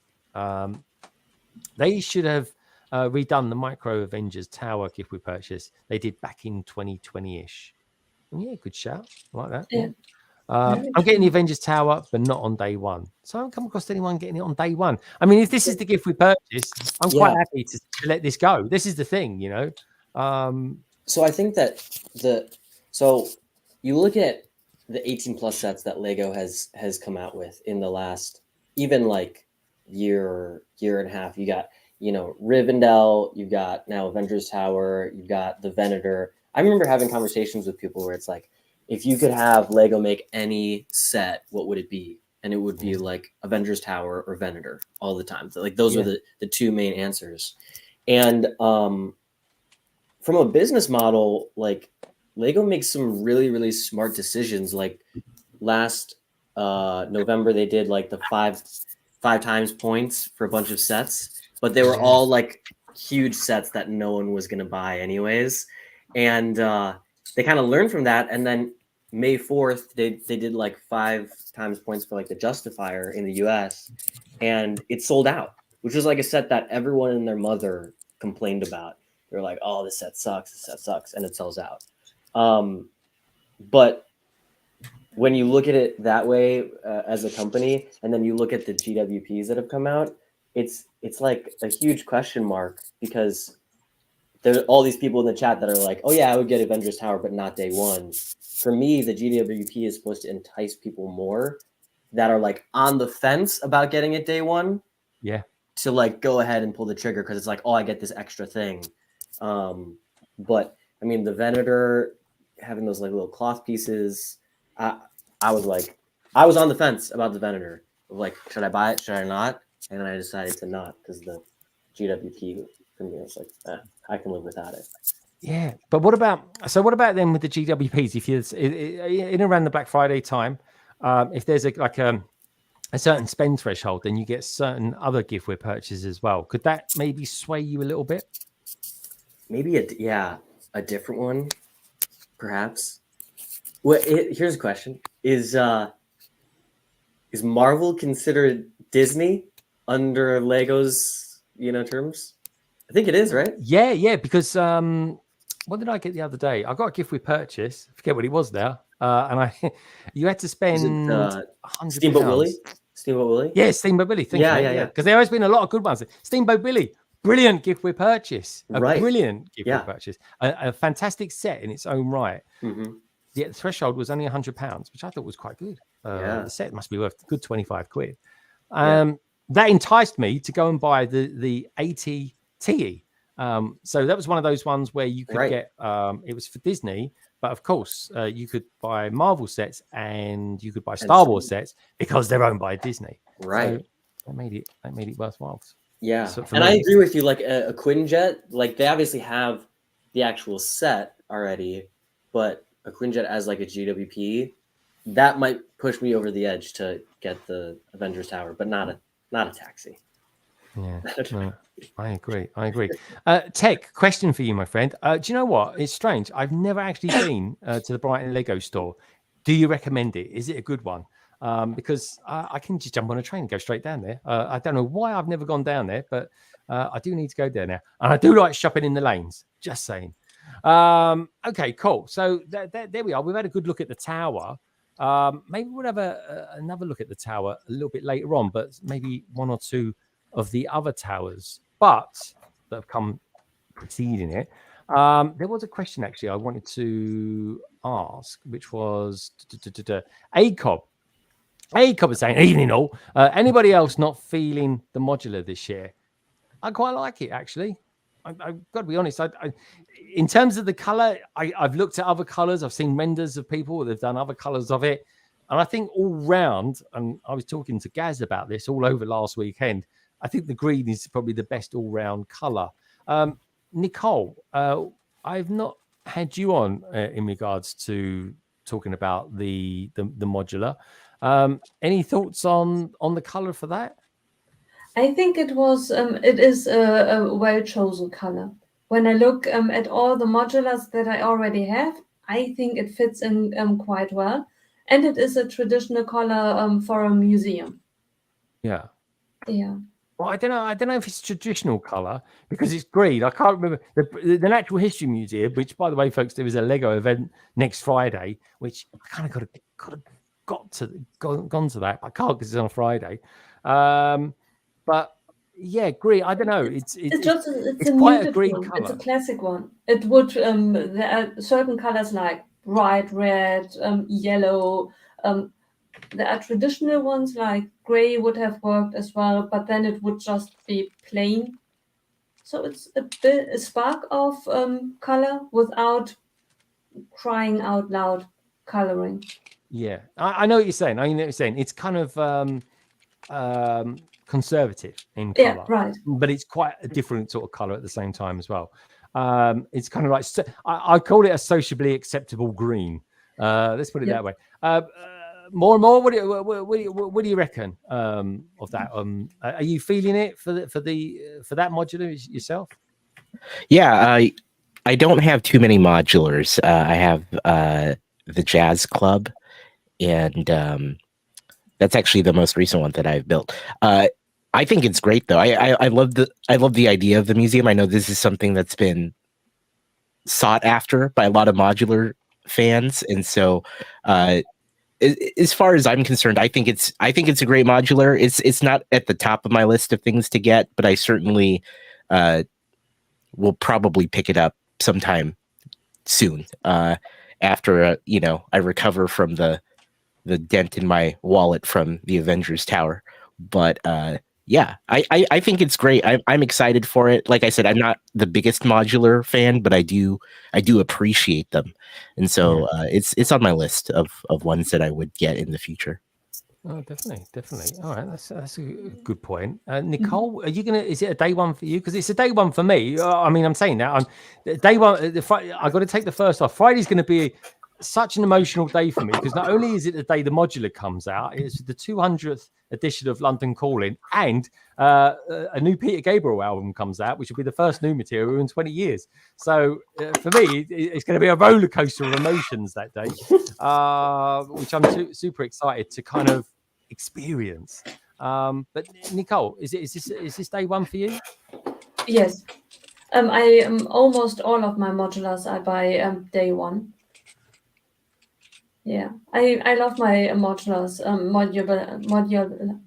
A: They should have redone the Micro Avengers Tower gift we purchased. They did back in 2020-ish. Yeah, good shout. I like that. Yeah. I'm getting the Avengers Tower, but not on day one. So I haven't come across anyone getting it on day one. I mean, if this is the gift we purchased, I'm quite happy to let this go. This is the thing,
K: So I think that so you look at the 18 plus sets that Lego has come out with in the last even like year and a half. You got Rivendell, you've got now Avengers Tower, you've got the Venator. I remember having conversations with people where it's like, if you could have Lego make any set, what would it be? And it would be like Avengers Tower or Venator all the time. So like those are the two main answers. And from a business model, like Lego makes some really, really smart decisions. Like last November, they did like the five times points for a bunch of sets, but they were all like huge sets that no one was going to buy anyways. And they kind of learned from that. And then May 4th, they did like 5 times points for like the Justifier in the US, and it sold out, which was like a set that everyone and their mother complained about. They're like, oh, this set sucks, and it sells out. But when you look at it that way as a company, and then you look at the GWPs that have come out, it's like a huge question mark, because there's all these people in the chat that are like, oh yeah, I would get Avengers Tower, but not day one. For me, the GWP is supposed to entice people more that are like on the fence about getting it day one.
A: Yeah. To
K: like go ahead and pull the trigger because it's like, oh, I get this extra thing. But I mean, the Venator having those like little cloth pieces, I was on the fence about the Venator. Like, should I buy it? Should I not? And then I decided to not because the GWP for me was like, I can live without it.
A: Yeah, but what about then with the GWPs? If you're in around the Black Friday time, if there's a certain spend threshold, then you get certain other giftware purchases as well. Could that maybe sway you a little bit?
K: Maybe a different one, perhaps. Well, here's a question: Is Marvel considered Disney under Lego's terms? I think it is, right?
A: Yeah, because what did I get the other day? I got a gift with purchase. I forget what it was now. And you had to spend £100.
K: Steamboat Willie? Steamboat Willie?
A: Yeah, Steamboat Willie. Yeah. Because there has been a lot of good ones. Steamboat Willie, brilliant gift with purchase. Brilliant gift with purchase. A fantastic set in its own right. Mm-hmm. The threshold was only £100, which I thought was quite good. The set must be worth a good 25 quid. That enticed me to go and buy the AT-TE. So that was one of those ones where you could get, it was for Disney, but of course, you could buy Marvel sets and you could buy Star Wars sets because they're owned by Disney.
K: Right.
A: So that made it worthwhile.
K: Yeah.
A: So
K: And
A: me,
K: I agree with you. Like a Quinjet, like they obviously have the actual set already, but a Quinjet as like a GWP, that might push me over the edge to get the Avengers Tower, but not a taxi.
A: Yeah, no, I agree. Tech, question for you, my friend. Do you know what? It's strange. I've never actually been to the Brighton Lego store. Do you recommend it? Is it a good one? Because I can just jump on a train and go straight down there. I don't know why I've never gone down there, but I do need to go there now. And I do like shopping in the lanes. Just saying. Okay, cool. So there we are. We've had a good look at the tower. Maybe we'll have another look at the tower a little bit later on, but maybe one or two of the other towers, but that have come preceding it. There was a question actually I wanted to ask, which was ACOB. ACOB is saying, evening all. Anybody else not feeling the modular this year? I quite like it actually. I've got to be honest. In terms of the color, I've looked at other colors. I've seen renders of people they've done other colors of it, and I think all round. And I was talking to Gaz about this all over last weekend. I think the green is probably the best all round color. Nicole, I've not had you on in regards to talking about the modular. Any thoughts on the color for that?
H: I think it is a well chosen color. When I look at all the modulars that I already have, I think it fits in quite well, and it is a traditional color for a museum.
A: Yeah.
H: Yeah.
A: Well, I don't know if it's traditional color because it's green. I can't remember the Natural History Museum, which, by the way, folks, there is a Lego event next Friday, which I kind of gone to that. I can't because it's on a Friday. But yeah, green. I don't know. It's quite a green color.
H: It's a classic one. It would there are certain colors like bright red, yellow. There are traditional ones like gray would have worked as well, but then it would just be plain. So it's a spark of color without crying out loud coloring.
A: Yeah, I know what you're saying. I know what you're saying. It's kind of conservative in color,
H: yeah, right.
A: But it's quite a different sort of color at the same time as well. It's kind of like I call it a sociably acceptable green. Let's put it that way. More and more. What do you reckon of that? Are you feeling it for that modular yourself?
G: Yeah, I don't have too many modulars. I have the Jazz Club, and that's actually the most recent one that I've built. I think it's great though. I love the idea of the museum. I know this is something that's been sought after by a lot of modular fans, and so as far as I'm concerned, I think it's a great modular. It's not at the top of my list of things to get, but I certainly will probably pick it up sometime soon after I recover from the dent in my wallet from the Avengers Tower. But yeah, I think it's great. I'm excited for it. Like I said, I'm not the biggest modular fan, but I do appreciate them, and so it's on my list of ones that I would get in the future.
A: Oh, definitely. All right, that's a good point. Nicole, are you gonna? Is it a day one for you? Because it's a day one for me. I mean, I'm saying that day one. I got to take the first off. Friday's going to be such an emotional day for me because not only is it the day the modular comes out, it's the 200th edition of London Calling, and a new Peter Gabriel album comes out, which will be the first new material in 20 years. So for me, it's going to be a roller coaster of emotions that day, which I'm super excited to kind of experience. But Nicole, is this day one for you?
H: Yes. I almost all of my modulars I buy day one. Yeah, I love my modulars,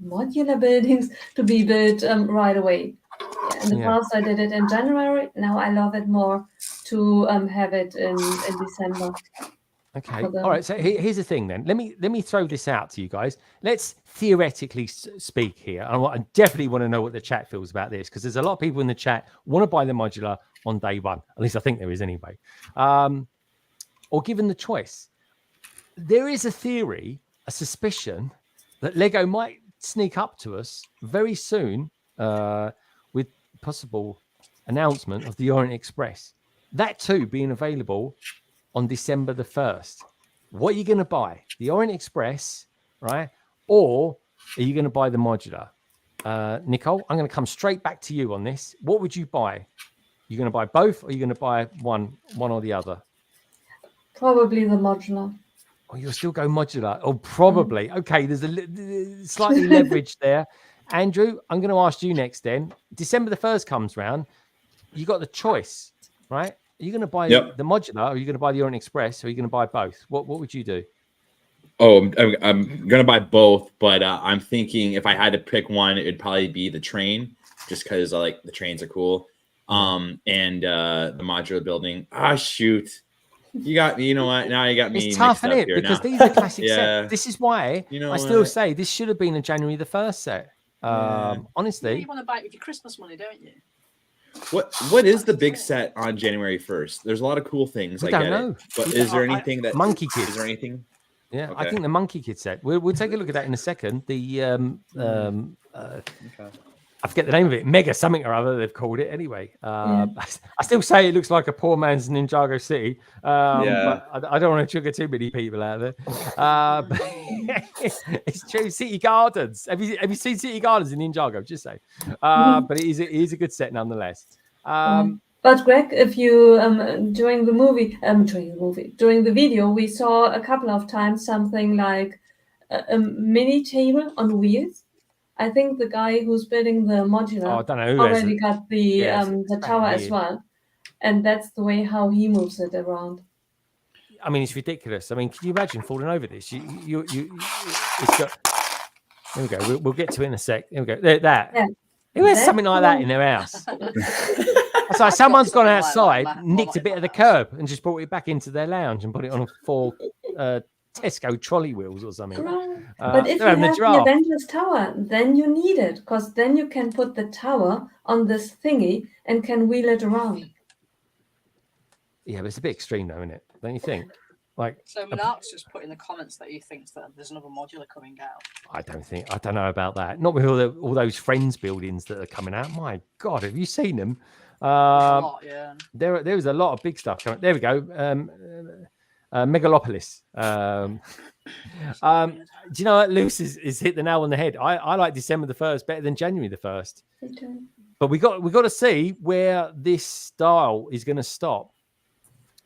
H: modular buildings to be built right away. Yeah, in the past, I did it in January. Now I love it more to have it in December.
A: Okay. All right. So here's the thing then. Let me throw this out to you guys. Let's theoretically speak here. I definitely want to know what the chat feels about this because there's a lot of people in the chat want to buy the modular on day one. At least I think there is anyway. or given the choice, there is a theory, a suspicion that Lego might sneak up to us very soon with possible announcement of the Orient Express. That too being available on December the 1st. What are you going to buy? The Orient Express, right? Or are you going to buy the modular? Nicole, I'm going to come straight back to you on this. What would you buy? You're going to buy both, or are you going to buy one or the other?
H: Probably the modular.
A: Oh, you'll still go modular. Oh, probably. Okay, there's a slightly leverage there. Andrew, I'm going to ask you next then. December the 1st comes round. You got the choice, right? Are you going to buy the modular, or are you going to buy the Orient Express, or are you going to buy both? What would you do?
F: Oh, I'm going to buy both, but I'm thinking if I had to pick one, it'd probably be the train, just because I like the trains are cool. And the modular building. Ah, shoot. You got me. You know what? Now you got me.
A: It's tough, isn't it? Because these are classic sets. This is why I still say this should have been a January the 1st set. Honestly,
E: you want to buy it with your Christmas money, don't you?
F: What is the big set on January 1st? There's a lot of cool things.
A: I don't know.
F: But is there anything that
A: Monkey Kid?
F: Is there anything?
A: Yeah, okay. I think the Monkey Kid set. We'll take a look at that in a second. The I forget the name of it. Mega something or other they've called it anyway. I still say it looks like a poor man's Ninjago City. But I don't want to trigger too many people out there. But it's true. City Gardens. Have you seen City Gardens in Ninjago? Just say. But it is a good set nonetheless.
H: But Greg, if you during the video, we saw a couple of times something like a mini table on wheels. I think the guy who's building the modular already got the tower as well, and that's the way how he moves it around.
A: I mean, it's ridiculous. I mean, can you imagine falling over this? It's got. There we go. We'll get to it in a sec. Here we go. That. Yeah. Who has something like that in their house? It's like someone's gone outside, nicked a bit of the curb, and just brought it back into their lounge and put it on 4 Tesco trolley wheels or something.
H: But if you have the Avengers tower, then you need it, because then you can put the tower on this thingy and can wheel it around.
A: Yeah, but it's a bit extreme though, isn't it? Don't you think? Like,
E: so Mark's just put in the comments that he thinks that there's another modular coming out.
A: I don't know about that. Not with all those Friends buildings that are coming out. My God, have you seen them?
E: A lot, yeah.
A: There is a lot of big stuff coming. There we go. Megalopolis. Do you know what? Luce is hit the nail on the head. I like December the 1st better than January the 1st. But we got to see where this style is going to stop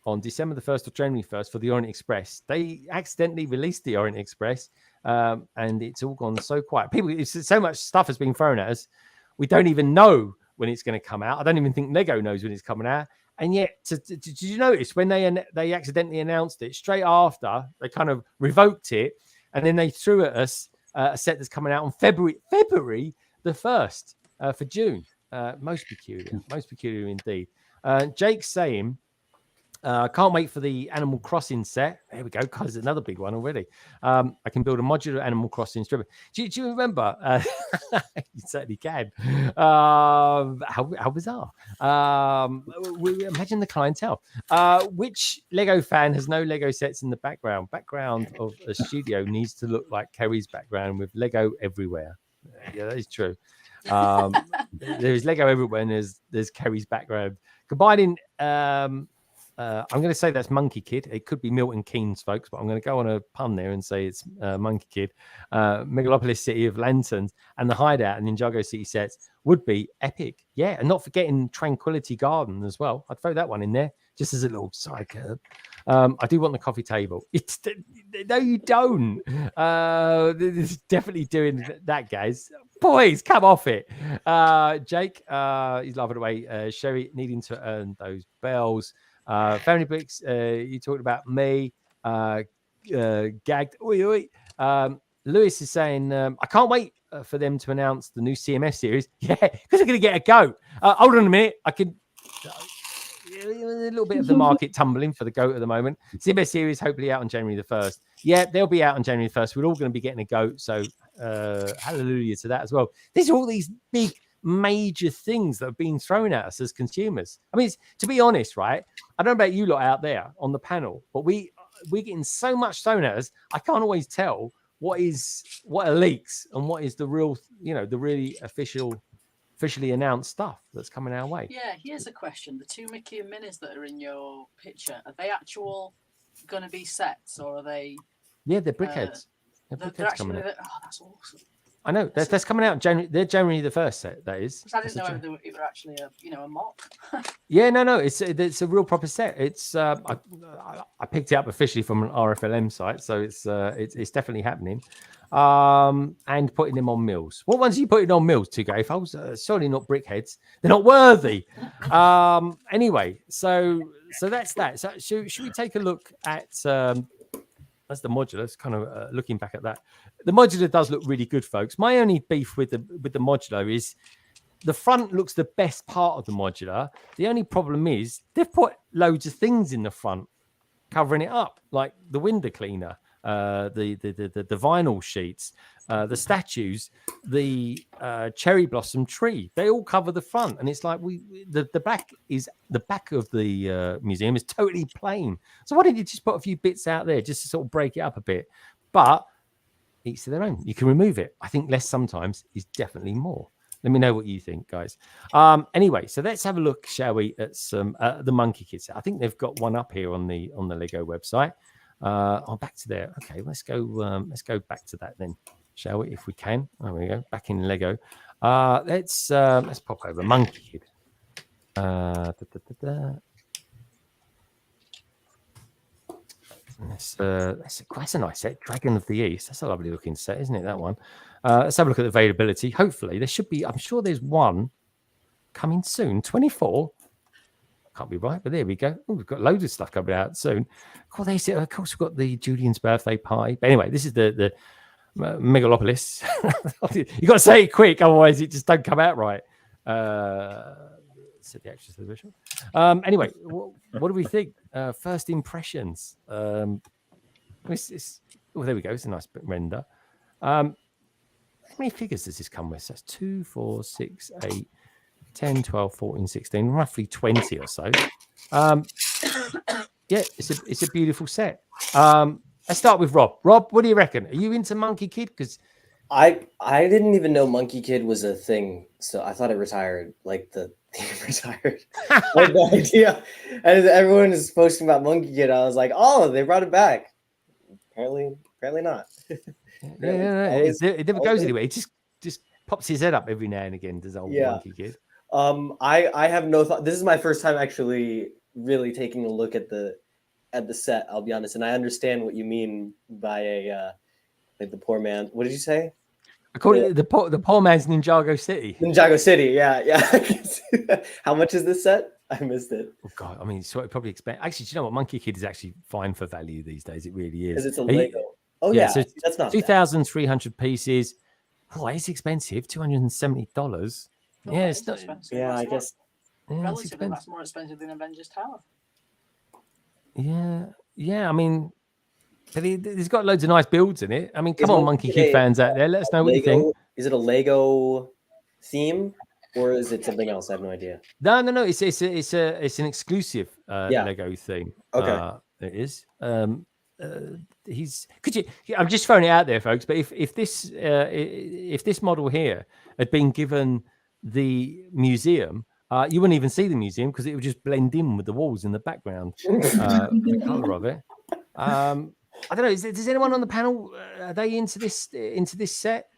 A: on December the 1st or January 1st for the Orient Express. They accidentally released the Orient Express, and it's all gone so quiet. So much stuff has been thrown at us. We don't even know when it's going to come out. I don't even think Lego knows when it's coming out. And yet, did you notice when they accidentally announced it, straight after they kind of revoked it, and then they threw at us a set that's coming out on February the 1st for June. Most peculiar indeed. Jake's saying, can't wait for the Animal Crossing set. There we go, because it's another big one already. I can build a modular Animal Crossing strip. Do you remember? You certainly can. How bizarre. Imagine the clientele. Which Lego fan has no Lego sets in the background? Background of a studio needs to look like Kerry's background with Lego everywhere. Yeah, that is true. There's Lego everywhere, and there's Kerry's background. Combining I'm going to say that's Monkey Kid. It could be Milton Keynes, folks, but I'm going to go on a pun there and say it's Monkey Kid. Megalopolis City of Lanterns and the Hideout and Ninjago City sets would be epic. Yeah, and not forgetting Tranquility Garden as well. I'd throw that one in there just as a little side curve. I do want the coffee table. No, you don't. It's definitely doing that, guys. Boys, come off it. Jake, he's laughing away. Sherry needing to earn those bells. Family Bricks, you talked about me. Gagged. Oi. Lewis is saying, I can't wait for them to announce the new CMS series. Yeah, because they're going to get a go. Hold on a minute. I can... a little bit of the market tumbling for the goat at the moment. CMS series hopefully out on January the 1st. Yeah, they'll be out on January the 1st. We're all going to be getting a goat. So hallelujah to that as well. There's all these big major things that have been thrown at us as consumers. I mean, to be honest, right? I don't know about you lot out there on the panel, but we're getting so much thrown at us. I can't always tell what are leaks and what is the real, the really officially announced stuff that's coming our way.
E: Yeah, here's a question: the 2 Mickey and Minnies that are in your picture, are they actual going to be sets, or are they?
A: Yeah, they're brickheads.
E: They're
A: brickheads coming out.
E: Oh, that's awesome.
A: I know that's coming out January. They're January the 1st set. That is.
E: I didn't know whether it were actually a mock.
A: Yeah, no, it's a real proper set. It's I picked it up officially from an RFLM site, so it's definitely happening. And putting them on mills. What ones are you putting on mills, Two Gaffles? Certainly not brickheads. They're not worthy. Anyway, so that's that. So should we take a look at? That's the modular. It's kind of looking back at that. The modular does look really good, folks. My only beef with the modular is the front looks the best part of the modular. The only problem is they've put loads of things in the front covering it up, like the window cleaner, the vinyl sheets, the statues, the cherry blossom tree. They all cover the front, and it's like the back of the museum is totally plain. So why didn't you just put a few bits out there just to sort of break it up a bit? But each to their own. You can remove it. I think less sometimes is definitely more. Let me know what you think, guys. Anyway, so let's have a look, shall we, at some the Monkey Kid set. I think they've got one up here on the Lego website. Back to there. Okay, let's go back to that then, shall we? If we can. There we go. Back in Lego. Let's pop over Monkey Kid. That's a nice set. Dragon of the East. That's a lovely looking set, isn't it? That one. Let's have a look at the availability. Hopefully, there should be. I'm sure there's one coming soon. 24. Can't be right, but there we go. We've got loads of stuff coming out soon. Of course, we've got the Julian's birthday party. But anyway, this is the Megalopolis. You got to say it quick, otherwise it just don't come out right. Said the actress of the visual. Anyway, what do we think? First impressions. There we go. It's a nice bit render. How many figures does this come with? So that's 2, 4, 6, 8, 10, 12, 14, 16, roughly 20 or so. Yeah, it's a beautiful set. Let's start with Rob. Rob, what do you reckon? Are you into Monkey Kid? Because
K: I didn't even know Monkey Kid was a thing, so I thought it retired. Like the theme retired. I had no idea. And everyone is posting about Monkey Kid. I was like, oh, they brought it back. Apparently not.
A: It never goes anywhere. It just pops his head up every now and again. Does old Monkey Kid?
K: I have no thought. This is my first time actually really taking a look at the set. I'll be honest, and I understand what you mean by like the poor man. What did you say?
A: I call it the poor man's Ninjago City.
K: Ninjago City, yeah. How much is this set? I missed it.
A: Oh God, I mean, so it probably expect. Actually, do you know what? Monkey Kid is actually fine for value these days. It really is.
K: Because it's a Lego. Oh yeah,
A: so
K: that's not
A: 2,300 pieces. Oh, it's expensive. $270. Yeah, it's not
E: expensive.
K: Yeah, I guess.
E: Relatively, that's more expensive than Avengers Tower.
A: Yeah. I mean, but it's got loads of nice builds in it. I mean, come on, Monkey Kid fans out there, let us know what you think.
K: Is it a Lego theme or is it something else? I have no idea.
A: No. It's an exclusive Lego theme.
K: Okay,
A: it is. I'm just throwing it out there, folks. But if this model here had been given the museum, you wouldn't even see the museum because it would just blend in with the walls in the background. The color of it. I don't know. Does anyone on the panel are they into this set?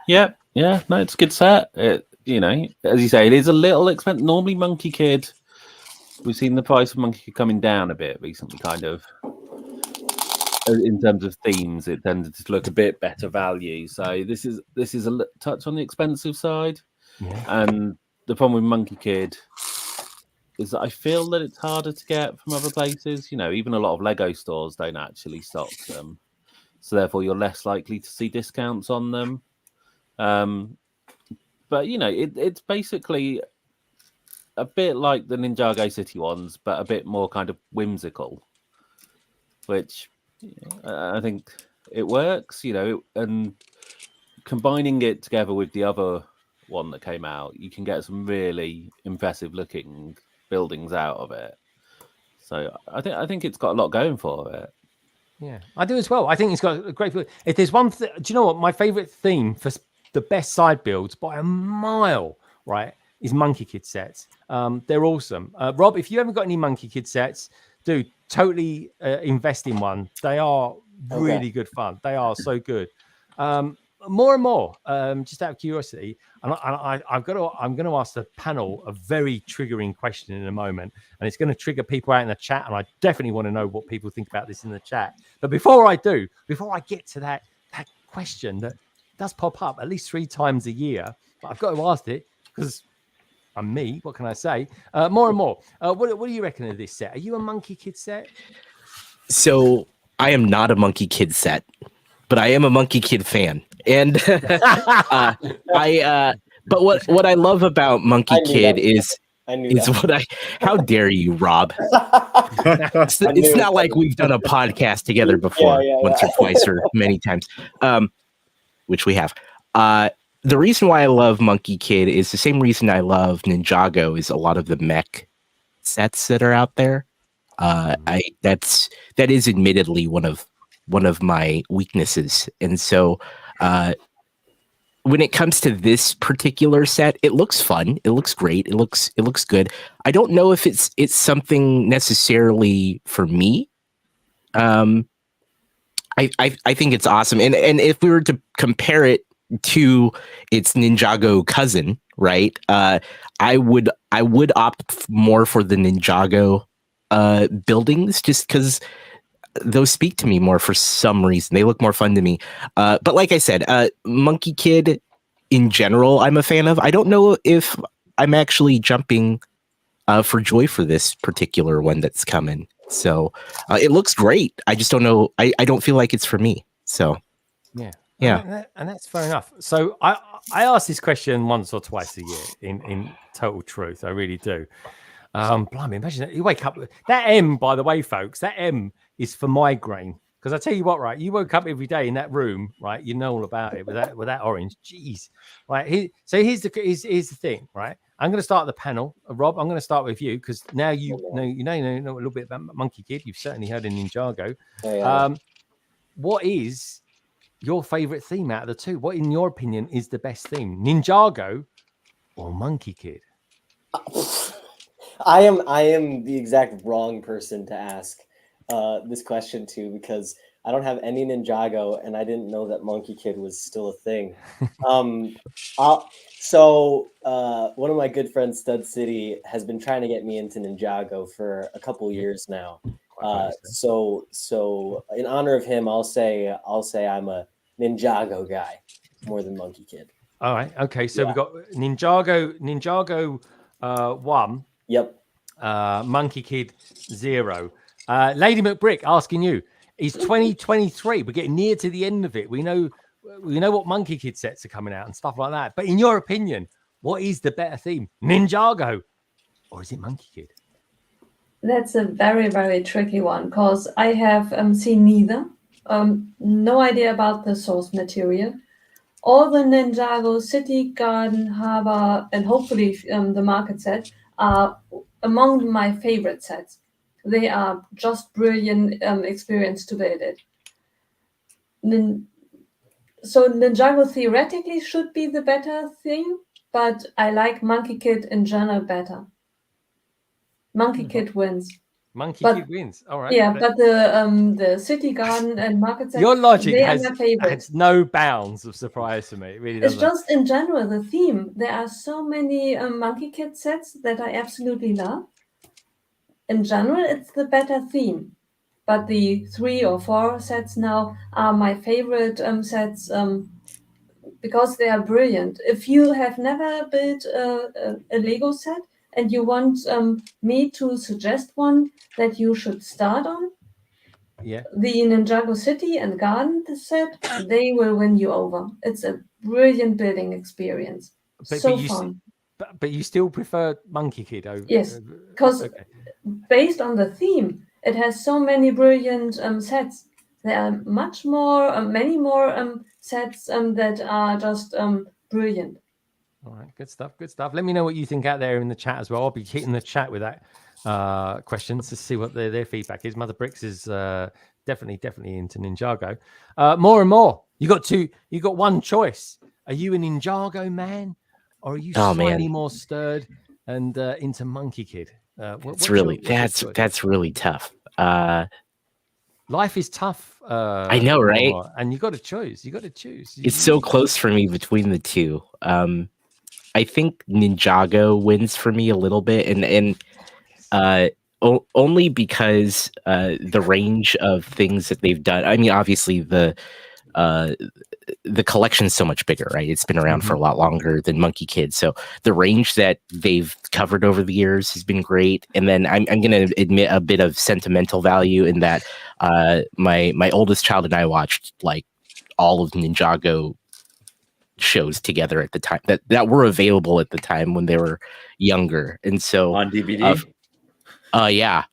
I: Yeah. No, it's a good set. As you say, it is a little expensive. Normally, Monkey Kid, we've seen the price of Monkey Kid coming down a bit recently, kind of. In terms of themes, it tended to look a bit better value. So this is a touch on the expensive side.
A: Yeah.
I: And the problem with Monkey Kid is that I feel that it's harder to get from other places. Even a lot of Lego stores don't actually stock them. So therefore, you're less likely to see discounts on them. But, it's basically a bit like the Ninjago City ones, but a bit more kind of whimsical, which I think it works, and combining it together with the other one that came out, you can get some really impressive looking buildings out of it. So I think it's got a lot going for it.
A: Yeah, I do as well. I think it's got a great. If there's one, do you know what my favorite theme for the best side builds by a mile, right, is Monkey Kid sets. They're awesome. Rob, if you haven't got any Monkey Kid sets, dude, totally invest in one. They are really good fun. They are so good. More and more, just out of curiosity, and I'm going to ask the panel a very triggering question in a moment, and it's going to trigger people out in the chat, and I definitely want to know what people think about this in the chat. But before I get to that question that does pop up at least 3 times a year, but I've got to ask it because I'm me. What can I say? More and more. What do you reckon of this set? Are you a Monkey Kid set?
G: So I am not a Monkey Kid set, but I am a Monkey Kid fan. And but what I love about Monkey Kid is how dare you, Rob? It's not like we've done a podcast together before, once or twice or many times, which we have. The reason why I love Monkey Kid is the same reason I love Ninjago, is a lot of the mech sets that are out there. That is admittedly one of my weaknesses, and so when it comes to this particular set, it looks fun. It looks great. It looks good. I don't know if it's something necessarily for me. I think it's awesome, and if we were to compare it to its Ninjago cousin, right? I would opt more for the Ninjago buildings, just because those speak to me more for some reason. They look more fun to me. But like I said, Monkey Kid in general, I'm a fan of. I don't know if I'm actually jumping for joy for this particular one that's coming. So it looks great. I just don't know. I don't feel like it's for me. So
A: yeah. And that's fair enough. So I ask this question once or twice a year in total truth. I really do. Blimey, imagine that. You wake up with that M, by the way, folks, that M is for migraine. Because I tell you what, right? You woke up every day in that room, right? You know all about it with that orange. Jeez, right? So here's the thing, right? I'm going to start the panel. Rob, I'm going to start with you because now you know a little bit about Monkey Kid. You've certainly heard of Ninjago. What is your favorite theme out of the two? What, in your opinion, is the best theme? Ninjago or Monkey Kid?
J: I am the exact wrong person to ask this question to, because I don't have any Ninjago and I didn't know that Monkey Kid was still a thing. So one of my good friends, Stud City, has been trying to get me into Ninjago for a couple years now. So in honor of him, I'll say I'm a Ninjago guy more than Monkey Kid.
A: All right. Okay. So we've got Ninjago 1.
J: Yep.
A: Monkey Kid 0. Lady McBrick asking you, is 2023? We're getting near to the end of it. We know what Monkey Kid sets are coming out and stuff like that. But in your opinion, what is the better theme? Ninjago or is it Monkey Kid?
H: That's a very, very tricky one because I have seen neither. No idea about the source material. All the Ninjago City, Garden, Harbor, and hopefully the market set are among my favorite sets. They are just brilliant experience to build it. So Ninjago theoretically should be the better thing, but I like Monkey Kid in general better. Monkey Kid wins.
A: Kid wins. All right.
H: Yeah, but the City, Garden, and market set,
A: your logic
H: they
A: has
H: are my favorite.
A: It's no bounds of surprise to me. It really doesn't.
H: It's just in general the theme. There are so many Monkey Kid sets that I absolutely love. In general, it's the better theme. But the 3 or 4 sets now are my favorite sets because they are brilliant. If you have never built a Lego set and you want me to suggest one that you should start on,
A: the
H: Ninjago City and Garden set, they will win you over. It's a brilliant building experience. Fun.
A: But you still prefer Monkey Kid over?
H: Yes, because based on the theme, it has so many brilliant sets. There are many more sets that are just brilliant.
A: All right, good stuff. Good stuff. Let me know what you think out there in the chat as well. I'll be hitting the chat with that questions to see what their feedback is. Mother Bricks is definitely into Ninjago. More and more. You got one choice. Are you a Ninjago man, or are you slightly more stirred and into Monkey Kid?
G: That's really tough.
A: Life is tough.
G: I know, right?
A: And you got to choose.
G: It's so close for me between the two. I think Ninjago wins for me a little bit, and only because the range of things that they've done. I mean, obviously the collection is so much bigger, right? It's been around for a lot longer than Monkey Kid, so the range that they've covered over the years has been great. And then I'm going to admit a bit of sentimental value in that my oldest child and I watched like all of Ninjago shows together at the time that were available at the time when they were younger, and so
F: on DVD.
G: Yeah.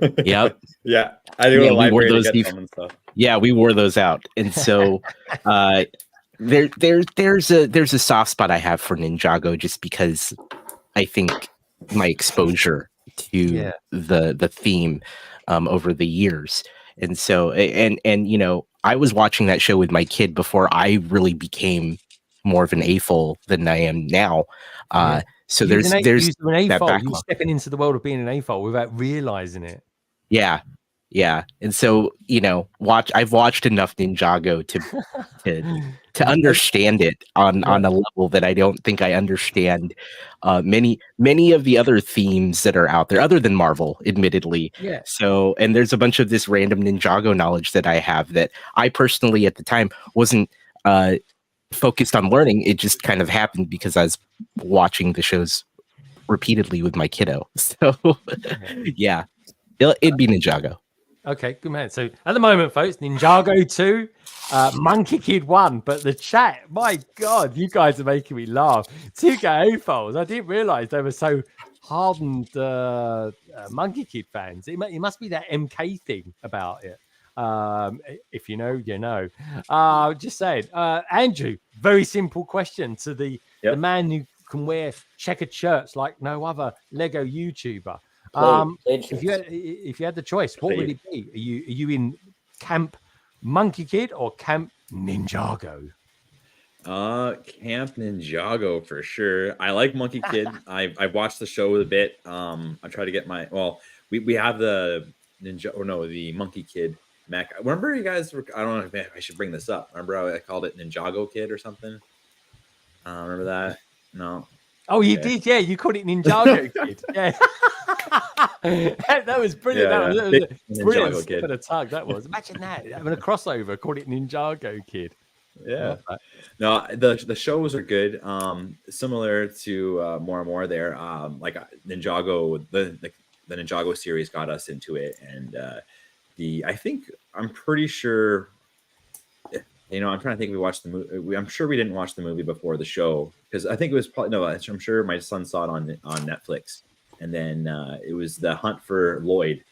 G: Yep.
F: Yeah. I do.
G: We wore those. Yeah, we wore those out, and so there's a soft spot I have for Ninjago just because I think my exposure to the theme over the years, and so and you know, I was watching that show with my kid before I really became more of an AFOL than I am now. So there's that backlog.
A: You're stepping into the world of being an AFOL without realizing it.
G: Yeah. And so, you know, I've watched enough Ninjago to understand it on a level that I don't think I understand many of the other themes that are out there, other than Marvel, admittedly.
A: Yeah.
G: So, and there's a bunch of this random Ninjago knowledge that I have that I personally at the time wasn't focused on learning. It just kind of happened because I was watching the shows repeatedly with my kiddo. So, yeah, it'd be Ninjago.
A: Okay, good man. So at the moment, folks, Ninjago 2, Monkey Kid 1, but the chat, my God, you guys are making me laugh. 2K AFOLs, I didn't realize they were so hardened Monkey Kid fans. It must be that MK thing about it. If you know, you know. Just saying. Andrew, very simple question to the man who can wear checkered shirts like no other Lego YouTuber. If you had the choice, what would it be? Are you in Camp Monkey Kid or Camp Ninjago?
F: Camp Ninjago for sure. I like Monkey Kid. I've watched the show a bit. I try to get we have the the Monkey Kid mech. Remember you guys were, I don't know if I should bring this up. Remember how I called it Ninjago Kid or something? Remember that? No.
A: Oh, you did, yeah. You called it Ninjago Kid. Yeah. That was brilliant.
F: Yeah,
A: that was brilliant.
F: Ninjago Kid.
A: For the tug, that was. Imagine that. Having a crossover, called it Ninjago Kid.
F: Yeah. No, the shows are good. Similar to more and more there. Like Ninjago, the Ninjago series got us into it, and I'm pretty sure. You know, I'm trying to think. We watched the movie. I'm sure we didn't watch the movie before the show because I think it was probably I'm sure my son saw it on Netflix, and then it was the hunt for Lloyd,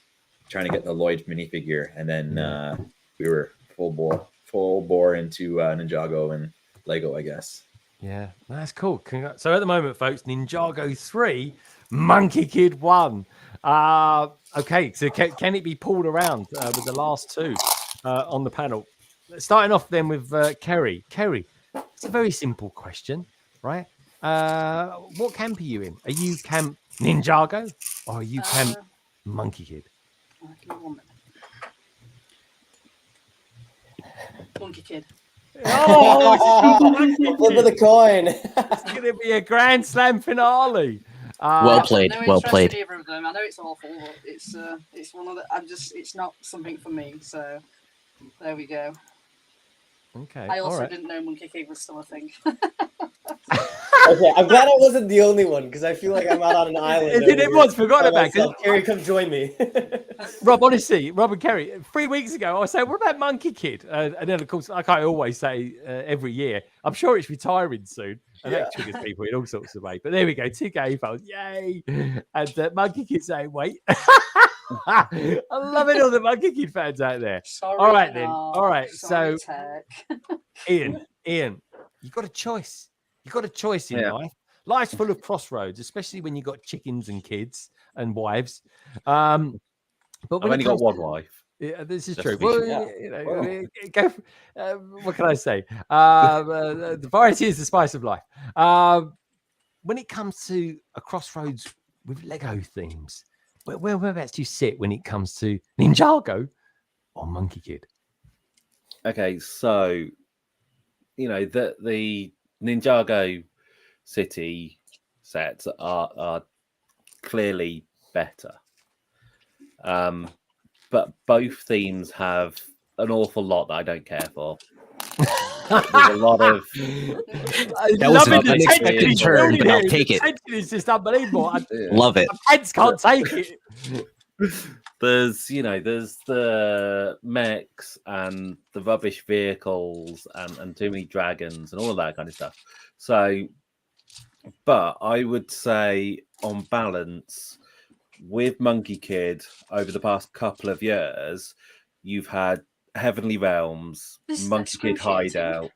F: trying to get the Lloyd minifigure, and then we were full bore into Ninjago and Lego, I guess.
A: Yeah, that's cool. So at the moment, folks, Ninjago 3, Monkey Kid 1. Okay, so can it be pulled around with the last two on the panel? Starting off then with Kerry. Kerry, it's a very simple question, right? What camp are you in? Are you Camp Ninjago or are you Camp Monkey Kid?
E: Monkey Kid.
A: Oh,
K: flip of the coin.
A: It's going to be a Grand Slam finale.
G: Well played. Well played.
E: Either of them. I know it's awful, but it's one of the. It's not something for me. So there we go.
A: Okay.
E: I also didn't know Monkey Kid was still a thing.
K: Okay, I'm glad I wasn't the only one because I feel like I'm out on an island.
A: It was forgotten about.
K: Kerry, come join me.
A: Rob, honestly, Rob and Kerry, 3 weeks ago, I was saying, what about Monkey Kid? And then, of course, like I always say every year, I'm sure it's retiring soon. And that triggers people in all sorts of ways. But there we go, 2K AFOLs, yay! And Monkey Kid saying, wait. I love it, all the Monkey Kid fans out there.
E: Sorry,
A: all right, then. All right,
E: sorry,
A: so Ian, you've got a choice. You've got a choice in life. Life's full of crossroads, especially when you've got chickens and kids and wives. But
I: I've
A: when
I: only got one wife.
A: Yeah, this is
I: Just
A: true.
I: to be
A: Well,
I: sure.
A: you know, what can I say? The variety is the spice of life. When it comes to a crossroads with Lego themes, whereabouts do you sit when it comes to Ninjago or Monkey Kid?
I: Okay, so you know the Ninjago City sets are clearly better, but both themes have an awful lot that I don't care for. There's a lot of
G: That was an unexpected turn, but I'll take it.
A: It's just unbelievable.
G: Love it.
A: My pants can't take it.
I: There's the mechs and the rubbish vehicles and too many dragons and all of that kind of stuff. So, but I would say on balance, with Monkey Kid over the past couple of years, you've had Heavenly Realms, Monkey Kid Hideout,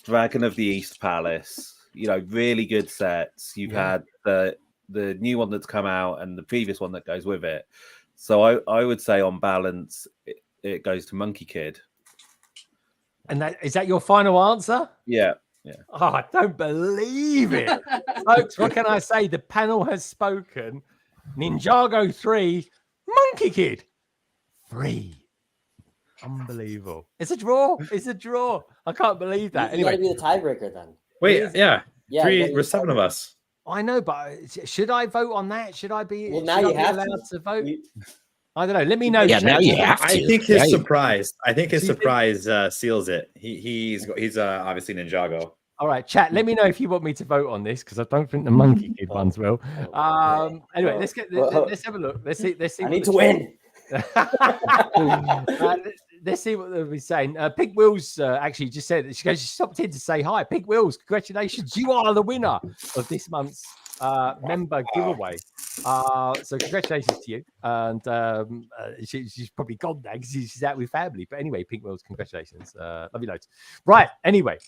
I: Dragon of the East Palace. You know, really good sets. You've had the new one that's come out and the previous one that goes with it. So I would say on balance, it goes to Monkey Kid.
A: And is that your final answer?
I: Yeah.
A: Oh, I don't believe it. Folks, what can I say? The panel has spoken. Ninjago 3, Monkey Kid 3. Unbelievable. It's a draw. It's a draw. I can't believe that.
K: You got
A: Anyway,
K: to be the tiebreaker then.
F: Wait, yeah.
K: Yeah,
F: Three, we're 7 of us.
A: I know, but should I vote on that? Should I be?
K: Well, now you have
A: allowed to vote. I don't know. Let me know.
G: Yeah, now you have to.
F: I think his surprise. I think his surprise seals it. He's obviously Ninjago.
A: All right, chat. Let me know if you want me to vote on this because I don't think the Monkey Kid ones will. Anyway, let's have a look. Let's see.
K: I need to win.
A: Let's see what they'll be saying. Pig Wills actually just said she stopped in to say hi. Pig Wills, congratulations! You are the winner of this month's member giveaway. So congratulations to you. And she's probably gone now because she's out with family. But anyway, Pink Wills, congratulations. Love you loads. Right. Anyway,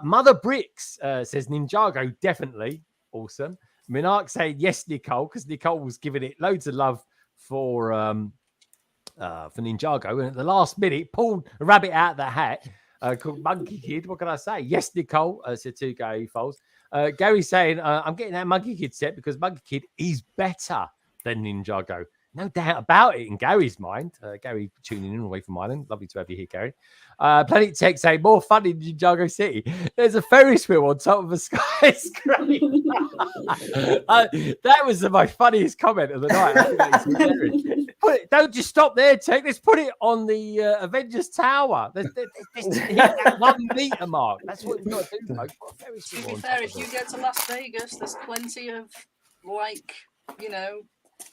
A: Mother Bricks says Ninjago definitely awesome. Minark saying yes, Nicole, because Nicole was giving it loads of love for Ninjago, and at the last minute pulled a rabbit out of the hat called Monkey Kid. What can I say? Yes, Nicole, said to Gary Foles. Gary saying, I'm getting that Monkey Kid set because Monkey Kid is better than Ninjago. No doubt about it in Gary's mind. Gary tuning in all the way from Ireland. Lovely to have you here, Gary. Planet Tech saying, more fun in Ninjago City. There's a Ferris wheel on top of a skyscraper. That was my funniest comment of the night. Don't just stop there, Tech. Let's put it on the Avengers Tower. Let's hit that 1 meter mark. That's what we've got to do, folks.
E: To be fair, if you go to Las Vegas, there's plenty of,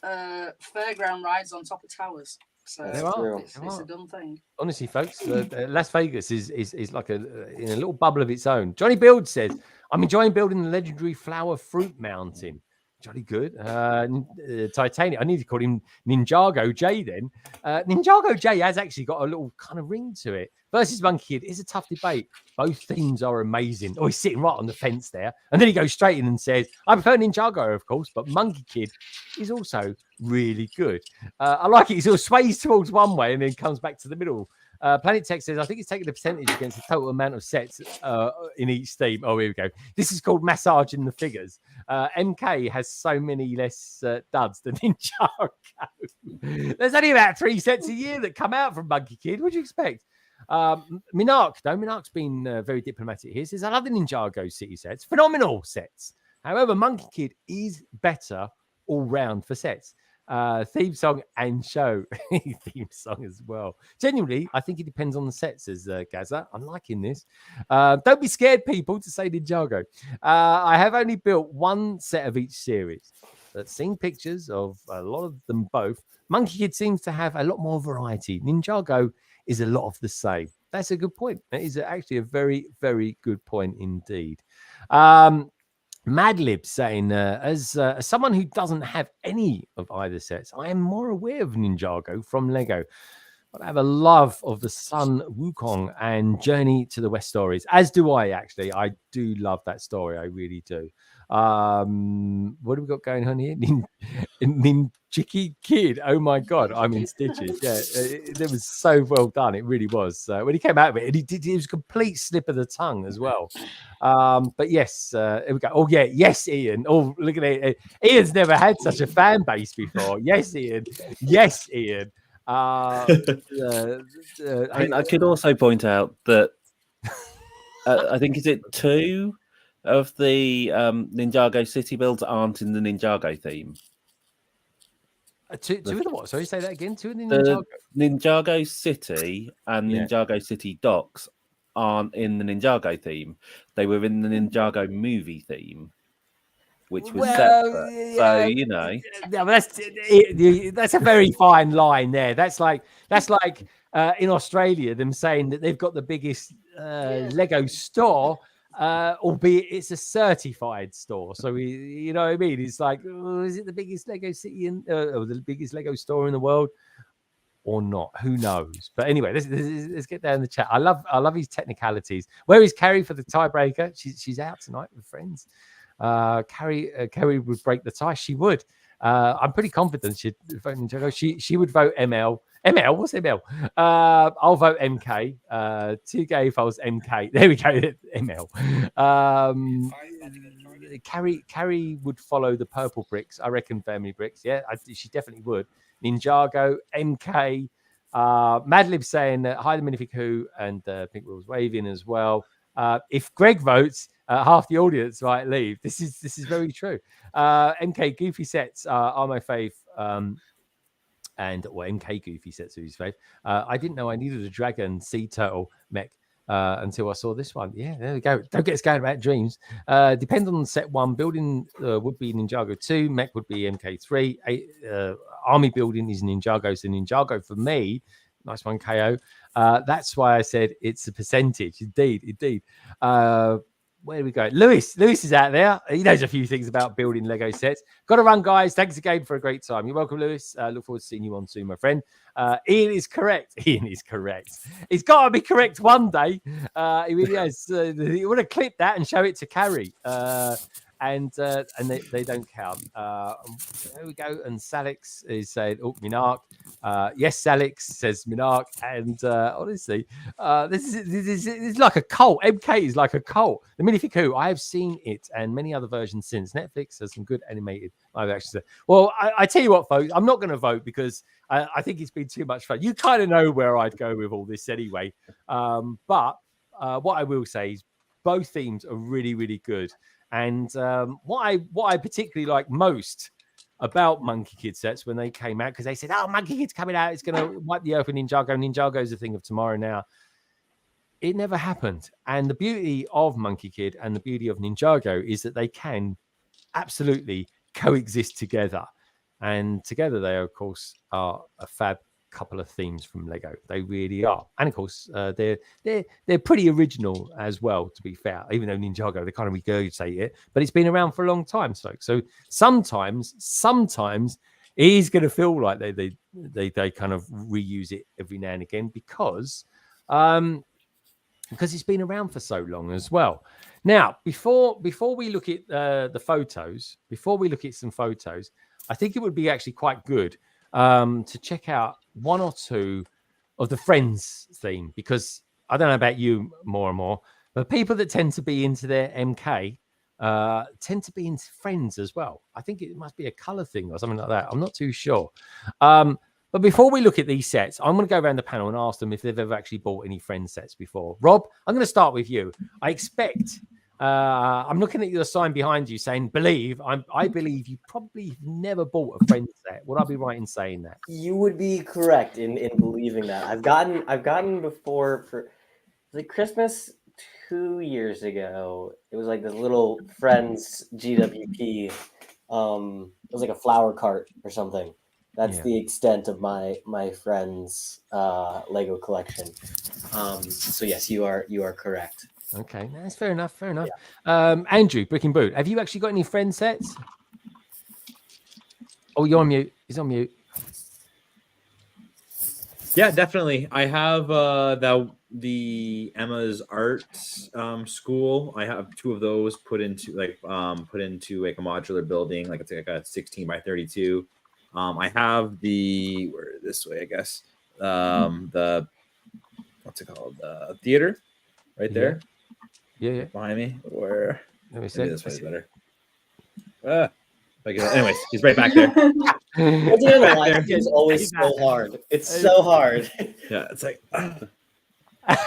E: fairground rides on top of towers. So it's a done thing.
A: Honestly, folks, Las Vegas is like in a little bubble of its own. Johnny Build says, I'm enjoying building the legendary flower fruit mountain. Jolly good. Titanium. I need to call him Ninjago J then. Ninjago J has actually got a little kind of ring to it. Versus Monkey Kid is a tough debate. Both themes are amazing. Oh, he's sitting right on the fence there. And then he goes straight in and says, I prefer Ninjago, of course, but Monkey Kid is also really good. I like it. He sort of sways towards one way and then comes back to the middle. Planet Tech says, I think it's taking the percentage against the total amount of sets in each theme. Oh, here we go. This is called massaging the figures. MK has so many less duds than Ninjago. There's only about 3 sets a year that come out from Monkey Kid. What do you expect? Minark's been very diplomatic here. Says, I love the Ninjago City sets. Phenomenal sets. However, Monkey Kid is better all round for sets. Theme song and show. Theme song as well. Genuinely, I think it depends on the sets, says Gaza. I'm liking this. Don't be scared, people, to say Ninjago. I have only built 1 set of each series. Seen pictures of a lot of them both. Monkey Kid seems to have a lot more variety. Ninjago is a lot of the same. That's a good point. That is actually a very, very good point indeed. Madlib saying, as someone who doesn't have any of either sets, I am more aware of Ninjago from Lego. I have a love of the Sun Wukong and Journey to the West stories, as do I. Actually, I do love that story. I really do. What have we got going on here? Ninjiki Kid. Oh my God, I'm in stitches. Yeah, it was so well done. It really was. When he came out of it, it was a complete slip of the tongue as well. But yes, here we go. Oh yeah, yes, Ian. Oh, look at it. Ian's never had such a fan base before. Yes, Ian. Yes, Ian.
I: I could also point out that I think is it 2 of the Ninjago city builds aren't in the Ninjago theme.
A: Two of the what? Sorry, say that again. 2 of the
I: The
A: Ninjago.
I: Ninjago City and
A: Yeah.
I: Ninjago City docks aren't in the Ninjago theme. They were in the Ninjago movie theme, which was separate. So you know,
A: yeah, but that's a very fine line there. That's like in Australia, them saying that they've got the biggest Lego store, albeit it's a certified store. So you know what I mean? It's like, oh, is it the biggest Lego city or the biggest Lego store in the world? Or not, who knows? But anyway, let's get down in the chat. I love his technicalities. Where is Carrie for the tiebreaker? She's out tonight with friends. Carrie would break the tie. She would. I'm pretty confident she'd vote Ninjago. She would vote ML. ML, what's ML? I'll vote MK. 2 gay votes MK. There we go. ML. Carrie would follow the purple bricks. I reckon family bricks. Yeah, she definitely would. Ninjago, MK, Madlib saying hi to Minific Who and Pink Rules waving as well. If Greg votes, half the audience might leave. This is very true. MK Goofy sets are my fave. Or MK Goofy sets are his fave. I didn't know I needed a dragon sea turtle mech until I saw this one. Yeah, there we go. Don't get scared about dreams. Depend on set 1. Building would be Ninjago 2. Mech would be MK3. Army building is Ninjago. So Ninjago for me. Nice one, KO. That's why I said it's a percentage. Indeed. Where do we go? Lewis is out there. He knows a few things about building Lego sets. Got to run, guys. Thanks again for a great time. You're welcome, Lewis. Look forward to seeing you on soon, my friend. Ian is correct. He's got to be correct one day. He really has. You want to clip that and show it to Carrie. And they don't count. There we go. And Salix is saying, "Oh, Minark." Yes, Salix says Minark. And honestly, this is like a cult. MK is like a cult. The Minific Who, I have seen it and many other versions since. Netflix has some good animated live action. Well, I tell you what, folks, I'm not going to vote because I think it's been too much fun. You kind of know where I'd go with all this anyway. But what I will say is both themes are really, really good. And what I particularly like most about Monkey Kid sets when they came out, because they said, "Oh, Monkey Kid's coming out, it's going to wipe the earth with Ninjago. Ninjago's a thing of tomorrow now." It never happened. And the beauty of Monkey Kid and the beauty of Ninjago is that they can absolutely coexist together. And together they, of course, are a fab couple of themes from Lego. They really are. And of course, they're pretty original as well, to be fair, even though Ninjago, they kind of regurgitate it, but it's been around for a long time, folks. So sometimes it is going to feel like they kind of reuse it every now and again because it's been around for so long as well. Now, before we look at the photos, before we look at some photos, I think it would be actually quite good to check out 1 or 2 of the Friends theme, because I don't know about you more and more, but people that tend to be into their MK tend to be into Friends as well. I think it must be a color thing or something like that. I'm not too sure. But before we look at these sets, I'm going to go around the panel and ask them if they've ever actually bought any Friends sets before. Rob, I'm going to start with you. I expect I'm looking at your sign behind you saying "believe." I believe you probably never bought a Friends set. Would I be right in saying that?
J: You would be correct in believing that. I've gotten before for like Christmas 2 years ago. It was like this little Friends GWP. It was like a flower cart or something. That's the extent of my Friends Lego collection. So yes, you are correct.
A: Okay, that's fair enough. Yeah. Andrew, Brick and Boot, have you actually got any Friend sets? Oh, you're on mute. He's on mute.
F: Yeah, definitely. I have the Emma's art school. I have 2 of those put into like a modular building, like it's like a 16 by 32. I have this way, I guess. The what's it called? The theater right there.
A: Yeah.
F: Behind me. Or
A: let me see.
F: maybe this way is better. Anyways, he's right back there.
K: Doing a live stream is always so hard. It's so hard.
F: Yeah, it's like.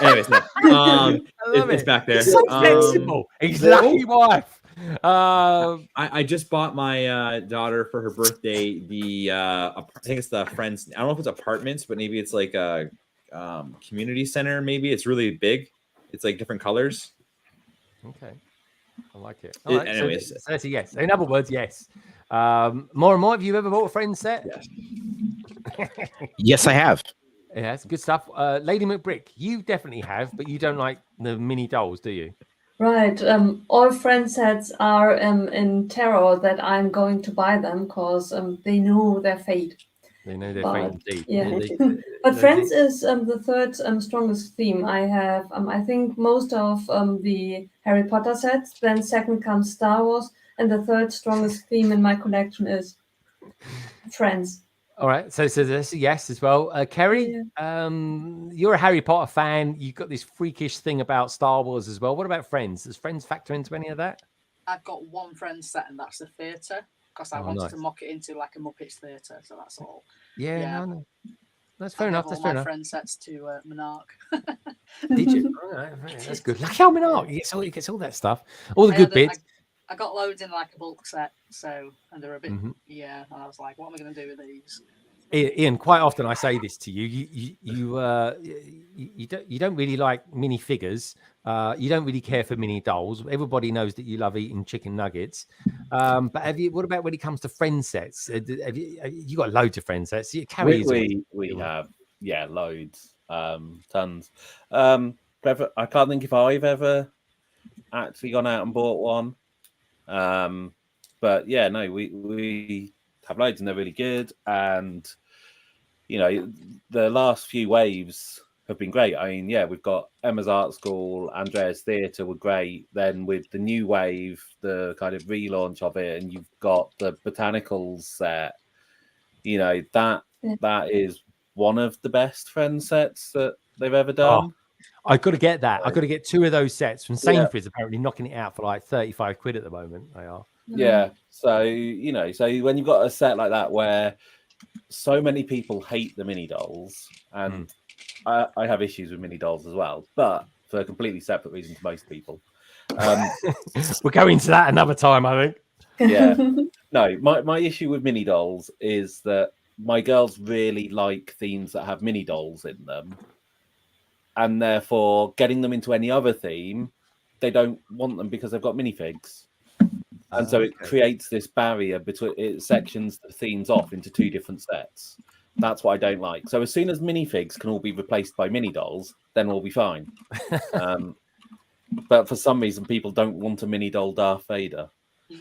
F: Anyways, no. It's back there.
A: He's so flexible. He's lucky wife.
F: I just bought my daughter for her birthday I think it's the Friends. I don't know if it's apartments, but maybe it's like a community center. Maybe it's really big. It's like different colors.
A: Okay, I like it. All right,
F: anyways,
A: so that's a yes. In other words, yes. More and more. Have you ever bought a Friends set?
F: Yes.
G: Yes, I have.
A: Yeah, it's good stuff. Lady McBrick, you definitely have, but you don't like the mini dolls, do you?
H: Right. All friend sets are in terror that I'm going to buy them because they know their fate.
A: They know their fate indeed.
H: Yeah. But Friends is the third strongest theme. I have, I think, most of the Harry Potter sets. Then second comes Star Wars. And the third strongest theme in my collection is Friends.
A: All right. So there's a yes as well. Kerry, you're a Harry Potter fan. You've got this freakish thing about Star Wars as well. What about Friends? Does Friends factor into any of that?
E: I've got one Friends set, and that's the theatre, because I wanted to mock it into like a Muppets theatre, so that's all.
A: Yeah. No. That's fair enough. That's fair enough.
E: Friend sets to Monarch.
A: Did you? All right, that's good. Look how Monarch he gets all that stuff, all the good bits.
E: I got loads in like a bulk set, and they're a bit and I was like, what am I going to do with these?
A: Ian, quite often I say this to you. You don't really like mini figures. You don't really care for mini dolls. Everybody knows that you love eating chicken nuggets. But what about when it comes to friend sets? Have you got loads of friend sets? We
I: have loads, tons. I can't think if I've ever actually gone out and bought one. But yeah, no, we have loads and they're really good. And the last few waves have been great. I mean, we've got Emma's Art School, Andrea's Theatre were great. Then with the new wave, the kind of relaunch of it, and you've got the botanicals set. That is one of the best friend sets that they've ever done.
A: I've got to get that. I've got to get 2 of those sets from Sainsbury's. Apparently, knocking it out for like 35 quid at the moment. They are.
I: Yeah. So so when you've got a set like that where so many people hate the mini dolls, and I have issues with mini dolls as well, but for a completely separate reason to most people.
A: We'll go into that another time, I think.
I: Yeah. No, my issue with mini dolls is that my girls really like themes that have mini dolls in them. And therefore, getting them into any other theme, they don't want them because they've got minifigs. And so it creates this barrier between it sections the themes off into 2 different sets. That's what I don't like. So as soon as minifigs can all be replaced by mini dolls, then we'll be fine. But for some reason, people don't want a mini doll Darth Vader.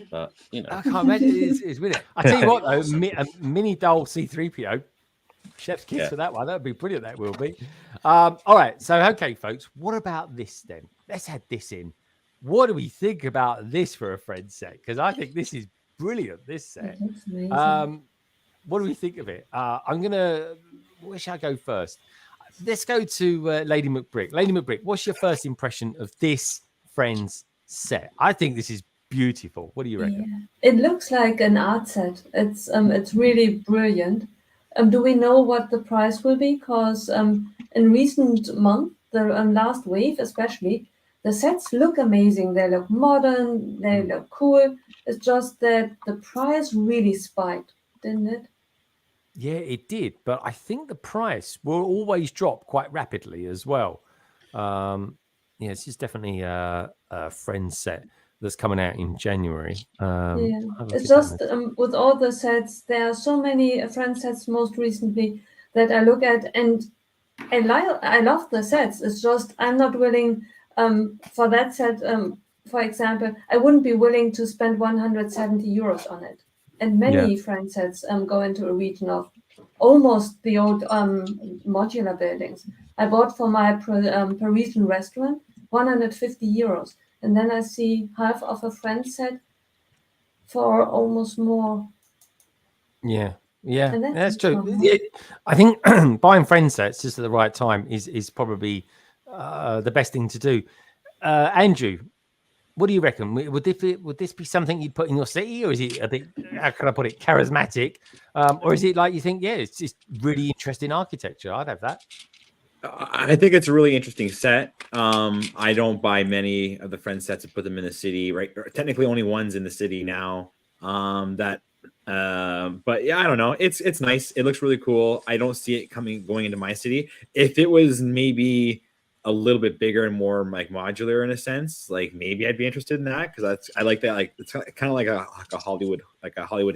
I: But
A: I can't imagine it's with it. I tell you what, though, a mini doll C-3PO. Chef's kiss for that one. That would be brilliant. That will be. All right. So, okay, folks. What about this then? Let's add this in. What do we think about this for a friend set? Because I think this is brilliant. This set. What do we think of it? Where shall I go first? Let's go to Lady McBrick. Lady McBrick, what's your first impression of this friends set? I think this is beautiful. What do you reckon?
H: Yeah. It looks like an art set. It's really brilliant. Do we know what the price will be? Because in recent months, the last wave especially, the sets look amazing. They look modern. They look cool. It's just that the price really spiked, didn't it?
A: Yeah, it did. But I think the price will always drop quite rapidly as well. This is definitely a friend set that's coming out in January.
H: It's just with all the sets, there are so many friend sets most recently that I look at, and I love the sets. It's just I'm not willing for that set. For example, I wouldn't be willing to spend 170 euros on it, and many friend sets go into a region of almost the old modular buildings. I bought for my Parisian restaurant 150 euros. And then I see half of a friend set for almost more.
A: Yeah. Yeah,
H: And
A: that's true.
H: normal.
A: Yeah, I think buying friend sets just at the right time is probably the best thing to do. Andrew, what do you reckon? Would this be something you'd put in your city, or is it a bit, how can I put it, charismatic? Or is it like you think, yeah, it's just really interesting architecture? I'd have that.
F: I think it's a really interesting set. I don't buy many of the friend sets and put them in the city, right? Technically only one's in the city now. But yeah, I don't know. It's nice. It looks really cool. I don't see it going into my city. If it was maybe a little bit bigger and more like modular in a sense, like maybe I'd be interested in that, because I like that. Like it's kind of like a Hollywood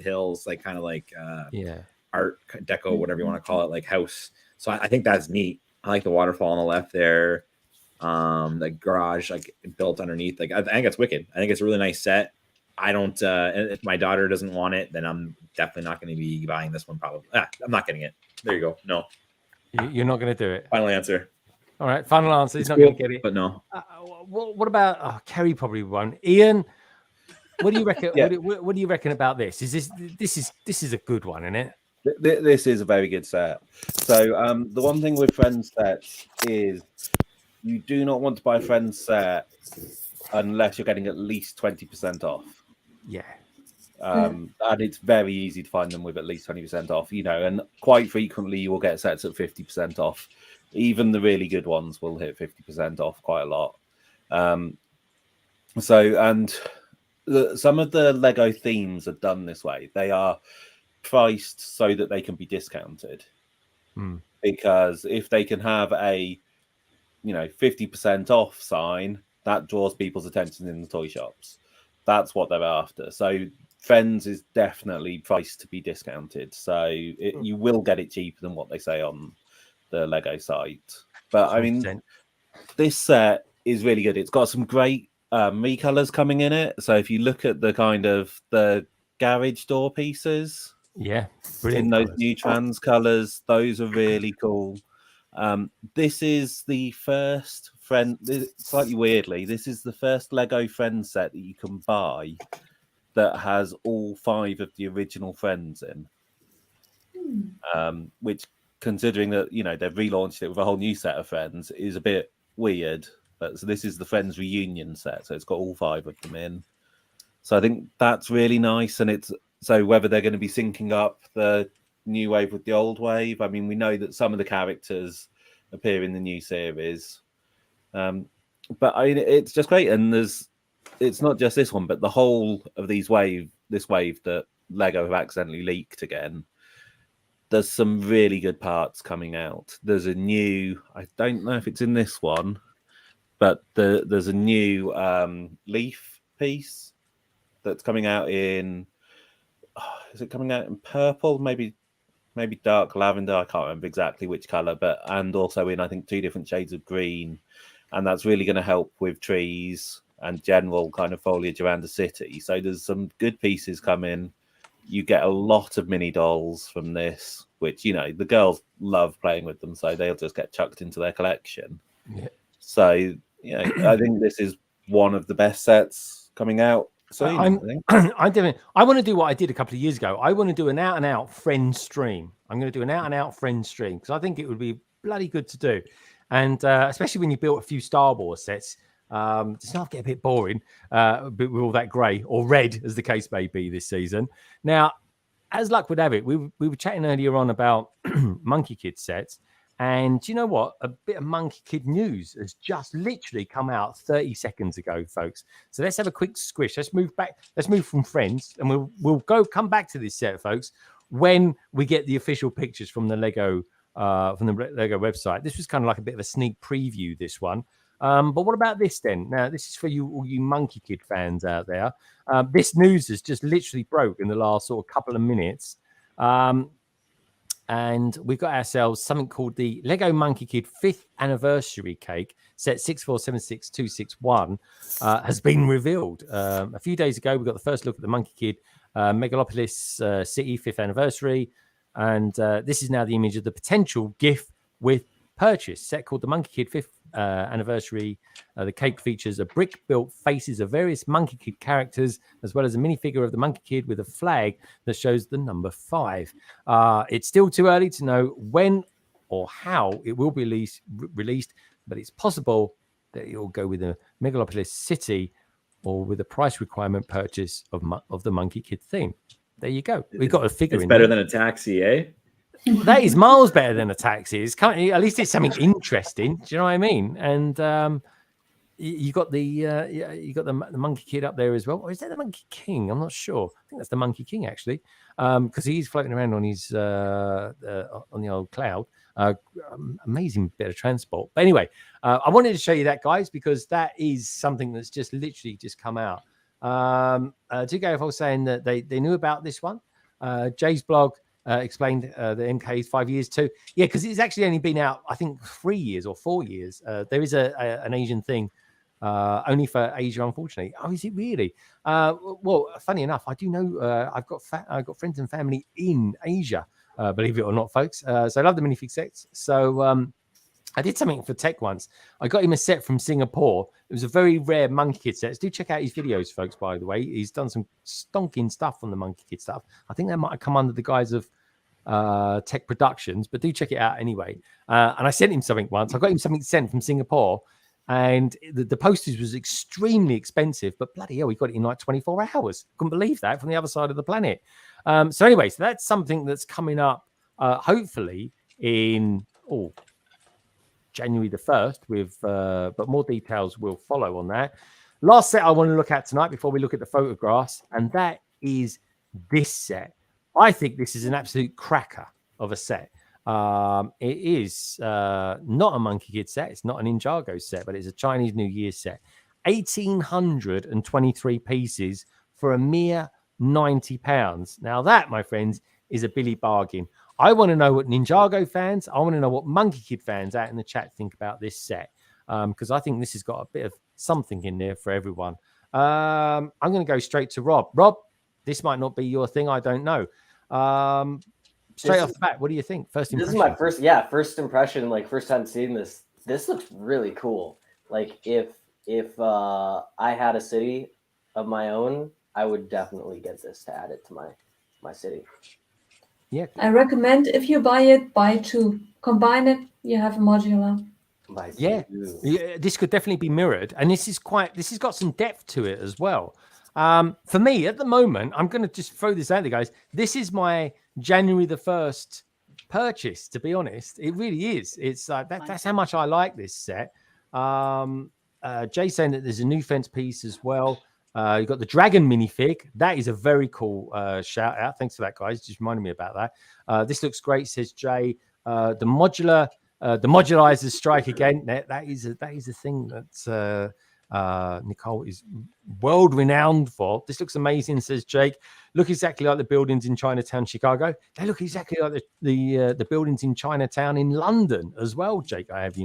F: Hills, like kind of like
A: yeah,
F: art deco, whatever you want to call it, like house. So I think that's neat. I like the waterfall on the left there. The garage like built underneath. Like I think it's wicked. I think it's a really nice set. I don't. If my daughter doesn't want it, then I'm definitely not going to be buying this one. Probably. I'm not getting it. There you go. No.
A: You're not going to do it.
F: Final answer.
A: All right. Final answer. He's
F: It's
A: not
F: cool,
A: going to get it.
F: but no.
A: What about Kerry? Probably won't. Ian, what do you reckon?
I: Yeah.
A: What do you reckon about this? This is a good one, isn't it?
I: This is a very good set. So the one thing with friends sets is you do not want to buy a friends set unless you're getting at least 20% off.
A: Yeah.
I: And it's very easy to find them with at least 20% off, and quite frequently you will get sets at 50% off. Even the really good ones will hit 50% off quite a lot. Some of the Lego themes are done this way. They are priced so that they can be discounted, because if they can have a 50% off sign, that draws people's attention in the toy shops. That's what they're after. So Friends is definitely priced to be discounted, so you will get it cheaper than what they say on the Lego site. But I mean,
A: 100%.
I: this set is really good. It's got some great recolors coming in it. So if you look at the kind of the garage door pieces,
A: Yeah,
I: in
A: brilliant.
I: those
A: colours.
I: new trans colors, those are really cool. This is the first slightly weirdly, this is the first Lego Friends set that you can buy that has all 5 of the original Friends in. Which, considering that they've relaunched it with a whole new set of Friends, is a bit weird. But so this is the Friends reunion set, so it's got all 5 of them in. So I think that's really nice, and it's so whether they're going to be syncing up the new wave with the old wave. I mean, we know that some of the characters appear in the new series, but it's just great. And it's not just this one, but the whole of this wave that Lego have accidentally leaked again. There's some really good parts coming out. There's a new, I don't know if it's in this one, but there's a new leaf piece that's coming out in. Is it coming out in purple? Maybe dark lavender. I can't remember exactly which color, and also in I think 2 different shades of green, and that's really going to help with trees and general kind of foliage around the city. So there's some good pieces coming. You get a lot of mini dolls from this, which the girls love playing with them, so they'll just get chucked into their collection.
A: Yeah.
I: So I think this is one of the best sets coming out. So
A: I want to do what I did a couple of years ago. I want to do an out-and-out friend stream. I'm going to do an out-and-out friend stream because I think it would be bloody good to do, and especially when you built a few Star Wars sets, it's not get a bit boring with all that grey or red, as the case may be this season. Now, as luck would have it, we were chatting earlier on about Monkey Kid sets. And do you know what? A bit of Monkey Kid news has just literally come out 30 seconds ago, folks. So let's have a quick squish. Let's move back. Let's move from Friends, and we'll come back to this set, folks, when we get the official pictures from the Lego website. This was kind of like a bit of a sneak preview, this one. But what about this then? Now, this is for all you Monkey Kid fans out there. This news has just literally broke in the last sort of couple of minutes. And we've got ourselves something called the Lego Monkey Kid 5th anniversary cake, set 6476261, has been revealed. A few days ago, we got the first look at the Monkey Kid Megalopolis City 5th anniversary. And this is now the image of the potential gift with purchase set called the Monkey Kid 5th anniversary. The cake features a brick-built faces of various Monkey Kid characters, as well as a minifigure of the Monkey Kid with a flag that shows the number 5. It's still too early to know when or how it will be released, but it's possible that it will go with a Megalopolis City or with a price requirement purchase of the Monkey Kid theme. There you go. We've got a figure.
F: It's
A: in
F: better
A: there.
F: than a taxi, eh?
A: That is miles better than a taxi. It's at least it's something interesting. Do you know what I mean? And you got the Monkey Kid up there as well. Or is that the Monkey King? I'm not sure. I think that's the Monkey King actually, because he's floating around on his on the old cloud. Amazing bit of transport. But anyway, I wanted to show you that, guys, because that is something that's just literally just come out. To go, if I was saying that they knew about this one. Jay's blog explained the MK is 5 years too. Yeah, because it's actually only been out, I think, 3 years or 4 years. There is an Asian thing only for Asia, unfortunately. Oh, is it really? Well, funny enough, I do know I've got friends and family in Asia, believe it or not, folks. So I love the minifig sets. So I did something for Tech once. I got him a set from Singapore. It was a very rare Monkey Kid set. Do check out his videos, folks, by the way. He's done some stonking stuff on the Monkey Kid stuff. I think that might have come under the guise of Tech Productions, but do check it out anyway. And I sent him something once. I got him something sent from Singapore, and the postage was extremely expensive, but bloody hell, he got it in like 24 hours. Couldn't believe that, from the other side of the planet. So anyway, so that's something that's coming up, hopefully in January the 1st, with but more details will follow on that. Last set I want to look at tonight before we look at the photographs, and that is this set. I think this is an absolute cracker of a set. It is not a Monkey Kid set. It's not an Ninjago set, but it's a Chinese New Year set. 1,823 pieces for a mere £90. Now that, my friends, is a Billy bargain. I want to know what Ninjago fans, I want to know what Monkey Kid fans out in the chat think about this set, because I think this has got a bit of something in there for everyone. I'm going to go straight to Rob. Rob, this might not be your thing. I don't know. Straight off the bat, what do you think? First impression.
J: This is my first impression, like first time seeing this. This looks really cool. Like if I had a city of my own, I would definitely get this to add it to my city.
A: Yeah,
H: I recommend if you buy it, buy 2. Combine it, you have a modular.
A: Yeah, this could definitely be mirrored, and this has got some depth to it as well. For me, at the moment, I'm going to just throw this out there, guys. This is my January the 1st purchase, to be honest. It really is. It's like that's how much I like this set. Jay saying that there's a new fence piece as well. You've got the dragon minifig. That is a very cool shout out. Thanks for that, guys. Just reminded me about that. This looks great, says Jay. The modularizers strike again. That is a thing that Nicole is world renowned for. This looks amazing, says Jake. Look exactly like the buildings in Chinatown, Chicago. They look exactly like the buildings in Chinatown in London as well, Jake. I have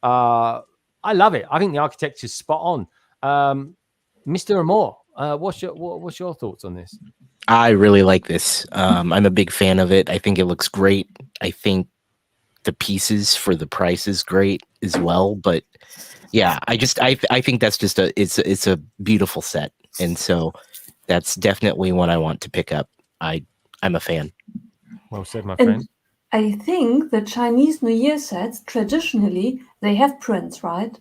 A: I love it. I think the architecture's spot on. Mr. Amor, what's your thoughts on this?
G: I really like this. I'm a big fan of it. I think it looks great. I think the pieces for the price is great as well. But yeah, I think that's just it's a beautiful set, and so that's definitely one I want to pick up. I'm a fan.
A: Well said, my friend.
H: I think the Chinese New Year sets traditionally they have prints, right?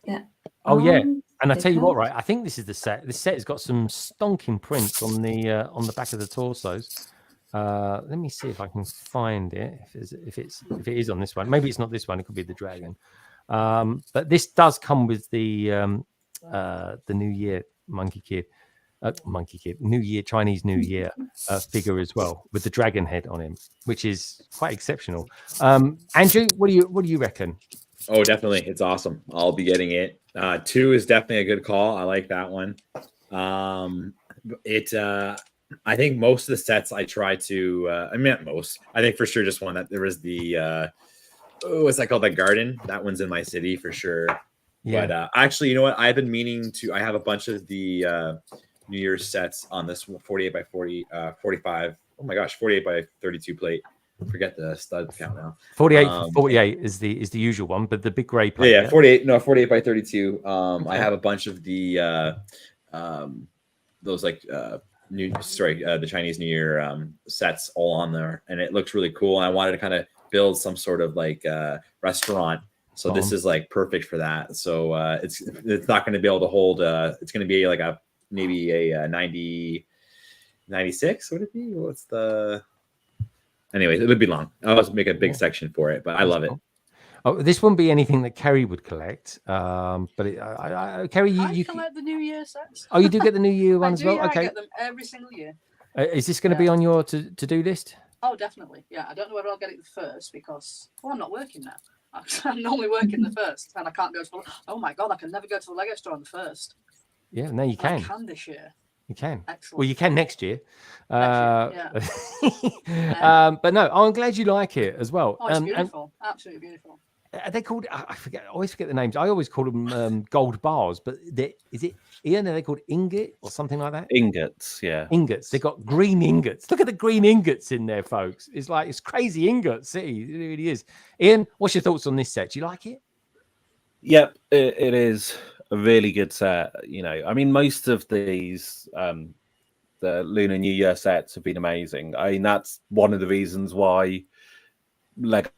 H: Yeah.
A: Oh yeah. And I tell you what, right? I think this is the set. This set has got some stonking prints on the back of the torsos. Let me see if I can find it. If it is on this one, maybe it's not this one. It could be the dragon. But this does come with the New Year Monkey Kid, New Year Chinese New Year figure as well, with the dragon head on him, which is quite exceptional. Andrew, what do you reckon?
F: Oh, definitely. It's awesome. I'll be getting it. 2 is definitely a good call. I like that one. I think most of the sets I try to, I mean, not most, I think for sure just one that there was the, what's that called? The garden. That one's in my city for sure. Yeah. But actually, you know what? I've been meaning to, I have a bunch of the New Year's sets on this 48 by 40, 45 Oh my gosh, 48 by 32 plate. Forget the stud count now.
A: 48 is the usual one, but the big gray plate.
F: Yeah, 48 by 32. I have a bunch of the those like the Chinese New Year sets all on there, and it looks really cool. And I wanted to kind of build some sort of like restaurant, so this is like perfect for that. So it's not going to be able to hold it's going to be like maybe a 96. Would it be? What's the Anyways, it would be long. I'll just make a big section for it, but I love it.
A: Oh, this wouldn't be anything that Kerry would collect. But Kerry,
E: I collect the New Year sets.
A: Oh, you do get the New Year one as well?
E: Yeah,
A: okay.
E: I get them every single year.
A: Is this going to be on your to-do list?
E: Oh, definitely. Yeah, I don't know whether I'll get it the first because, I'm not working now. I'm normally working the first, and I can't go to. Oh my god, I can never go to the Lego store on the first.
A: Yeah, no, you can.
E: I can this year.
A: You can.
E: Excellent.
A: Well, you can next year.
E: Yeah.
A: But no, I'm glad you like it as well.
E: Oh, it's beautiful. Absolutely beautiful.
A: Are they called? I always forget the names. I always call them gold bars, but is it Ian? Are they called ingot or something like that?
I: Ingots, yeah.
A: Ingots. They've got green ingots. Look at the green ingots in there, folks. It's crazy ingot city. It really is. Ian, what's your thoughts on this set? Do you like it?
I: Yep, it is a really good set. You know, I mean, most of these the Lunar New Year sets have been amazing. I mean, that's one of the reasons why Lego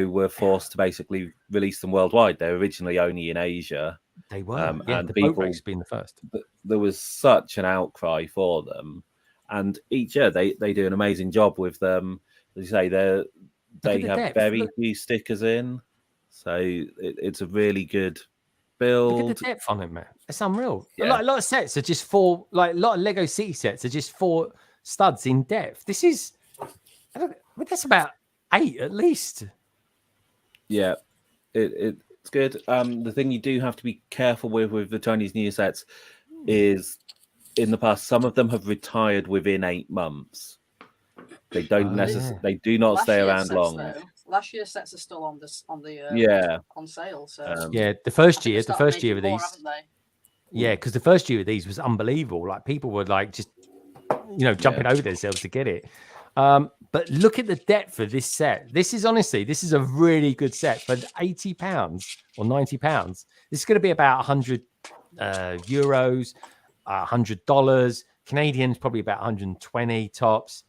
I: were forced to basically release them worldwide. They're originally only in Asia.
A: They were,
I: and
A: the
I: people
A: boat race being the first.
I: There was such an outcry for them, and each year they do an amazing job with them. As you say, they have very few stickers in, so it's a really good build.
A: Look at the depth on it, man. It's unreal.
I: Yeah.
A: A lot of sets are just four. Like a lot of Lego City sets are just 4 studs in depth. This is, I mean, that's about 8 at least.
I: Yeah, it's good. The thing you do have to be careful with the Chinese New Year sets is, in the past, some of them have retired within 8 months. They don't necessarily. They do not stay around long.
E: Last year's sets are still on sale. So
A: yeah, the first year of these.
E: Haven't they?
A: Yeah, because the first year of these was unbelievable. Like people were like just, jumping over themselves to get it. But look at the depth of this set. This is a really good set for £80 or £90. This is going to be about 100 euros, $100. Canadian's probably about 120 tops.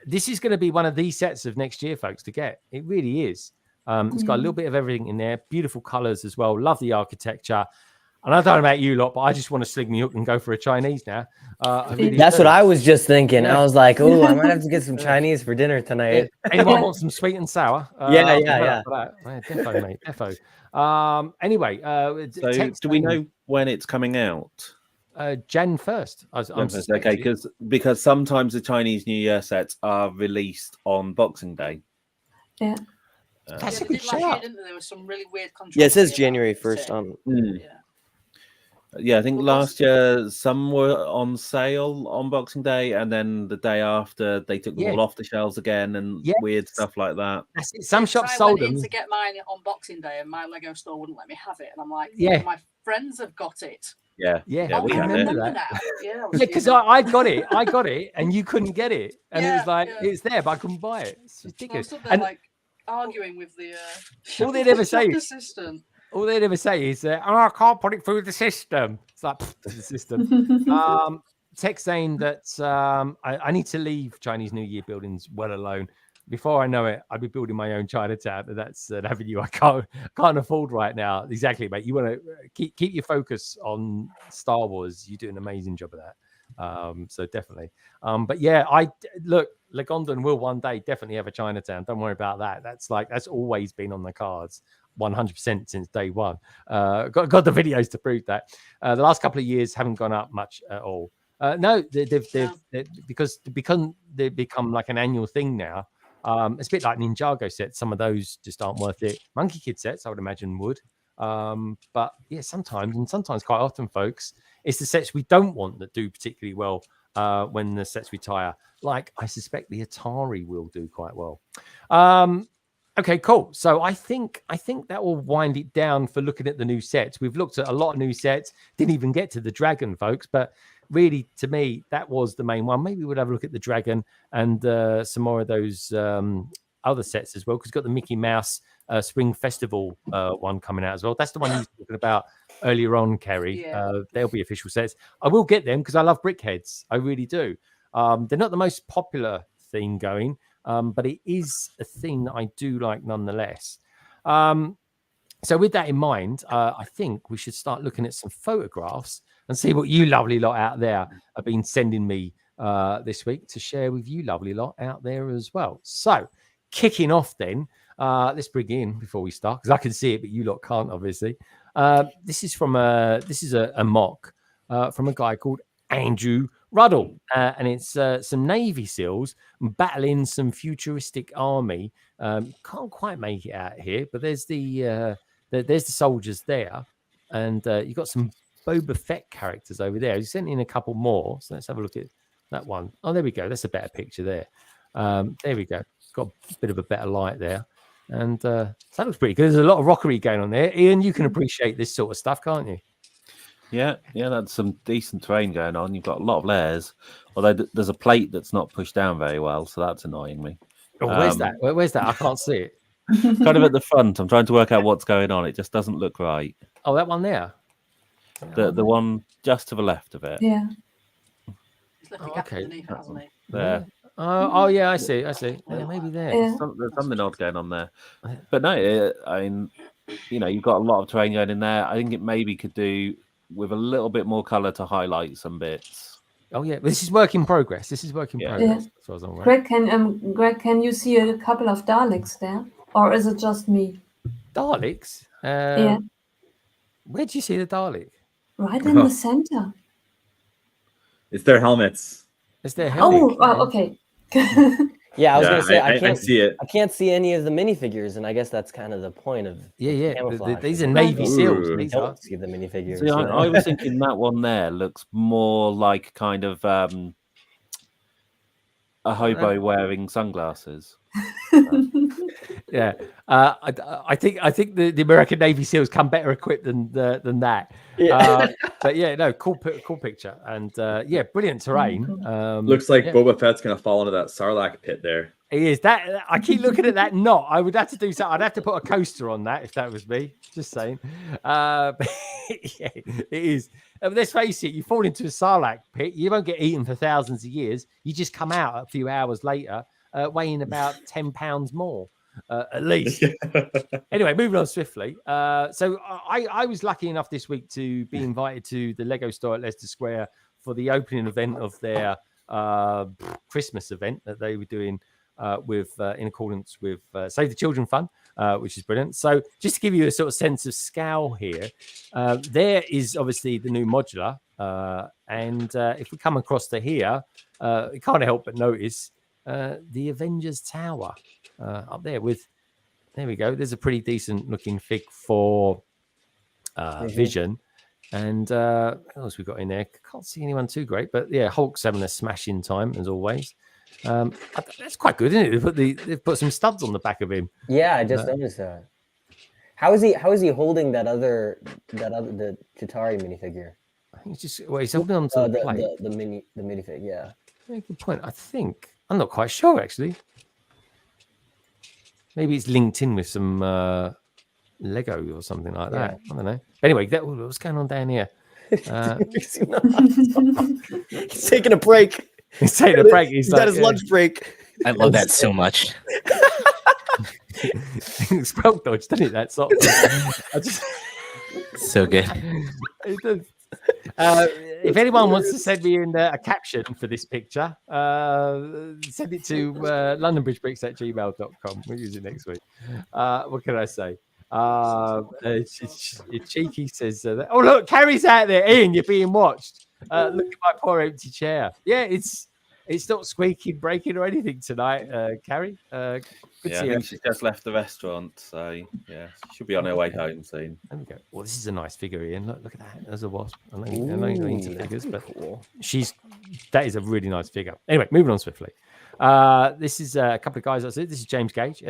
A: This is going to be one of these sets of next year, folks, to get. It really is. It's got a little bit of everything in there. Beautiful colors as well. Love the architecture. And I don't know about you lot, but I just want to sling me hook and go for a Chinese now.
J: That's what I was just thinking. Yeah. I was like, oh, I might have to get some Chinese for dinner tonight.
A: Anyone want some sweet and sour?
J: Yeah.
A: Defo, mate. Defo. Anyway.
I: So do we know when it's coming out?
A: Jan 1st.
I: Okay, because sometimes the Chinese New Year sets are released on Boxing Day.
H: Yeah.
A: That's a good shout.
E: There was some really weird
J: controversy. Yeah, it says January 1st.
I: Yeah, I think last year some were on sale on Boxing Day, and then the day after they took them all off the shelves again, and weird stuff like that.
A: Some shops sold them.
E: I went in to get mine on Boxing Day, and my Lego store wouldn't let me have it, and I'm like, my friends have got it.
I: Yeah,
A: we
I: had
A: remember
I: it.
A: that. Yeah, because I got it, and you couldn't get it, and it was like it's there, but I couldn't buy it. It's ridiculous.
E: So and like arguing with the
A: all they'd ever say
E: assistant.
A: All they'd ever say is, I can't put it through the system. It's like, the system. Text saying that I need to leave Chinese New Year buildings well alone. Before I know it, I'd be building my own Chinatown. But that's an avenue I can't afford right now. Exactly, mate. You want to keep your focus on Star Wars. You do an amazing job of that. So definitely. But yeah, look, Lagondon will one day definitely have a Chinatown. Don't worry about that. That's always been on the cards. 100% since day one. Got the videos to prove that. The last couple of years haven't gone up much at all. No, because they've become like an annual thing now. It's a bit like Ninjago sets. Some of those just aren't worth it. Monkey Kid sets, I would imagine, would. But yeah, sometimes quite often, folks, it's the sets we don't want that do particularly well when the sets retire. Like I suspect the Atari will do quite well. Okay, cool. So I think that will wind it down for looking at the new sets. We've looked at a lot of new sets. Didn't even get to the dragon, folks, but really, to me, that was the main one. Maybe we'll have a look at the dragon and some more of those other sets as well, because it's got the Mickey Mouse Spring Festival one coming out as well. That's the one you were talking about earlier on, Kerry.
E: Yeah.
A: They'll be official sets. I will get them because I love Brickheads. I really do. They're not the most popular theme going, but it is a theme that I do like nonetheless. So with that in mind, I think we should start looking at some photographs and see what you lovely lot out there have been sending me this week to share with you lovely lot out there as well. So kicking off then, let's bring in before we start, because I can see it, but you lot can't, obviously. This is a mock from a guy called Andrew Ruddle, and it's some Navy SEALs battling some futuristic army. Can't quite make it out here, but there's the soldiers there, and you've got some Boba Fett characters over there. He sent in a couple more, so let's have a look at that one. Oh, there we go. That's a better picture there. There we go. Got a bit of a better light there, and so that looks pretty good. There's a lot of rockery going on there. Ian, you can appreciate this sort of stuff, can't you?
I: Yeah, that's some decent terrain going on. You've got a lot of layers, although there's a plate that's not pushed down very well, so that's annoying me.
A: Oh, where's that? Where's that? I can't see it.
I: Kind of at the front. I'm trying to work out what's going on. It just doesn't look right.
A: Oh, that one there.
I: The one just to the left of it.
H: Yeah.
E: He's left a gap underneath, hasn't he?
I: There.
A: Oh, yeah, I see. Yeah, maybe there.
H: Yeah.
I: There's something odd going on there. But no, I mean, you've got a lot of terrain going in there. I think it maybe could do with a little bit more colour to highlight some bits.
A: Oh yeah, this is work in progress. Progress.
H: Yeah.
A: As far as I'm aware.
H: Greg, can you see a couple of Daleks there, or is it just me?
A: Daleks?
H: Yeah.
A: Where do you see the Dalek?
H: Right in the center.
F: It's their helmets.
A: It's their helmet.
H: Oh, okay.
J: Yeah, I was gonna say
F: I see it.
J: I can't see any of the minifigures, and I guess that's kind of the point of camouflage.
A: These are Navy SEAls.
J: I don't see the minifigures.
I: See, I was thinking that one there looks more like kind of a hobo wearing sunglasses.
A: Yeah, I think the American Navy SEAls come better equipped than that.
J: Yeah.
A: But yeah, no, cool picture, and yeah, brilliant terrain.
F: Looks like Boba Fett's gonna fall into that Sarlacc pit there.
A: He is. That I keep looking at that knot. I would have to do something. I'd have to put a coaster on that if that was me. Just saying. But yeah, it is. Let's face it. You fall into a Sarlacc pit. You won't get eaten for thousands of years. You just come out a few hours later, weighing about 10 pounds more. At least. Anyway, moving on swiftly. So I was lucky enough this week to be invited to the Lego store at Leicester Square for the opening event of their Christmas event that they were doing in accordance with Save the Children Fund, which is brilliant. So just to give you a sort of sense of scale here, there is obviously the new modular, and if we come across to here, you can't help but notice the Avengers Tower up there there we go. There's a pretty decent looking fig for Vision. And what else we got in there? Can't see anyone too great, but yeah, Hulk's having a smashing time as always. That's quite good, isn't it? They've put some studs on the back of him.
J: Yeah, I just noticed that. How is he holding the Chitauri minifigure?
A: I think he's holding on to the plate.
J: The minifig, yeah.
A: Yeah, good point. I think I'm not quite sure actually. Maybe it's linked in with some Lego or something like that. I don't know. Anyway, what's going on down here?
J: He's taking a break.
A: He's taking a break. He's
J: got his lunch break.
G: I love that so much.
A: Spell dodge, doesn't it? That sort of
G: So good.
A: It does. If anyone wants to send me in a caption for this picture, send it to londonbridgebricks@gmail.com. We'll use it next week. What can I say? Cheeky says, oh, look, Carrie's out there. Ian, you're being watched. Look at my poor empty chair. Yeah, it's not squeaking, breaking, or anything tonight, Carrie. Good to see
I: I
A: you.
I: think she's just left the restaurant, so yeah, she should be on her way home soon.
A: There we go. Well, this is a nice figure, Ian. Look at that. There's a wasp. I know you're not into figures, but that is a really nice figure. Anyway, moving on swiftly. This is a couple of guys. This is James Gage,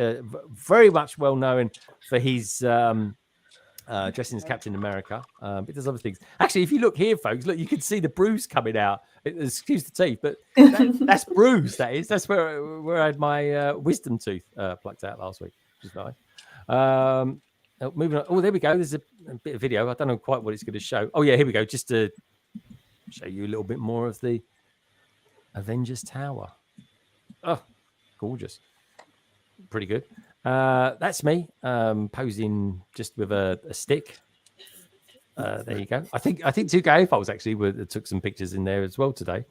A: very much well known for his dressing as Captain America. It does other things. Actually, if you look here, folks, look, you can see the bruise coming out. Excuse the teeth, but that's bruise. That is. That's where I had my wisdom tooth plucked out last week, which is nice. Moving on. Oh, there we go. There's a bit of video. I don't know quite what it's going to show. Oh yeah, here we go. Just to show you a little bit more of the Avengers Tower. Oh, gorgeous. Pretty good. That's me posing just with a stick. There you go. I think 2K Folks actually took some pictures in there as well today,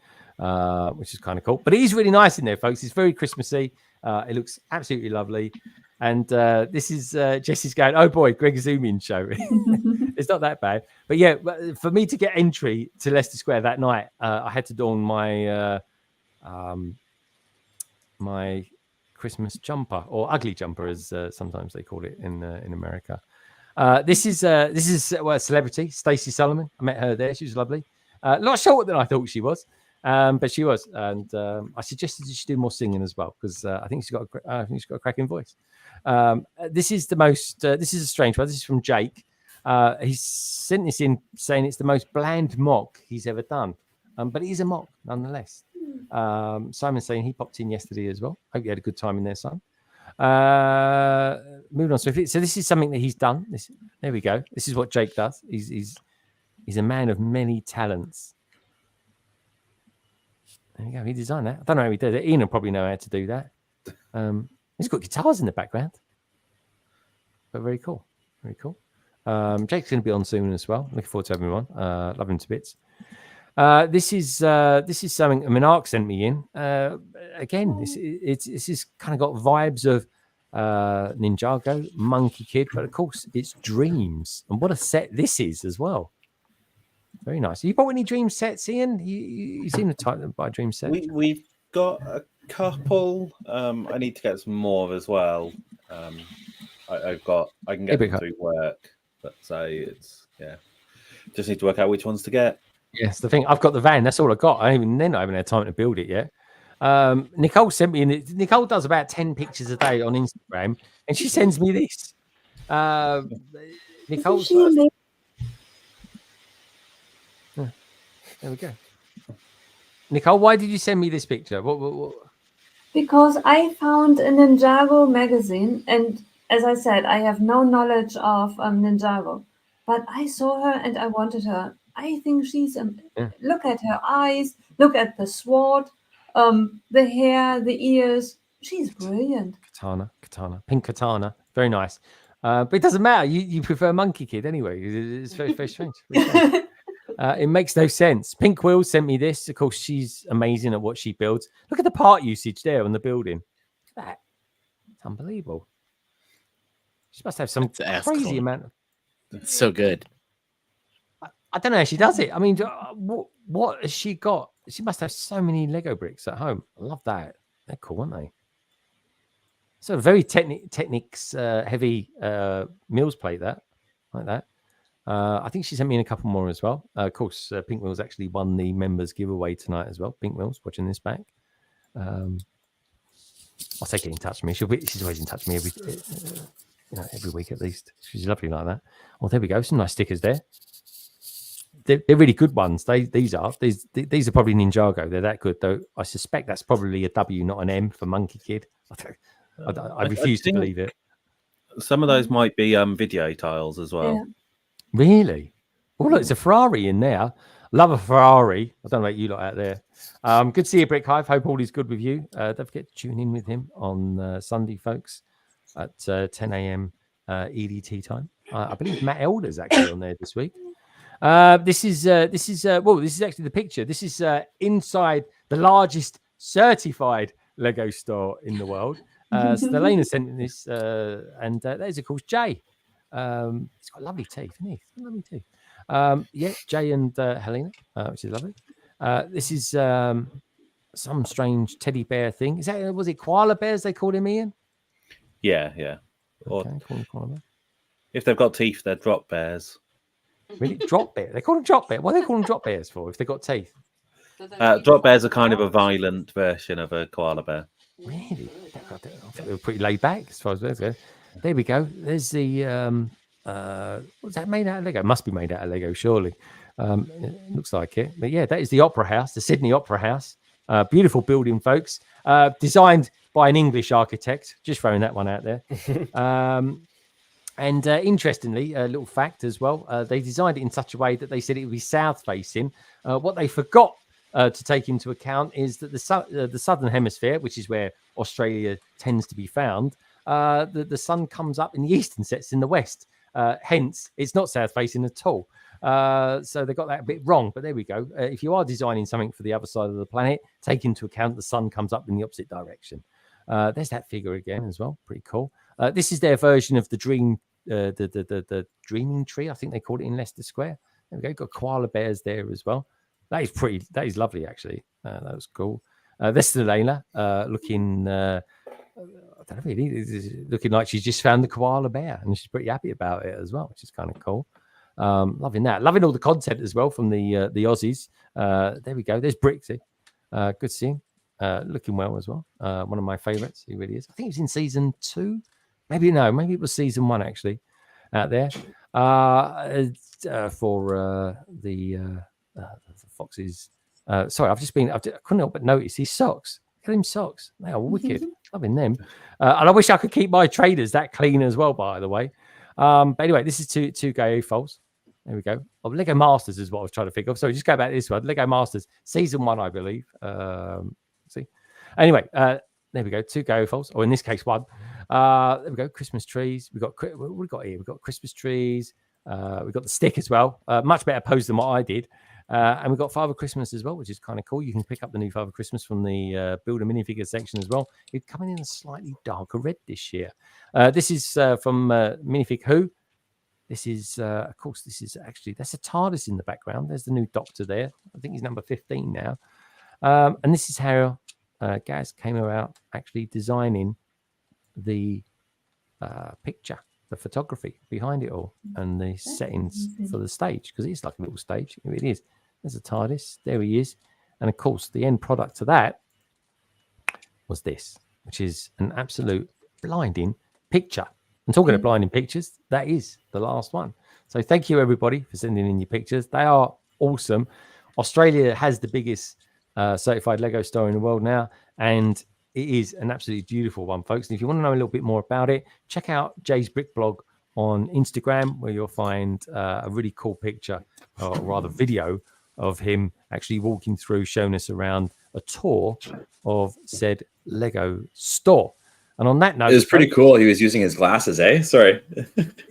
A: which is kind of cool. But it is really nice in there, folks. It's very Christmassy. It looks absolutely lovely. And this is Jesse's going, oh boy, Greg zoom-in show. It's not that bad. But yeah, for me to get entry to Leicester Square that night, I had to don my my Christmas jumper, or ugly jumper, as sometimes they call it in America. This is a celebrity, Stacey Solomon. I met her there. She was lovely. A lot shorter than I thought she was, but she was. And I suggested she do more singing as well, because I think she's got a cracking voice. This is this is a strange one. This is from Jake. He's sent this in saying it's the most bland mock he's ever done, but it is a mock nonetheless. Simon saying he popped in yesterday as well. Hope you had a good time in there, son. Moving on swiftly. So this is something that he's done. There we go. This is what Jake does. He's a man of many talents. There you go. He designed that. I don't know how he did it. Ian will probably know how to do that. He's got guitars in the background. But very cool. Very cool. Jake's going to be on soon as well. Looking forward to having him on. Love him to bits. This is something Minark sent me in. Again, this is kind of got vibes of Ninjago, Monkey Kid, but of course it's Dreams. And what a set this is as well. Very nice. You bought any Dream sets, Ian? You seem the type to buy Dream sets.
I: We've got a couple. I need to get some more as well. I can get them through work, but it's just need to work out which ones to get.
A: Yes, the thing, I've got the van. That's all I got. I haven't had time to build it yet. Nicole sent me in. Nicole does about 10 pictures a day on Instagram, and she sends me this. Nicole's. There we go. Nicole, why did you send me this picture? What?
H: Because I found a Ninjago magazine, and as I said, I have no knowledge of Ninjago, but I saw her and I wanted her. I think she's look at her eyes, look at the sword, the hair, the ears. She's brilliant.
A: Katana, pink katana, very nice. But it doesn't matter. You prefer Monkey Kid anyway. It's very, very strange. Very strange. It makes no sense. Pink Will sent me this. Of course, she's amazing at what she builds. Look at the part usage there on the building. Look at that. It's unbelievable. She must have some crazy amount of.
G: It's so good.
A: I don't know how she does it. I mean, what has she got? She must have so many Lego bricks at home. I love that. They're cool, aren't they? So very techniques heavy Mills plate that like that. I think she sent me in a couple more as well. Of course, Pink Will's actually won the members giveaway tonight as well. Pink Will's watching this back. I'll take it in touch with me. She's always in touch with me every week at least. She's lovely like that. Oh, there we go. Some nice stickers there. They're really good ones. These are probably Ninjago. They're that good, though. I suspect that's probably a W, not an M for Monkey Kid. I refuse to believe it.
I: Some of those might be video tiles as well.
H: Yeah.
A: Really? Oh, look, it's a Ferrari in there. Love a Ferrari. I don't know about you lot out there. Good to see you, Brick Hive. Hope all is good with you. Don't forget to tune in with him on Sunday, folks, at 10 a.m. EDT time. I believe Matt Elder's actually on there this week. This is actually the picture. This is inside the largest certified Lego store in the world. Stelena sent in this, and there's of course Jay. He's got lovely teeth, isn't he? Lovely teeth. Jay and Helena, which is lovely. This is some strange teddy bear thing. Was it koala bears they called him, Ian?
I: Yeah.
A: Okay, call him koala bear.
I: If they've got teeth, they're drop bears.
A: Really? Drop bear? They call them drop bear. What do they call them drop bears for if they've got teeth?
I: Drop bears are kind of a violent version of a koala bear.
A: Really? I thought they were pretty laid back as far as those go. There we go. There's the Was that made out of Lego? Must be made out of Lego, surely. It looks like it. But yeah, that is the Opera House, the Sydney Opera House. Beautiful building, folks. Designed by an English architect. Just throwing that one out there. And interestingly, a little fact as well, they designed it in such a way that they said it would be south facing. What they forgot to take into account is that the southern hemisphere, which is where Australia tends to be found, the sun comes up in the east and sets in the west. Hence, it's not south facing at all. So they got that a bit wrong, but there we go. If you are designing something for the other side of the planet, take into account the sun comes up in the opposite direction. There's that figure again as well. Pretty cool. This is their version of the the dreaming tree. I think they called it in Leicester Square. There we go. Got koala bears there as well. That is pretty. That is lovely, actually. That was cool. This is Elena looking. I don't know, really, looking like she's just found the koala bear, and she's pretty happy about it as well, which is kind of cool. Loving that. Loving all the content as well from the Aussies. There we go. There's Brixie. Good seeing. Looking well as well. One of my favorites. He really is. I think it was in season 2. Maybe it was season 1 actually. Out there for the foxes. Sorry, I couldn't help but notice his socks. Look at him socks. They are wicked. Loving them. And I wish I could keep my traders that clean as well, by the way. But anyway, this is two Gaia Falls. There we go. Oh, Lego Masters is what I was trying to think of. So just go back to this one. Lego Masters, season 1, I believe. See. Anyway, there we go. 2 Gaia Falls, or in this case, 1. There we go. Christmas trees. What we got here? We've got Christmas trees. We've got the stick as well. Much better pose than what I did. And we've got Father Christmas as well, which is kind of cool. You can pick up the new Father Christmas from the Builder minifigure section as well. It's coming in a slightly darker red this year. This is from Minifig Who. This is, of course, that's a TARDIS in the background. There's the new Doctor there. I think he's number 15 now. And this is how Gaz came about actually designing the picture, the photography behind it all, and the settings for the stage, because it's like a little stage. It is. There's a TARDIS. There he is. And of course, the end product to that was this, which is an absolute blinding picture. And talking of blinding pictures, that is the last one. So thank you, everybody, for sending in your pictures. They are awesome. Australia has the biggest certified Lego store in the world now, and it is an absolutely beautiful one, folks. And if you want to know a little bit more about it, check out Jay's Brick blog on Instagram, where you'll find a really cool picture, or rather video, of him actually walking through, showing us around a tour of said Lego store. And on that note,
F: it was pretty cool. He was using his glasses, eh? Sorry.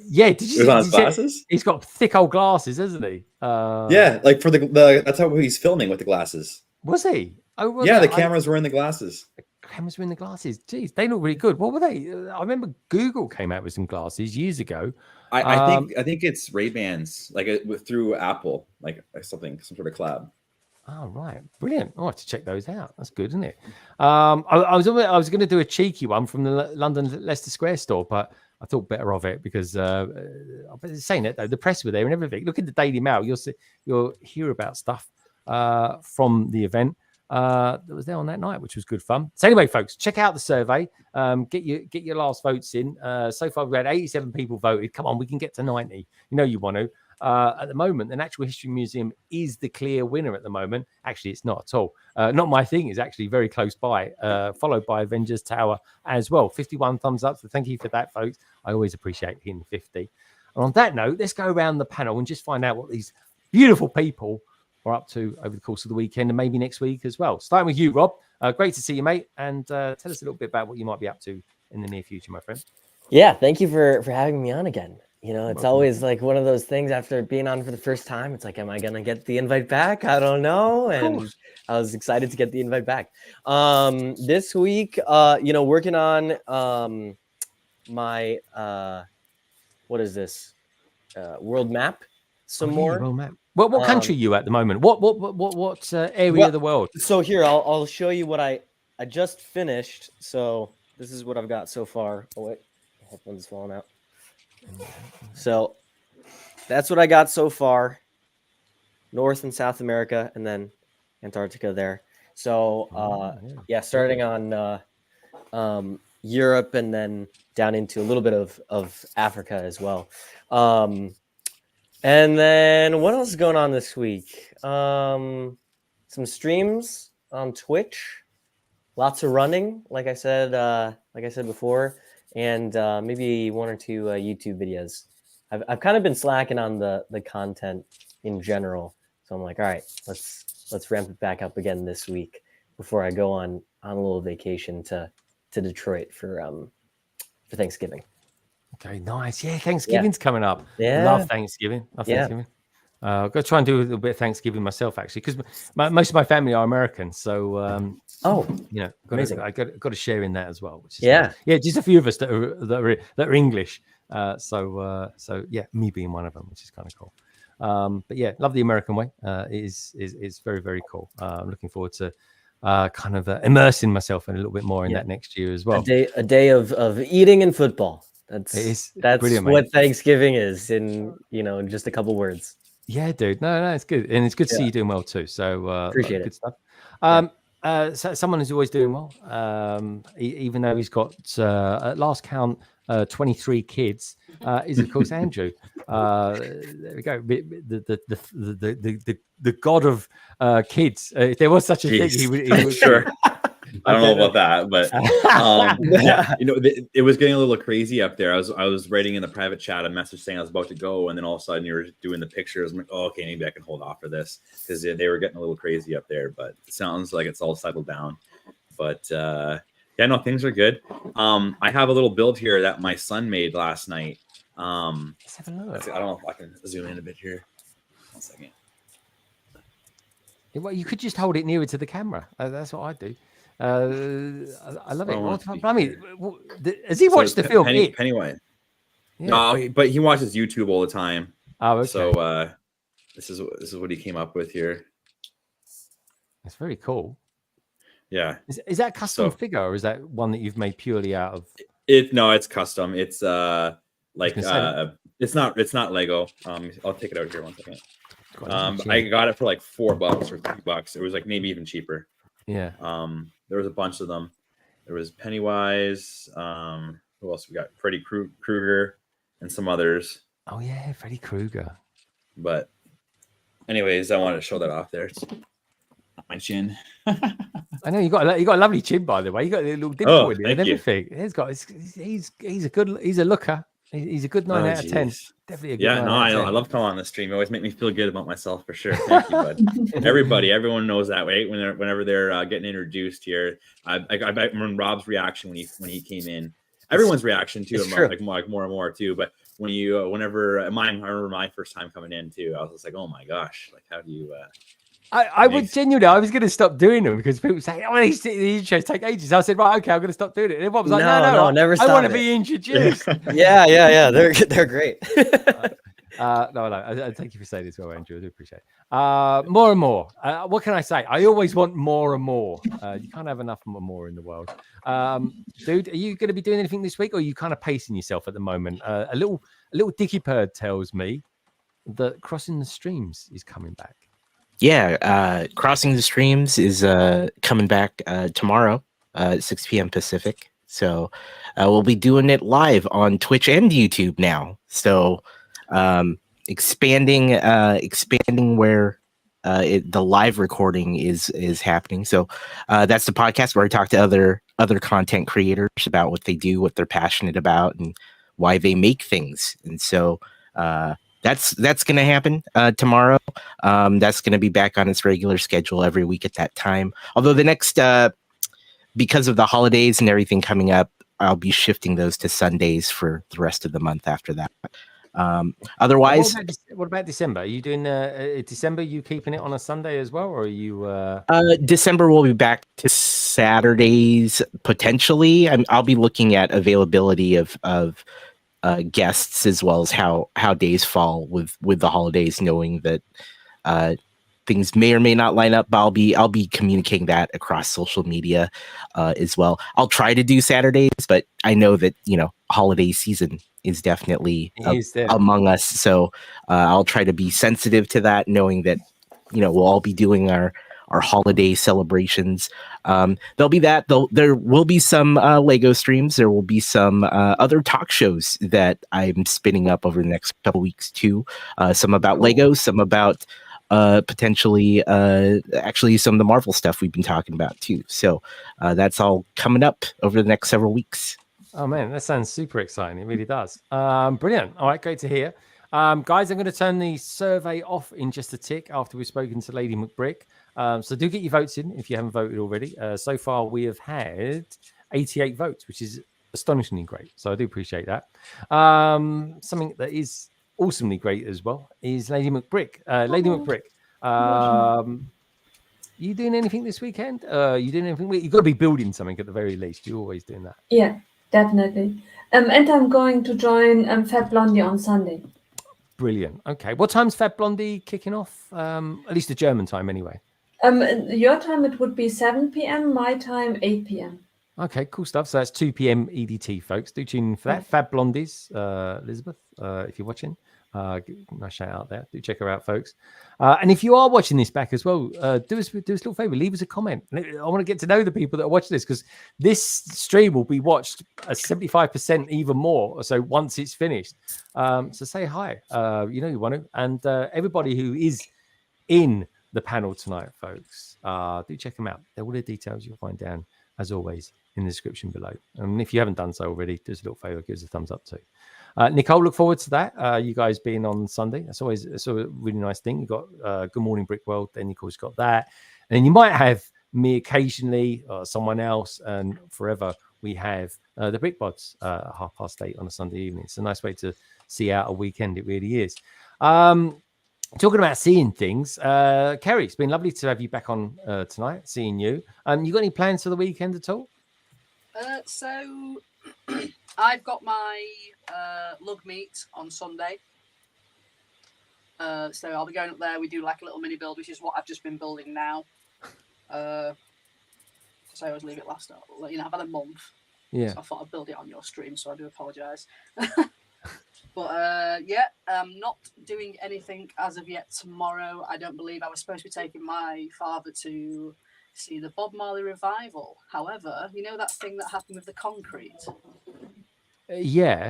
A: Yeah, did you?
F: It was on his glasses.
A: He's got thick old glasses, hasn't he?
F: Yeah, like for the that's how he's filming with the glasses.
A: Was he? Oh, well,
F: yeah, the cameras were in the glasses.
A: The cameras were in the glasses. Jeez, they look really good. What were they? I remember Google came out with some glasses years ago.
F: I think it's Ray-Bans, like through Apple, like some sort of collab.
A: Oh, right. Brilliant. I'll have to check those out. That's good, isn't it? I was going to do a cheeky one from the London Leicester Square store, but I thought better of it because saying it, though, the press were there and everything. Look at the Daily Mail. You'll hear about stuff from the event that was there on that night, which was good fun. So anyway, folks, check out the survey. Get your last votes in. So far, we had 87 people voted. Come on, we can get to 90. You know you want to. At the moment, the Natural History Museum is the clear winner at the moment. Actually, it's not at all. Not my thing. It's actually very close by, followed by Avengers Tower as well. 51 thumbs up. So thank you for that, folks. I always appreciate hitting 50. And on that note, let's go around the panel and just find out what these beautiful people are up to over the course of the weekend and maybe next week as well. Starting with you, Rob. Great to see you, mate. And tell us a little bit about what you might be up to in the near future, my friend.
J: Yeah, thank you for having me on again. You know, it's always like one of those things after being on for the first time. It's like, am I going to get the invite back? I don't know. And I was excited to get the invite back. This week, working on my, what is this? World map some more.
A: World map. What country are you at the moment? What area of the world?
J: So here, I'll show you what I just finished. So this is what I've got so far. Oh, wait. Headphones falling out. So that's what I got so far. North and South America, and then Antarctica there. So starting on Europe and then down into a little bit of Africa as well. And then what else is going on this week? Some streams on Twitch, lots of running, like I said before, and maybe 1 or 2 YouTube videos. I've kind of been slacking on the content in general, so I'm like, all right, let's ramp it back up again this week before I go on a little vacation to Detroit for Thanksgiving.
A: Okay, nice. Yeah, Thanksgiving's coming up.
J: Yeah.
A: Love Thanksgiving. I've got to try and do a little bit of Thanksgiving myself, actually, because most of my family are American. So,
J: amazing.
A: I got to share in that as well. Which is
J: nice.
A: Just a few of us that are English. So me being one of them, which is kind of cool. But yeah, love the American way. Is very, very cool. I'm looking forward to kind of immersing myself in a little bit more in that next year as well.
J: A day of eating and football. That's
A: brilliant,
J: what
A: mate.
J: Thanksgiving is in just a couple words.
A: Yeah, dude. No, it's good, and it's good to see you doing well too. So
J: appreciate
A: good
J: it.
A: Stuff. So someone who's always doing well, even though he's got at last count 23 kids, is of course Andrew. There we go. The god of kids. If there was such a thing, he would
F: sure. I don't know about that, but it was getting a little crazy up there. I was writing in the private chat a message saying I was about to go, and then all of a sudden you were doing the pictures. I'm like, oh, okay, maybe I can hold off for this because they were getting a little crazy up there. But it sounds like it's all settled down. But things are good. I have a little build here that my son made last night.
A: Let's have a look.
F: I don't know if I can zoom in a bit here. 1 second.
A: Well, you could just hold it nearer to the camera. That's what I do. I love it. I mean, has he watched the film?
F: Pennywise. Yeah. No, but he watches YouTube all the time.
A: Oh, okay.
F: So this is what he came up with here.
A: That's very cool.
F: Yeah.
A: Is that custom figure, or is that one that you've made purely out of?
F: No, it's custom. It's it's not Lego. I'll take it out here 1 second. I got it for like $4 or $3. It was like maybe even cheaper.
A: Yeah.
F: There was a bunch of them. There was Pennywise. Who else we got? Freddy Krueger and some others.
A: Oh yeah, Freddy Krueger.
F: But anyways, I wanted to show that off there. It's my chin.
A: I know you got a lovely chin, by the way. You got a little dimple in it and everything. He's a looker. He's a good 9 out of 10. Definitely a good 9 out of 10.
F: I love coming on the stream. It always make me feel good about myself for sure. Thank you, bud. Everyone knows that, right? Whenever they're getting introduced here, I remember Rob's reaction when he came in. Everyone's reaction too, like more and more too. But I remember my first time coming in too. I was just like, oh my gosh, like how do you?
A: I would genuinely. I was going to stop doing them because people say, "Oh, these intros take ages." I said, "Right, okay, I'm going to stop doing it." And everyone was like, "No,
J: never stop.
A: I want to be introduced."
J: Yeah. They're great.
A: No. Thank you for saying this, well, Andrew. I do appreciate it. More and more. What can I say? I always want more and more. You can't have enough more in the world. Dude, are you going to be doing anything this week, or are you kind of pacing yourself at the moment? A little dicky bird tells me that Crossing the Streams is coming back.
G: Yeah, Crossing the Streams is coming back tomorrow, 6 p.m. Pacific. So we'll be doing it live on Twitch and YouTube now. So expanding where the live recording is happening. So that's the podcast where I talk to other content creators about what they do, what they're passionate about, and why they make things. And so that's going to happen tomorrow. That's going to be back on its regular schedule every week at that time. Although the next, because of the holidays and everything coming up, I'll be shifting those to Sundays for the rest of the month after that. Otherwise,
A: what about December? Are you doing December? You keeping it on a Sunday as well, or are you?
G: December will be back to Saturdays potentially. I'll be looking at availability of guests as well as how days fall with the holidays, knowing that things may or may not line up. But I'll be communicating that across social media as well. I'll try to do Saturdays, but I know that holiday season is definitely among us. So I'll try to be sensitive to that, knowing that we'll all be doing our our holiday celebrations. There'll be that. There will be some Lego streams. There will be some other talk shows that I'm spinning up over the next couple weeks too. Some about Lego, some about potentially actually some of the Marvel stuff we've been talking about too. So that's all coming up over the next several weeks.
A: Oh man, that sounds super exciting. It really does. Brilliant. All right, great to hear. Guys, I'm going to turn the survey off in just a tick after we've spoken to Lady McBrick. So do get your votes in if you haven't voted already. So far, we have had 88 votes, which is astonishingly great. So I do appreciate that. Something that is awesomely great as well is Lady McBrick. Lady McBrick, you doing anything this weekend? You doing anything? You've got to be building something at the very least. You're always doing that.
H: Yeah, definitely. And I'm going to join Fat Blondie on Sunday.
A: Brilliant. Okay. What time's Fat Blondie kicking off? At least the German time anyway.
H: Your time, it would be 7 p.m. My time, 8 p.m.
A: Okay, cool stuff. So that's 2 p.m. EDT, folks. Do tune in for that. Fab Blondies, Elizabeth, if you're watching. Nice shout out there. Do check her out, folks. And if you are watching this back as well, do us a little favor. Leave us a comment. I want to get to know the people that are watching this, because this stream will be watched 75%, even more. So once it's finished, so say hi. You know you want to, and everybody who is in the panel tonight, folks, do check them out. All the details you'll find down, as always, in the description below. And if you haven't done so already, do us a little favor. Give us a thumbs up too. Nicole, look forward to that. You guys being on Sunday. It's a really nice thing. You've got Good Morning Brick World. Then Nicole's got that. And then you might have me occasionally, or someone else, and forever we have the Brick Bods at 8:30 on a Sunday evening. It's a nice way to see out a weekend. It really is. Talking about seeing things, Kerry, it's been lovely to have you back on tonight, seeing you. You got any plans for the weekend at all?
E: So I've got my lug meet on Sunday. So I'll be going up there. We do like a little mini build, which is what I've just been building now. So I always leave it last. You know, I've had a month.
A: Yeah.
E: So I thought I'd build it on your stream, so I do apologise. But yeah, I'm not doing anything as of yet tomorrow. I don't believe I was supposed to be taking my father to see the Bob Marley revival. However, you know that thing that happened with the concrete?
A: The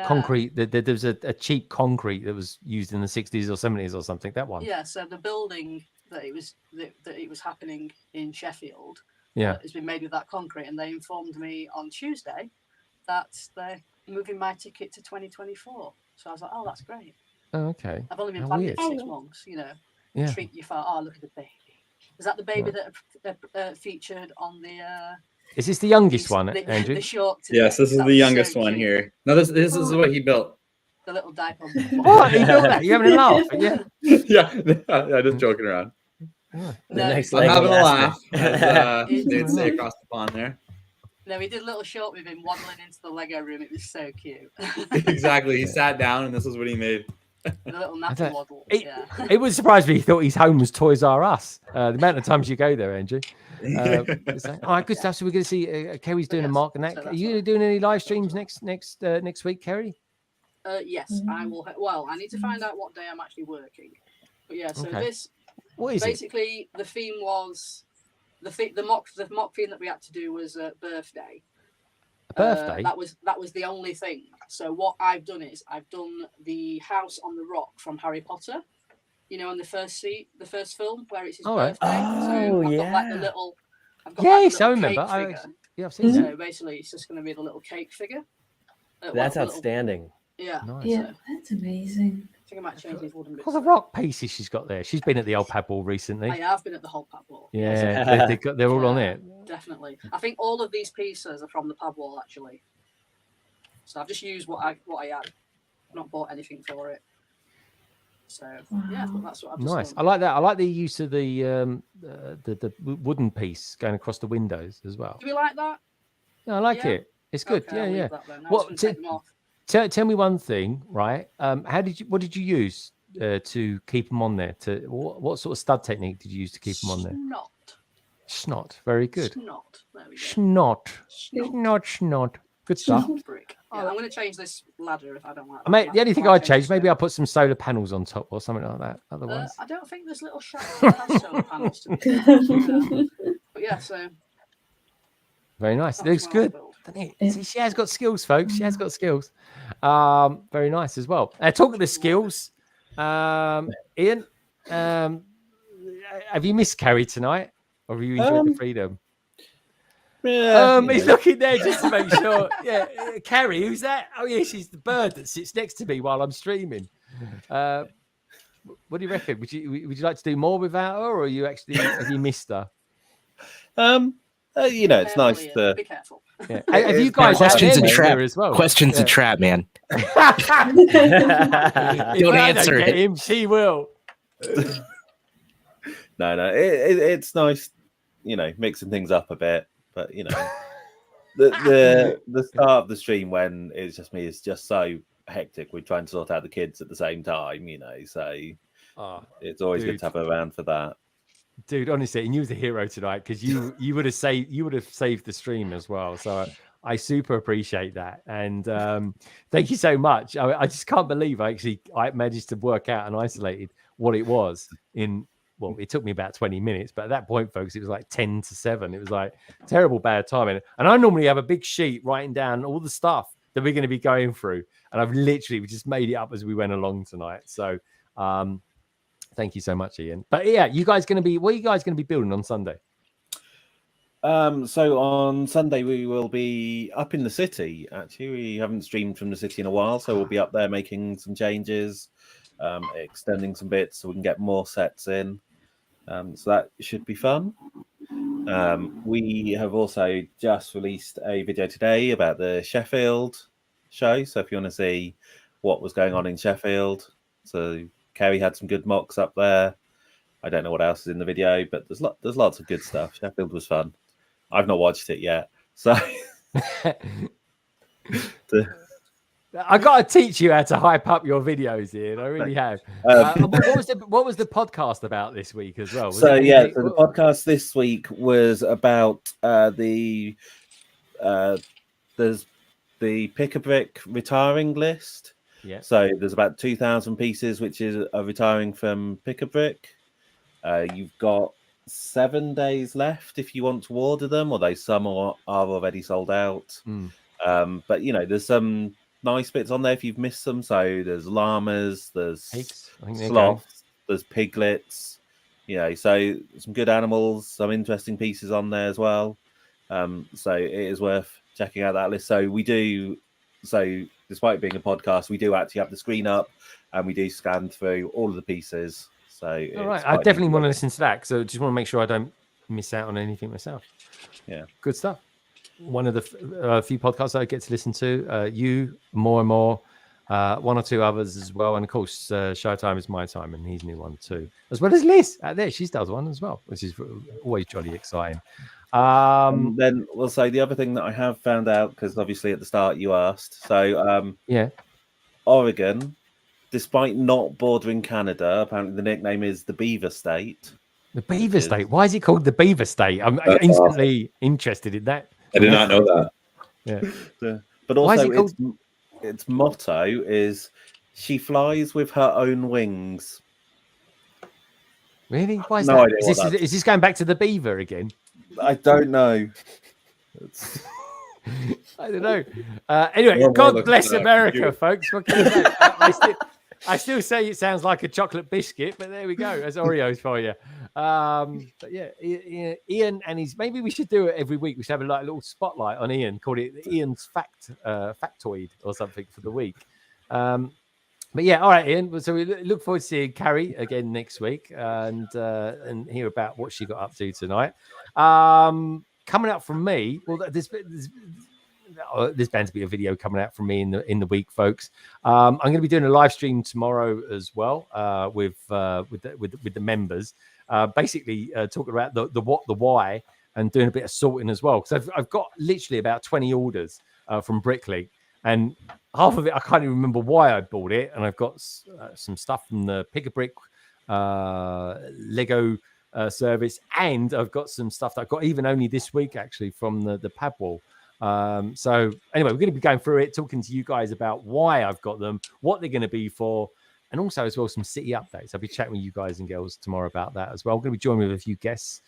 A: concrete. There was a cheap concrete that was used in the 60s or 70s or something. That one.
E: Yeah. So the building that it was happening in Sheffield.
A: Yeah.
E: Has been made with that concrete, and they informed me on Tuesday that they're moving my ticket to 2024. So I was like, oh, that's great.
A: Oh, okay.
E: I've only been planning it for 6 months. You know, treat your father. Oh, look at the baby. Is that the baby that featured on the?
A: Is this the youngest one, Andrew?
E: The short.
F: Yes, this is the youngest one here. No, this is what he built.
E: The little diaper.
A: Oh, he built that. You having a laugh? Yeah.
F: Yeah, just joking around.
K: The
E: No,
K: next
F: I'm having a
K: Lego
F: laugh, as
E: It's-
F: they'd say across the pond there.
E: No, we did a little short with him waddling into the Lego room. It was so cute.
F: Exactly. He sat down, and this is what he made.
E: The little nappy waddle.
A: It would surprise me if he thought his home was Toys R Us. The amount of times you go there, Andrew. All right, good stuff. So we're going to see Kerry's doing a mark and that. Are you going to doing any live streams next week, Kerry?
E: Yes, I will. Well, I need to find out what day I'm actually working. But yeah, so this.
A: What is
E: basically the theme was the mock theme that we had to do was a birthday.
A: A birthday?
E: That was the only thing. So what I've done is I've done the house on the rock from Harry Potter. You know, on the first film where it's his birthday. So I've got like the little.
A: Yes, I remember. I've seen
E: So
A: that.
E: basically, it's just going to be the little cake figure.
J: That's outstanding.
E: Yeah.
A: Nice.
H: Yeah, that's amazing.
E: I think I might change these wooden bits.
A: All the rock pieces she's got there. She's been at the old pad ball recently.
E: I have been at the whole pad wall.
A: Yeah, they're all on it.
E: Definitely. I think all of these pieces are from the pad wall actually. So I've just used what I had, not bought anything for it. So yeah, that's what I've just
A: Nice.
E: done.
A: I like that. I like the use of the wooden piece going across the windows as well.
E: Do we like that?
A: Yeah, I like
E: Yeah.
A: it. It's good.
E: Okay, I'll leave
A: yeah.
E: that then. I was
A: What?
E: gonna take them off.
A: Tell me one thing, right? What did you use to keep them on there? What sort of stud technique did you use to keep them on there? Snot. Very good.
E: Snot. There we go.
A: Snot. Snot. Good stuff.
E: Brick. Yeah, I'm going to change this ladder if I don't like.
A: Mate, the only thing I'd change, maybe I'll put some solar panels on top or something like that. Otherwise,
E: I don't think this little shack has solar panels. To be but yeah, so
A: very nice. It looks good. See, she has got skills, folks. She has got skills. Very nice as well. Talking of the skills, Ian, have you missed Carrie tonight, or have you enjoyed the freedom?
I: Yeah,
A: he's looking there just to make sure. Yeah, Carrie, who's that? Oh yeah, she's the bird that sits next to me while I'm streaming. What do you reckon? Would you like to do more without her, or have you missed her?
I: It's nice to
E: be careful.
A: Yeah. Have you guys
G: questions a trap
A: as well?
G: Questions a trap, man.
A: Don't
G: answer it.
A: Him, she will.
I: No, it's nice, mixing things up a bit. But the start of the stream when it's just me is just so hectic. We're trying to sort out the kids at the same time, so it's always good to have her around for that.
A: Dude, honestly, and you was a hero tonight because you would have saved the stream as well. So I super appreciate that, and thank you so much. I just can't believe I managed to work out and isolated what it was in. Well, it took me about 20 minutes, but at that point, folks, it was like 10 to 7. It was like terrible bad timing. And I normally have a big sheet writing down all the stuff that we're going to be going through, and I've literally just made it up as we went along tonight. So. Thank you so much, Ian. But yeah, what are you guys going to be building on Sunday?
I: So on Sunday we will be up in the city. Actually, we haven't streamed from the city in a while, so we'll be up there making some changes, extending some bits so we can get more sets in. So that should be fun. We have also just released a video today about the Sheffield show. So if you want to see what was going on in Sheffield, so Kerry had some good mocks up there. I don't know what else is in the video, but there's lots of good stuff. Sheffield was fun. I've not watched it yet, so
A: I got to teach you how to hype up your videos, Ian. I really have. What was the podcast about this week as well?
I: So the podcast this week was about there's the Pick-a-Brick retiring list.
A: Yeah.
I: So there's about 2,000 pieces which are retiring from Pick-a-Brick. You've got 7 days left if you want to order them, although some are already sold out. But there's some nice bits on there if you've missed them. So there's llamas, there's sloths, there's piglets. So some good animals, some interesting pieces on there as well. So it is worth checking out that list. So despite being a podcast, we do actually have the screen up and we do scan through all of the pieces. So
A: all right, I definitely want to listen to that. So just want to make sure I don't miss out on anything myself.
I: Yeah,
A: good stuff. One of the few podcasts I get to listen to. You more and more, one or two others as well, and of course, Showtime is my time, and he's new one too, as well as Liz out there. She does one as well, which is always jolly exciting.
I: Then we'll say the other thing that I have found out, because obviously at the start you asked. So Oregon, despite not bordering Canada, apparently the nickname is the Beaver State.
A: The Beaver State. Why is it called the Beaver State? I'm instantly interested in that.
F: I did not know that.
A: Yeah.
I: But also its motto is "She flies with her own wings."
A: Really? Why is
I: no
A: that?
I: idea
A: Is this going back to the beaver again?
I: I don't know.
A: I don't know. Anyway, God bless America, folks. What can I say? I still say it sounds like a chocolate biscuit, but there we go. There's Oreos for you. But yeah, Ian and maybe we should do it every week. We should have a little spotlight on Ian, call it Ian's factoid or something for the week. But yeah, all right, Ian. So we look forward to seeing Carrie again next week and hear about what she got up to tonight. Coming up from me, well, there's bound to be a video coming out from me in the week, folks. I'm going to be doing a live stream tomorrow as well with the members, basically talking about the what, the why, and doing a bit of sorting as well. Because I've got literally about 20 orders from Bricklink, and half of it I can't even remember why I bought it. And I've got some stuff from the Pick-a-Brick Lego service, and I've got some stuff that I got even only this week actually from the pad wall So anyway, we're going to be going through it, talking to you guys about why I've got them, what they're going to be for, and also as well some city updates. I'll be chatting with you guys and girls tomorrow about that as well. I'm going to be joined with a few guests.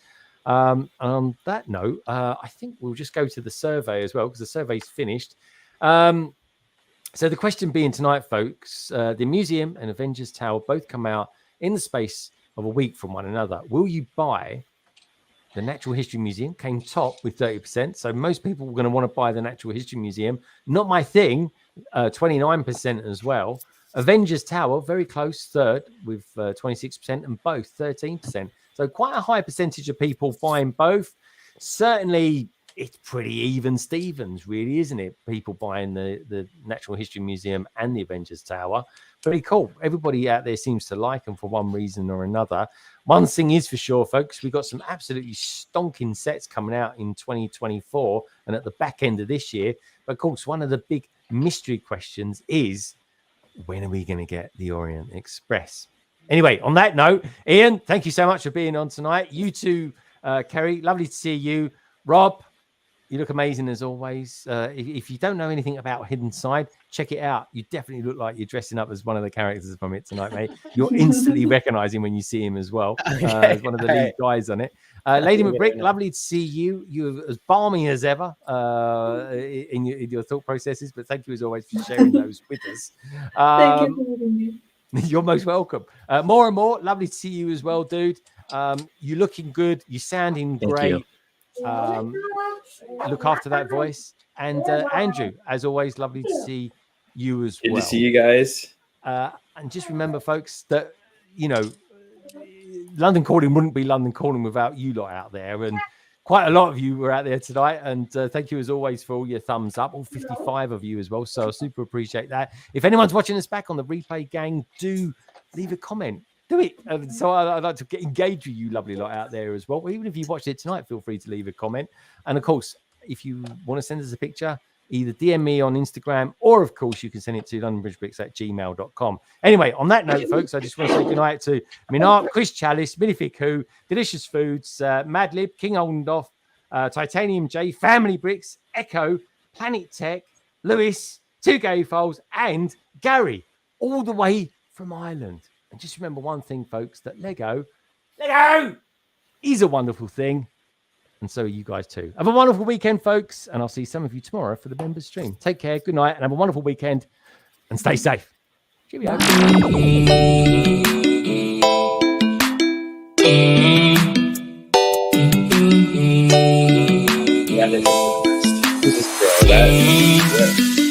A: And on that note, I think we'll just go to the survey as well, because the survey's finished. So the question being tonight, folks, the museum and Avengers Tower both come out in the space of a week from one another. Will you buy? The Natural History Museum came top with 30%. So most people are going to want to buy the Natural History Museum. Not my thing, 29% as well. Avengers Tower, very close, third with 26%, and both 13%. So quite a high percentage of people buying both. Certainly, it's pretty even Stevens, really, isn't it? People buying the Natural History Museum and the Avengers Tower. Pretty cool. Everybody out there seems to like them for one reason or another. One thing is for sure, folks, we've got some absolutely stonking sets coming out in 2024 and at the back end of this year. But of course, one of the big mystery questions is, when are we going to get the Orient Express? Anyway, on that note, Ian, thank you so much for being on tonight. You too, Kerry. Lovely to see you. Rob, you look amazing as always. If you don't know anything about Hidden Side, check it out. You definitely look like you're dressing up as one of the characters from it tonight, mate. You'll instantly recognize him when you see him as well. As one of the lead guys on it. Lady McBrick, lovely to see you. You're as balmy as ever in your thought processes, but thank you as always for sharing those with us.
H: Thank you for having me.
A: You're most welcome. More and more, lovely to see you as well, dude. You're looking good. You're sounding great. Look after that voice. And Andrew, as always, lovely to see you as well.
F: Good to see you guys.
A: And just remember, folks, that, you know, London Calling wouldn't be London Calling without you lot out there. And quite a lot of you were out there tonight. And thank you, as always, for all your thumbs up. All 55 of you as well. So I super appreciate that. If anyone's watching us back on the replay, gang, do leave a comment. Do it. So I'd like to engage with you lovely lot out there as well. Even if you watched it tonight, feel free to leave a comment. And of course, if you want to send us a picture, either DM me on Instagram, or of course you can send it to londonbridgebricks@gmail.com. Anyway, on that note, folks, I just want to say goodnight to Minart, Chris Chalice, Minifig Who, Delicious Foods, Madlib, King Oldendoff, Titanium J, Family Bricks, Echo, Planet Tech, Lewis, Two Gayfoles, and Gary, all the way from Ireland. And just remember one thing, folks, that Lego is a wonderful thing. And so are you guys too. Have a wonderful weekend, folks. And I'll see some of you tomorrow for the members stream. Take care. Good night. And have a wonderful weekend. And stay safe. Cheerio.
F: Yeah,